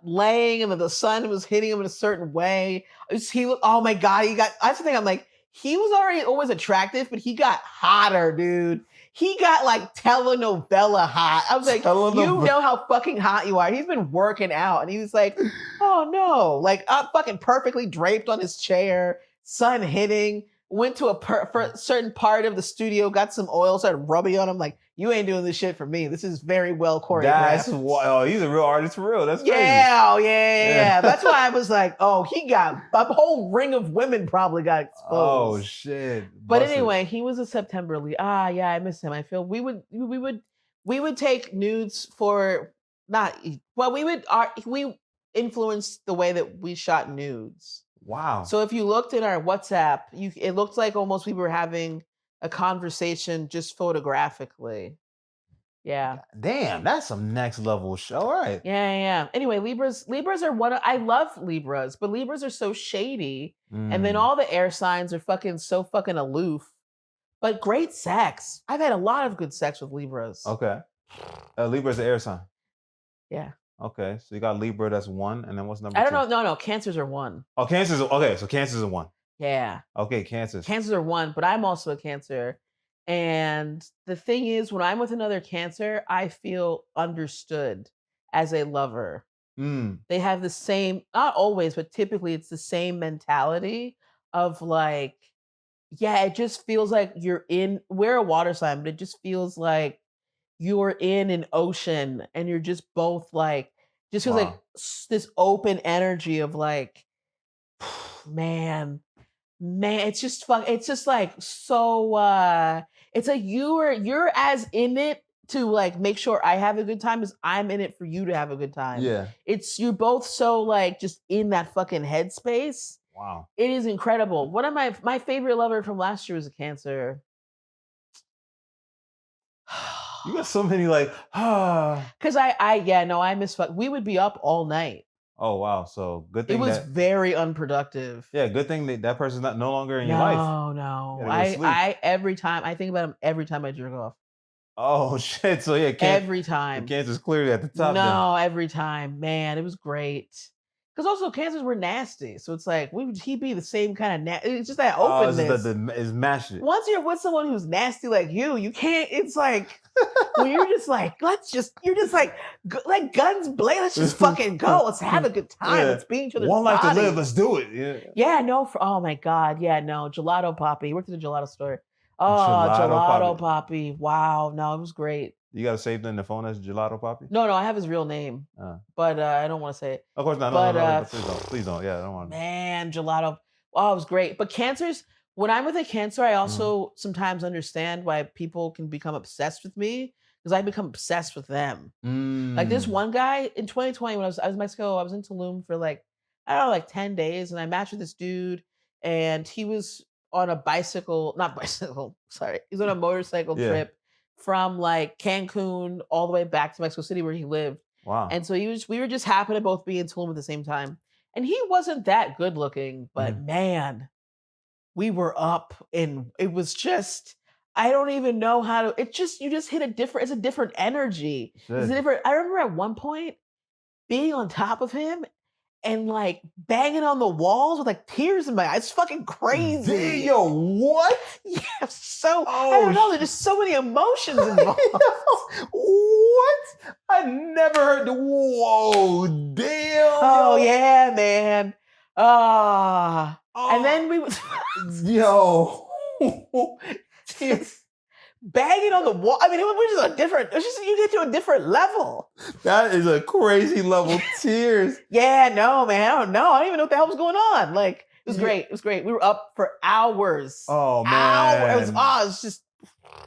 laying, and the sun was hitting him in a certain way. He looked, oh my God, that's the thing. I'm like, he was already always attractive, but he got hotter, dude. He got like telenovela hot. I was like, you know how fucking hot you are. He's been working out, and he was like, oh no, like up fucking perfectly draped on his chair, sun hitting. Went to a certain part of the studio, got some oil, started rubbing on him. Like, you ain't doing this shit for me. This is very well choreographed. That's wild. He's a real artist for real. That's crazy. Yeah. That's why I was like, oh, he got a whole ring of women probably got exposed. Oh shit. But anyway, he was a September lead. Yeah, I miss him. I feel we would take nudes for we influenced the way that we shot nudes. Wow. So if you looked at our WhatsApp, it looked like almost we were having a conversation just photographically. Yeah. Damn, that's some next level show. All right. Yeah. Anyway, Libras are I love Libras, but Libras are so shady. And then all the air signs are so fucking aloof. But great sex. I've had a lot of good sex with Libras. Okay. Libra's an air sign. Yeah. Okay, so you got Libra, that's 1, and then what's number 2? I don't know. No, Cancers are 1. Oh, Cancers. Okay, so Cancers are 1. Yeah. Okay, Cancers. Cancers are 1, but I'm also a Cancer. And the thing is, when I'm with another Cancer, I feel understood as a lover. They have the same, not always, but typically it's the same mentality of like, yeah, it just feels like we're a water sign, but it just feels like you're in an ocean and you're just both like, just feels like this open energy of like, man, it's just like so it's like you're as in it to like make sure I have a good time as I'm in it for you to have a good time. Yeah. You're both so like just in that fucking headspace. Wow. It is incredible. One of my favorite lover from last year was a Cancer. You got so many like, Because I miss fuck. We would be up all night. Oh wow! So good thing it was very unproductive. Yeah, good thing that person's no longer in your life. No. I every time I think about him every time I jerk off. Oh shit! So yeah, every time. Cancer's clearly at the top. No, every time, man, it was great. Because also Cancers were nasty, so it's like he'd be the same kind of it's just that openness. It's mash it. Once you're with someone who's nasty like you can't. It's like when you're just like you're just like guns blaze. Let's just fucking go. Let's have a good time. Let's be each other's one life bodies. to live. Let's do it. Yeah. Yeah. No. Oh my god. Yeah. No. Gelato Poppy. He worked at a gelato store. Oh, Gelato Poppy. Wow. No, it was great. You got to save it in the phone as Gelato Poppy? No, I have his real name, but I don't want to say it. Of course not. No, please don't. Yeah, I don't want to. Man, Gelato. Oh, it was great. But Cancers, when I'm with a Cancer, I also sometimes understand why people can become obsessed with me because I become obsessed with them. Like this one guy in 2020 when I was in Mexico, I was in Tulum for like 10 days, and I matched with this dude, and he was on a he's on a motorcycle trip from like Cancun all the way back to Mexico City where he lived. Wow. And so we were just happened to both be in Tulum at the same time. And he wasn't that good looking, but man, we were up, and it was just, I don't even know how to, you just hit it's a different energy. It's a different, I remember at one point being on top of him and like banging on the walls with like tears in my eyes. It's fucking crazy. Yo, what? Yeah, so I don't know. There's just so many emotions involved. What? I never heard the whoa, damn. Oh yeah, man. And then we was tears. Banging on the wall. I mean, it was just a different. It's just you get to a different level. That is a crazy level. Tears. Yeah, no, man. I don't know. I don't even know what the hell was going on. Like, it was great. It was great. We were up for hours. Oh man. It's just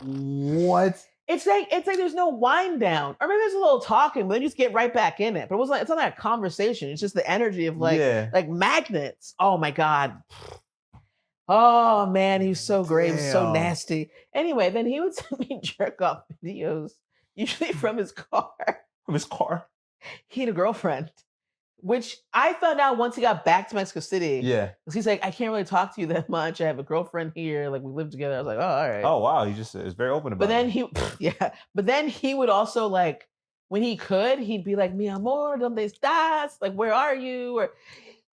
what? It's like there's no wind down, or maybe there's a little talking, but then you just get right back in it. But it's not like a conversation. It's just the energy of like magnets. Oh my god. Oh man, he was so great. He was so nasty. Anyway, then he would send me jerk off videos, usually from his car. From his car? He had a girlfriend, which I found out once he got back to Mexico City. Yeah. Because he's like, I can't really talk to you that much. I have a girlfriend here. Like, we live together. I was like, oh, all right. Oh, wow. He just is very open about it. But then he would also like, when he could, he'd be like, mi amor, ¿dónde estás? Like, where are you? Or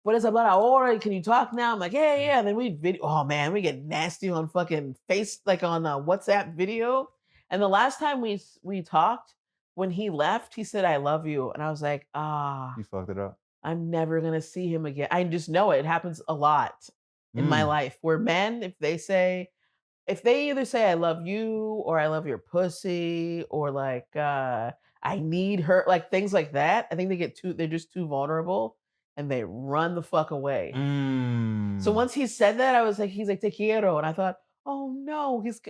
what is about ahora? Can you talk now? I'm like, yeah. And then we video. Oh man, we get nasty on fucking face, like on WhatsApp video. And the last time we talked, when he left, he said, "I love you," and I was like, You fucked it up. I'm never gonna see him again. I just know it. It happens a lot in my Mm. life where men, if they either say I love you or I love your pussy or like I need her, like things like that, I think they're just too vulnerable and they run the fuck away. So Mm. once he said that, I was like, he's like, te quiero. And I thought, oh no, he's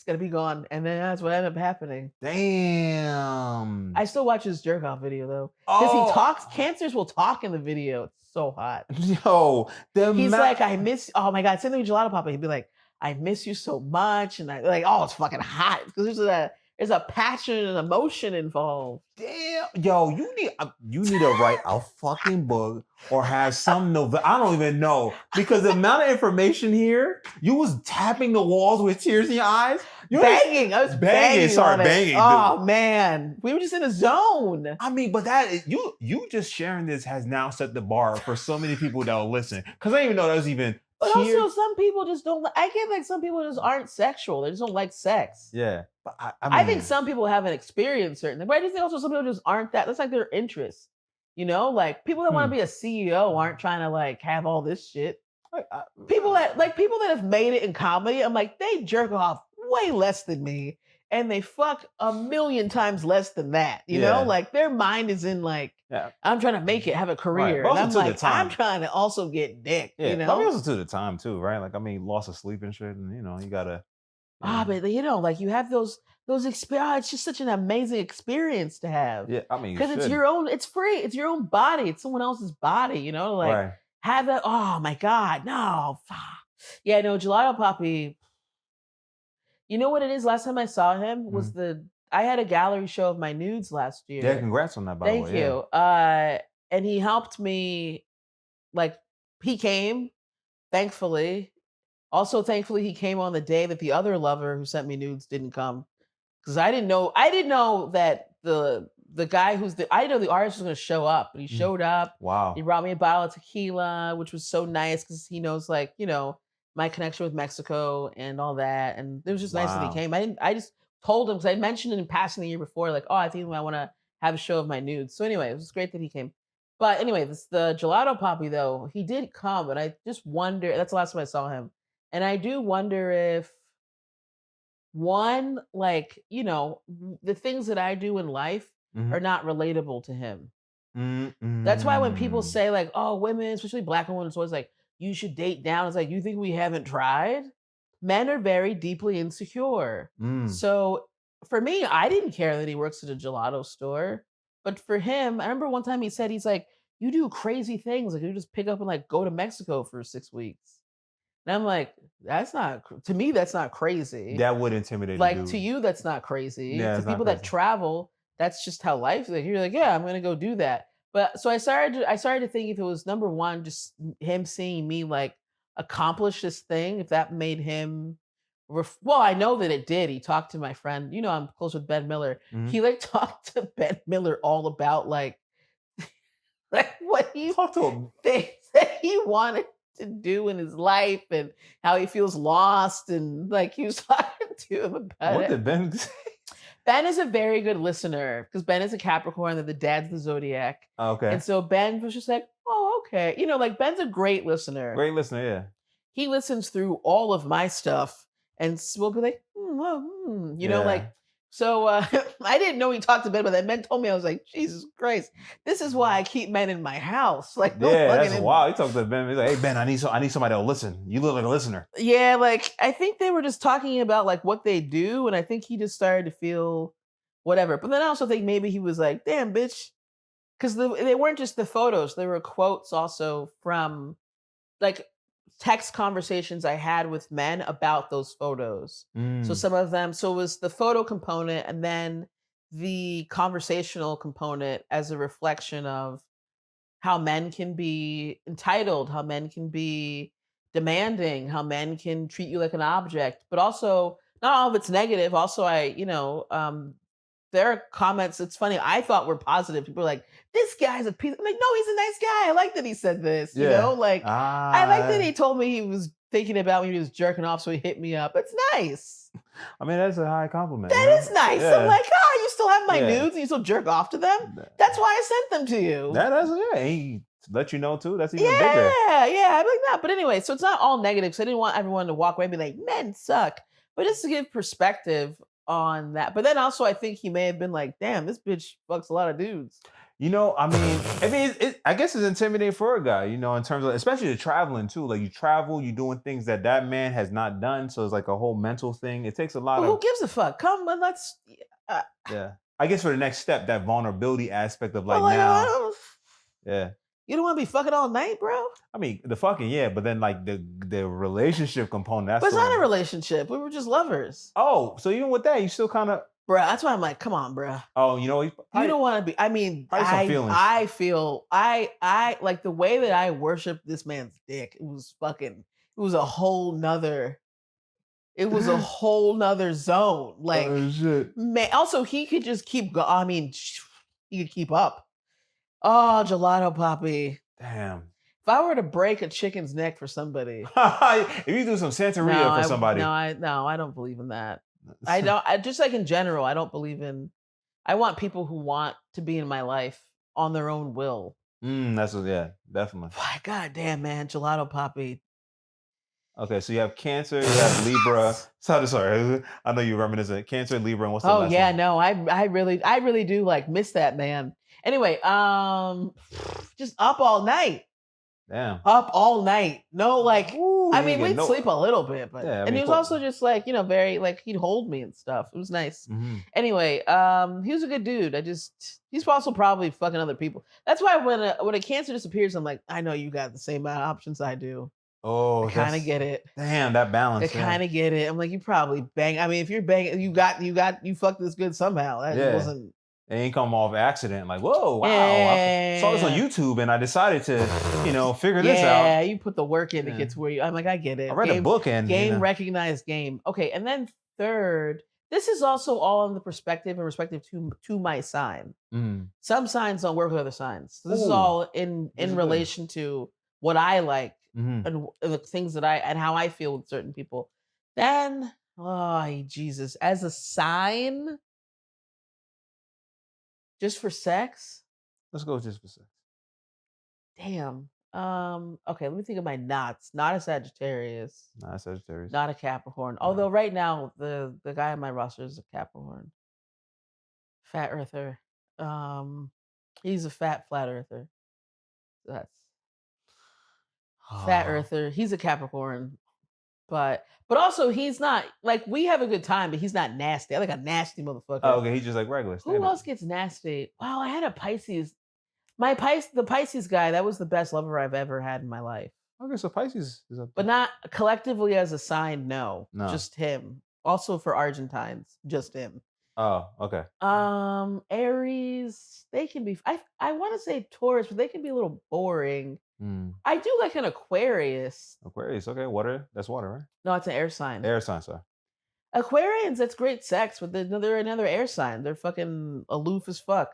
gonna be gone. And then that's what ended up happening. Damn. I still watch his jerk off video though. Because he Oh, talks, cancers will talk in the video. It's so hot. yo, the He's ma- like, I miss, oh my God, same thing with Gelato Papa. He'd be like, I miss you so much. And I like, oh, it's fucking hot. Because there's a passion and emotion involved. Damn, yo, you need to write a fucking book or have some novel. I don't even know because the amount of information here, you was tapping the walls with tears in your eyes. Banging. I was banging. Sorry, on it. banging. Oh man. We were just in a zone. I mean, but that is, you just sharing this has now set the bar for so many people that will listen. Because I didn't even know that was even. But also, some people just don't. I get like some people just aren't sexual. They just don't like sex. Yeah, but I think some people haven't experienced certain things. But I just think also some people just aren't that. That's like their interest. You know, like people that want to be a CEO aren't trying to like have all this shit. People that have made it in comedy, I'm like, they jerk off way less than me. And they fuck a million times less than that. You know, like their mind is in like, I'm trying to make it, have a career. Right. And I'm like, I'm trying to also get dick. Yeah, you know, probably also to the time too, right? Like, I mean, loss of sleep and shit, and you gotta. But you know, like you have those experience. It's just such an amazing experience to have. Yeah, I mean, because it's your own. It's free. It's your own body. It's someone else's body. You know, like have that. Oh my God, no. Yeah, no, Gelato Poppy. You know what it is? Last time I saw him was I had a gallery show of my nudes last year. Yeah, congrats on that, by the way. Thank you. And he helped me, like, he came, thankfully. Also, thankfully, he came on the day that the other lover who sent me nudes didn't come. Because I didn't know that the guy I didn't know the artist was going to show up, but he showed up. Wow. He brought me a bottle of tequila, which was so nice because he knows, like, you know, my connection with Mexico and all that. And it was just nice that he came. I just told him because I mentioned it in passing the year before, like, oh, I think I want to have a show of my nudes. So anyway, it was great that he came. But anyway, the Gelato Poppy, though, he did come, and I just wonder, that's the last time I saw him. And I do wonder if one, like, you know, the things that I do in life are not relatable to him. That's why when people say like, oh, women, especially black women, it's always like, you should date down. It's like, you think we haven't tried? Men are very deeply insecure. So for me, I didn't care that he works at a gelato store. But for him, I remember one time he said, he's like, you do crazy things. Like you just pick up and like go to Mexico for 6 weeks. And I'm like, to me, that's not crazy. That would intimidate. Like to you, that's not crazy. Yeah, to people that travel, that's just how life is. Like, you're like, yeah, I'm gonna go do that. But so I started to think if it was number one, just him seeing me like accomplish this thing, if that made him well, I know that it did. He talked to my friend, you know, I'm close with Ben Miller. He like talked to Ben Miller all about like what he talked to him. Things that he wanted to do in his life and how he feels lost, and like he was talking to him about what it. Did Ben say? Ben is a very good listener because Ben is a Capricorn and the dad's the Zodiac. Okay. And so Ben was just like, oh, okay. You know, like Ben's a great listener. Great listener, yeah. He listens through all of my stuff and we'll be like, you know, like, so I didn't know he talked to Ben, but then Ben told me, I was like, Jesus Christ, this is why I keep men in my house. Like, that's wild. He talked to Ben. He's like, hey Ben, I need somebody to listen. You look like a listener. Yeah, like I think they were just talking about like what they do, and I think he just started to feel whatever. But then I also think maybe he was like, damn, bitch, because they weren't just the photos; there were quotes also from like text conversations I had with men about those photos. So some of them, so it was the photo component and then the conversational component as a reflection of how men can be entitled, how men can be demanding, how men can treat you like an object, but also not all of it's negative. Also, their comments, it's funny. I thought were positive. People are like, "This guy's a piece." I'm like, "No, he's a nice guy. I like that he said this." You know, like I like that he told me he was thinking about me when he was jerking off, so he hit me up. It's nice. I mean, that's a high compliment. That is nice. I'm like, you still have my Yeah. nudes and you still jerk off to them? That's why I sent them to you. He let you know too. That's even bigger. Yeah. I'm like that. But anyway, so it's not all negative. So I didn't want everyone to walk away and be like, men suck. But just to give perspective on that. But then also, I think he may have been like, damn, this bitch fucks a lot of dudes. You know, I mean, I guess it's intimidating for a guy, you know, in terms of, especially the traveling too. Like you travel, you're doing things that man has not done. So it's like a whole mental thing. It takes a lot But of. who gives a fuck? Come and let's. Yeah. I guess for the next step, that vulnerability aspect of like well, now. Yeah. You don't want to be fucking all night, bro? I mean, the fucking, yeah, but then like the relationship component. That's but it's not a relationship. We were just lovers. Oh, so even with that, you still kind of. Bruh, that's why I'm like, come on, bruh. Oh, you know, you don't want to be. I mean, I feel I like the way that I worship this man's dick. It was a whole nother. It was a whole nother zone. Like, shit. Man, also he could just keep going. I mean, he could keep up. Oh, gelato poppy. Damn. If I were to break a chicken's neck for somebody, if you do some Santeria for somebody, I don't believe in that. I don't. Just like in general, I don't believe in. I want people who want to be in my life on their own will. Definitely. God damn, man, gelato poppy. Okay, so you have Cancer, you have Libra. Sorry, I know you're reminiscent. Cancer, Libra, and what's the last one? No, I really do like miss that man. Anyway, just up all night. Damn. Up all night. No, like. Ooh, I mean, we'd sleep a little bit, but yeah, and he was also just like, you know, very like he'd hold me and stuff. It was nice. Mm-hmm. Anyway, he was a good dude. He's also probably fucking other people. That's why when a Cancer disappears, I'm like, I know you got the same amount of options I do. Oh, I kind of get it. Damn, that balance. I kind of get it. I'm like, you probably bang. I mean, if you're banging, you fucked this good somehow. That wasn't. It ain't come off accident. Like, whoa, wow. I saw this on YouTube and I decided to, figure this out. Yeah, you put the work in to get to where you. I'm like, I get it. I read a book and recognized game. Okay, and then third, this is also all in the perspective to my sign. Mm. Some signs don't work with other signs. So this is all in relation to what I like and the things that and how I feel with certain people. Then, oh Jesus, as a sign. Just for sex? Let's go just for sex. Damn. Okay, let me think of my knots. Not a Sagittarius. Not a Sagittarius. Not a Capricorn. Although right now the guy on my roster is a Capricorn. Fat earther. He's a fat flat earther. That's fat earther. He's a Capricorn. But also he's not like we have a good time, but he's not nasty. I like a nasty motherfucker. Oh, okay, he's just like regular. Who else gets nasty? Wow, I had a Pisces. The Pisces guy, that was the best lover I've ever had in my life. Okay, so Pisces is up there. But not collectively as a sign, no. Just him. Also for Argentines, just him. Oh, okay. Aries, they can be I want to say Taurus, but they can be a little boring. I do like an Aquarius. Aquarius, okay. Water, that's water, right? No, it's an air sign. Air sign, sorry. Aquarians, that's great sex, but they're another air sign. They're fucking aloof as fuck.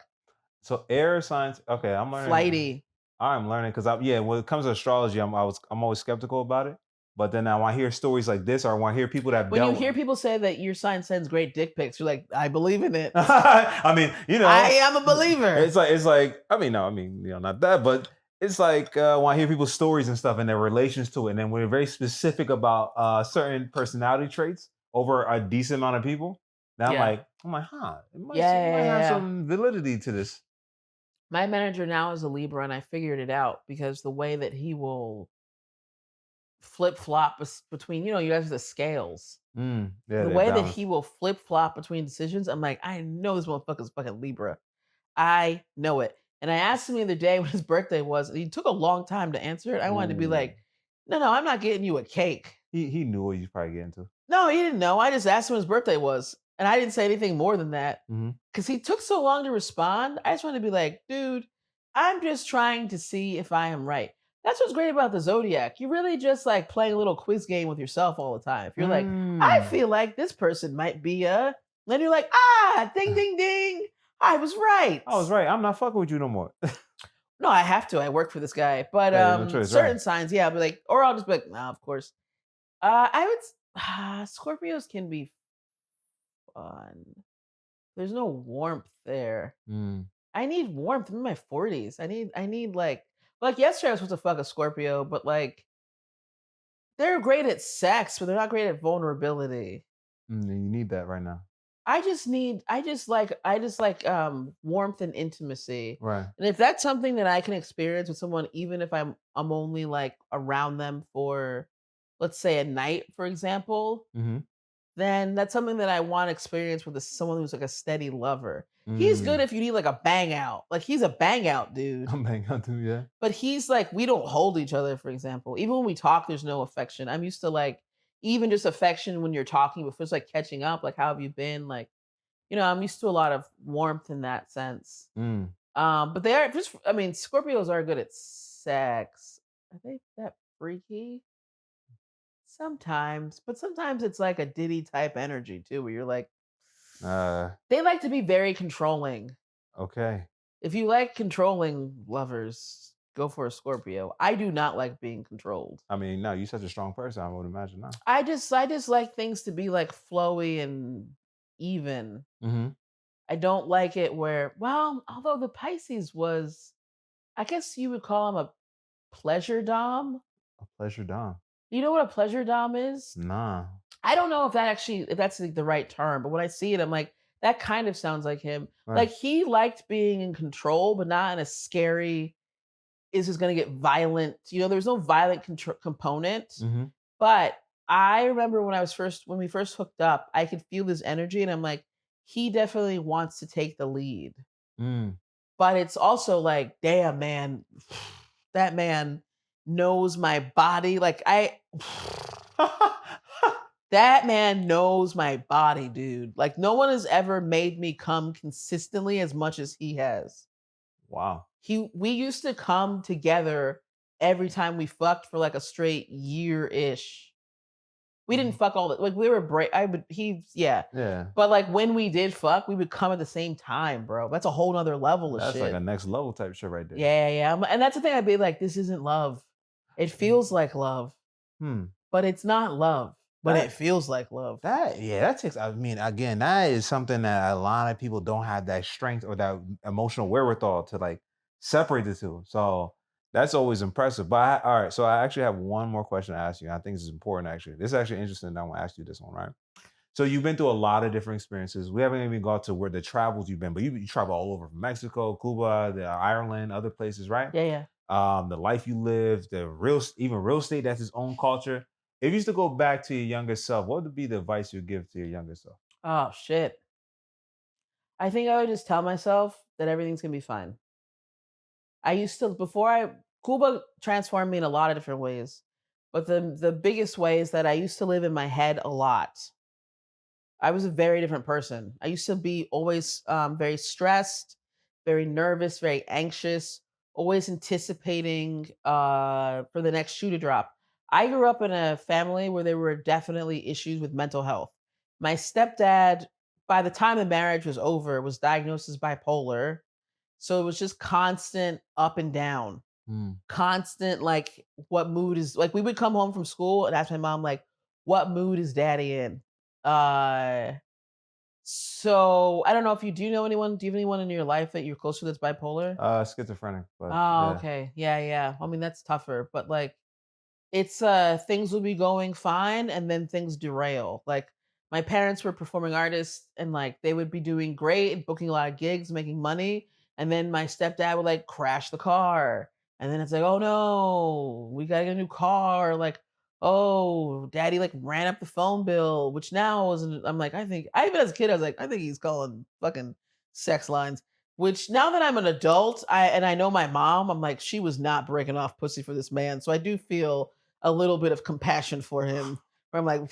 So air signs, okay, I'm learning. Flighty. I'm learning because when it comes to astrology, I'm always skeptical about it. But then when I hear stories like this, or when I hear people that when you hear people say that your sign sends great dick pics, you're like, I believe in it. I mean, I am a believer. It's like not that, but it's like when I hear people's stories and stuff and their relations to it, and then we're very specific about certain personality traits over a decent amount of people. Now I'm like, it might have some validity to this. My manager now is a Libra, and I figured it out because the way that he will flip-flop between, you guys have the scales. The way that he will flip-flop between decisions, I'm like, I know this motherfucker's fucking Libra. I know it. And I asked him the other day when his birthday was, and he took a long time to answer it. I wanted to be like, no, I'm not getting you a cake. He knew what you was probably getting to. No, he didn't know. I just asked him when his birthday was. And I didn't say anything more than that. Because he took so long to respond. I just wanted to be like, dude, I'm just trying to see if I am right. That's what's great about the Zodiac. You really just like playing a little quiz game with yourself all the time. If you're like, I feel like this person might be a Then you're like, ding, ding, ding. I was right. I was right. I'm not fucking with you no more. No, I have to. I work for this guy. But Yeah, no choice, right? certain signs, yeah, but like, or I'll just be like, nah, of course. I would Scorpios can be fun. There's no warmth there. Mm, I need warmth. I'm in my 40s. I need like yesterday I was supposed to fuck a Scorpio, but like they're great at sex, but they're not great at vulnerability. and you need that right now. I just like warmth and intimacy. Right. And if that's something that I can experience with someone, even if I'm only like around them for, let's say, a night, for example, Mm-hmm. then that's something that I want to experience with someone who's like a steady lover. He's good Mm. if you need like a bang out. Like he's a bang out dude. I'm hanging on to, yeah. But he's like, we don't hold each other, for example. Even when we talk, there's no affection. I'm used to like even just affection when you're talking, but it's like catching up, like how have you been? Like, I'm used to a lot of warmth in that sense. Mm. But they are just I mean, Scorpios are good at sex. Are they that freaky? Sometimes, but sometimes it's like a Diddy type energy too, where you're like, Uh, they like to be very controlling. okay. If you like controlling lovers, go for a Scorpio. I do not like being controlled. I mean, no, you're such a strong person. I would imagine now. I just like things to be like flowy and even. Mm-hmm. I don't like it where, well, although the Pisces was, I guess you would call him a pleasure dom. A pleasure, Dom. You know what a pleasure dom is? Nah. I don't know if that's like the right term, but when I see it, I'm like, that kind of sounds like him. Right. Like he liked being in control, but not in a scary, is this going to get violent? There's no violent component. Mm-hmm. But I remember when we first hooked up, I could feel this energy, and I'm like, he definitely wants to take the lead. Mm. But it's also like, damn, man, that man knows my body. Like that man knows my body, dude. Like no one has ever made me come consistently as much as he has. Wow. We used to come together every time we fucked for like a straight year-ish. We didn't Mhm. fuck all the like we were break I would he yeah. Yeah. But like when we did fuck, we would come at the same time, bro. That's a whole nother level of That's like a shit. next level type shit right there. Yeah, yeah. And that's the thing I'd be like, this isn't love. It feels like love, Hmm. but it's not love. But it That feels like love. that takes. I mean, again, that is something that a lot of people don't have that strength or that emotional wherewithal to like separate the two. So that's always impressive. But all right, so I actually have one more question to ask you. I think this is important. Actually, this is actually interesting. I want to ask you this one, right? So you've been through a lot of different experiences. We haven't even got to where the travels you've been, but you travel all over from Mexico, Cuba, Ireland, other places, right? Yeah, yeah. The life you lived, even real estate that's its own culture. If you used to go back to your younger self, what would be the advice you'd give to your younger self? Oh shit. I think I would just tell myself that everything's gonna be fine. I used to before I Cuba transformed me in a lot of different ways. But the biggest way is that I used to live in my head a lot. I was a very different person. I used to be always very stressed, very nervous, very anxious, always anticipating for the next shoe to drop. I grew up in a family where there were definitely issues with mental health. My stepdad, by the time the marriage was over, was diagnosed as bipolar. So it was just constant up and down, Mm, constant like what mood is like we would come home from school and ask my mom like what mood is daddy in. uh so I don't know if you do know anyone. Do you have anyone in your life that you're close to that's bipolar? schizophrenic, but Oh, yeah. okay. Yeah, yeah. I mean, that's tougher, but like it's things will be going fine and then things derail. Like my parents were performing artists and like they would be doing great and booking a lot of gigs, making money, and then my stepdad would like crash the car. And then it's like, "Oh no, we got to get a new car." Like, "Oh, daddy like ran up the phone bill," which now isn't I'm like, I even as a kid I was like, "I think he's calling fucking sex lines." Which now that I'm an adult, I know my mom, I'm like, she was not breaking off pussy for this man. So I do feel a little bit of compassion for him. Where I'm like,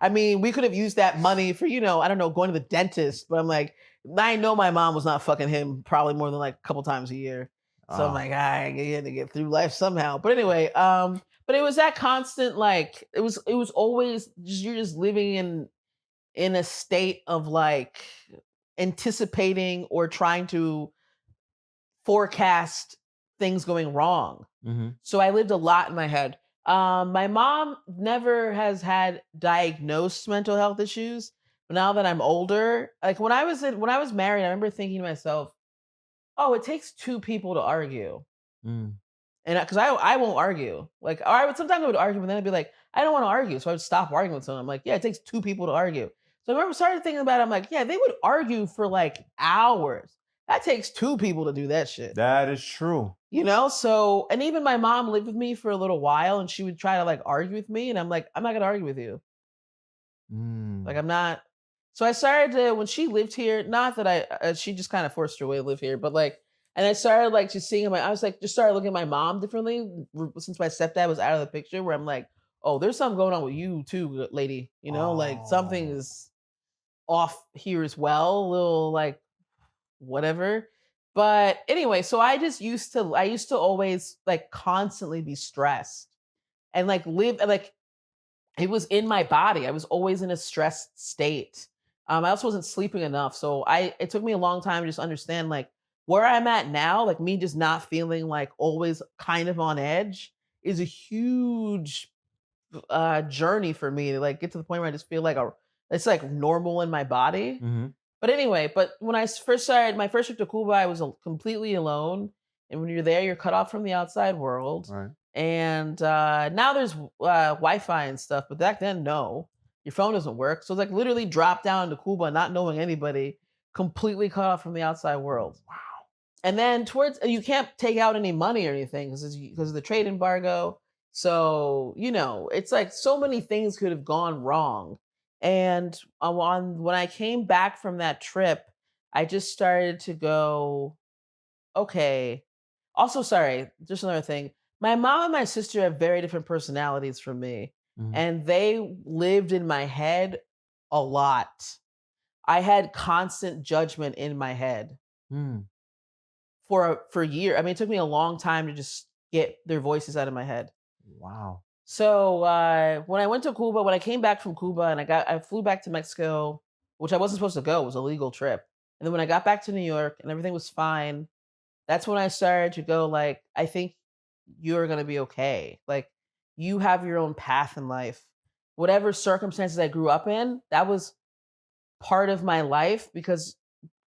I mean, we could have used that money for, I don't know, going to the dentist. But I'm like, I know my mom was not fucking him probably more than like a couple times a year. So I'm Oh, like, I had to get through life somehow. But anyway, but it was that constant, like, it was always just you're just living in a state of like anticipating or trying to forecast things going wrong. Mm-hmm. So I lived a lot in my head. My mom never has had diagnosed mental health issues, but now that I'm older, like when I was married, I remember thinking to myself, "Oh, it takes two people to argue." Mm. And because I won't argue, like, or I would sometimes I would argue, but then I'd be like, I don't want to argue, so I would stop arguing with someone. I'm like, yeah, it takes two people to argue. So I remember started thinking about it. I'm like, yeah, they would argue for like hours. That takes two people to do that shit. That is true. So and even my mom lived with me for a little while, and she would try to like argue with me, and I'm like, I'm not gonna argue with you. Like Mm. I'm not. So I started to when she lived here. Not that she just kind of forced her way to live here, but like, and I started like just seeing my. I was like just started looking at my mom differently since my stepdad was out of the picture. Where I'm like, oh, there's something going on with you too, lady. Like something Oh. is off here as well. A little like whatever. But anyway, so I used to always like constantly be stressed and like live like it was in my body. I was always in a stressed state. I also wasn't sleeping enough. So it took me a long time to just understand like where I'm at now, like me just not feeling like always kind of on edge is a huge journey for me to like get to the point where I just feel like it's like normal in my body. Mm-hmm. But anyway, but when first started my first trip to Cuba, I was completely alone, and when you're there, you're cut off from the outside world. Right. And now there's Wi-Fi and stuff, but back then, no, your phone doesn't work. So it's like literally drop down to Cuba, not knowing anybody, completely cut off from the outside world. Wow. And then towards you can't take out any money or anything because of the trade embargo. So it's like so many things could have gone wrong. And when I came back from that trip, I just started to go, okay. Also, sorry, just another thing. My mom and my sister have very different personalities from me, Mm-hmm. and they lived in my head a lot. I had constant judgment in my head Mm. for a year. I mean, it took me a long time to just get their voices out of my head. Wow. So when I went to Cuba, when I came back from Cuba, and I flew back to Mexico, which I wasn't supposed to go, it was a legal trip. And then when I got back to New York and everything was fine, that's when I started to go like, I think you're gonna be okay. Like you have your own path in life. Whatever circumstances I grew up in, that was part of my life because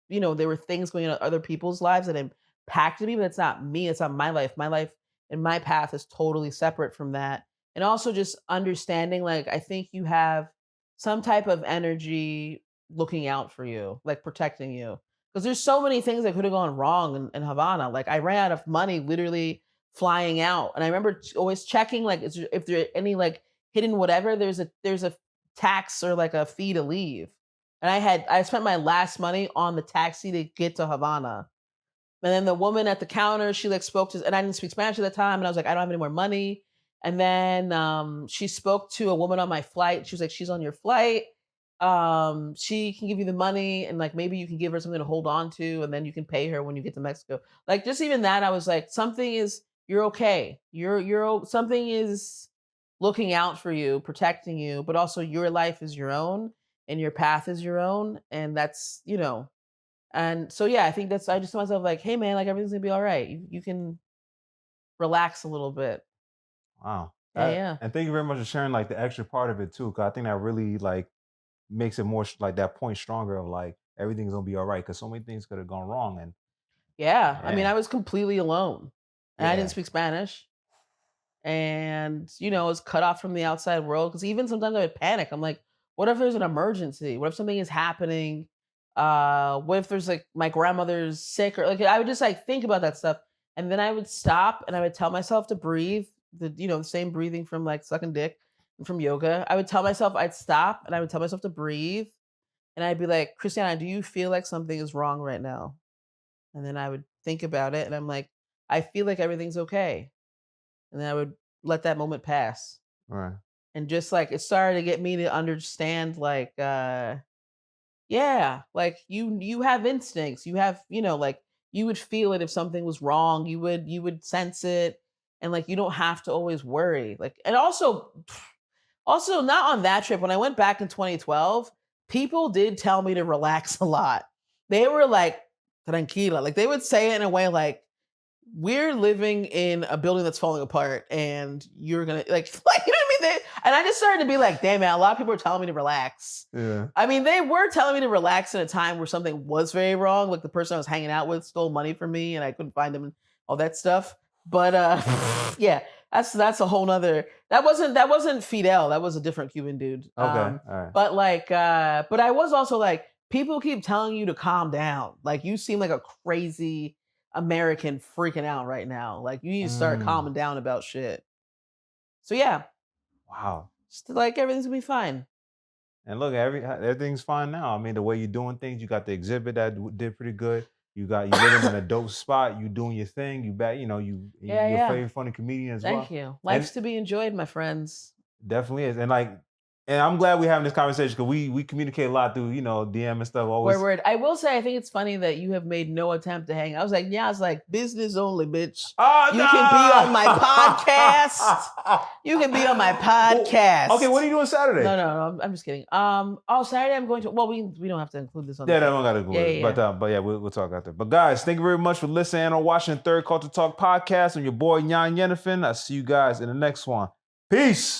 there were things going on in other people's lives that impacted me, but it's not me. It's not my life. My life and my path is totally separate from that. And also just understanding, like, I think you have some type of energy looking out for you, like protecting you. Because there's so many things that could have gone wrong in Havana. Like I ran out of money literally flying out. And I remember always checking like if there any like hidden whatever, there's a tax or like a fee to leave. And I spent my last money on the taxi to get to Havana. And then the woman at the counter, she like spoke to, and I didn't speak Spanish at the time. And I was like, I don't have any more money. And then she spoke to a woman on my flight. She was like, she's on your flight. She can give you the money and like maybe you can give her something to hold on to and then you can pay her when you get to Mexico. Like just even that, I was like, you're okay. Something is looking out for you, protecting you, but also your life is your own and your path is your own. And and so, yeah, I think I just told myself like, hey man, like everything's gonna be all right. You can relax a little bit. Wow. Yeah, yeah. And thank you very much for sharing like the extra part of it too, because I think that really like makes it more like that point stronger of like everything's gonna be all right, because so many things could have gone wrong. And Yeah. I mean, yeah, I was completely alone and I didn't yeah, speak Spanish. And I was cut off from the outside world because even sometimes I would panic. I'm like, what if there's an emergency? What if something is happening? What if there's like my grandmother's sick or like I would just like think about that stuff. And then I would stop and I would tell myself to breathe, the same breathing from like sucking dick and from yoga. I would tell myself I'd stop and I would tell myself to breathe. And I'd be like, Christiana, do you feel like something is wrong right now? And then I would think about it and I'm like, I feel like everything's okay. And then I would let that moment pass. right, And just like it started to get me to understand like yeah, like you have instincts. You have, like you would feel it if something was wrong. You would sense it and like you don't have to always worry. Like and also not on that trip when I went back in 2012, people did tell me to relax a lot. They were like, tranquila. Like they would say it in a way like, we're living in a building that's falling apart and you're gonna like you know what I mean? And I just started to be like, damn man, a lot of people are telling me to relax. Yeah. I mean, they were telling me to relax in a time where something was very wrong. Like the person I was hanging out with stole money from me and I couldn't find him and all that stuff. But yeah, that's a whole nother that wasn't Fidel. That was a different Cuban dude. Okay. All right. But like but I was also like, people keep telling you to calm down. Like you seem like a crazy American freaking out right now. Like you need to start calming down about shit. So yeah. Wow. Just like everything's gonna be fine. And look, everything's fine now. I mean, the way you're doing things, you got the exhibit that did pretty good. You living in a dope spot. You doing your thing. You back. You're a very funny comedian as well. Thank you. Life's to be enjoyed, my friends. Definitely is. And I'm glad we're having this conversation because we communicate a lot through, DM and stuff. Always. Word. I will say, I think it's funny that you have made no attempt to hang. I was like, yeah, it's like business only, bitch. Oh, you can be on my podcast. You can be on my podcast. Okay, what are you doing Saturday? No, I'm just kidding. Saturday I'm going to. Well, we don't have to include this on. Yeah, don't got to include it. But yeah, we'll talk after. But guys, thank you very much for listening or watching Third Culture Talk podcast on your boy Nyan Yenifin. I'll see you guys in the next one. Peace.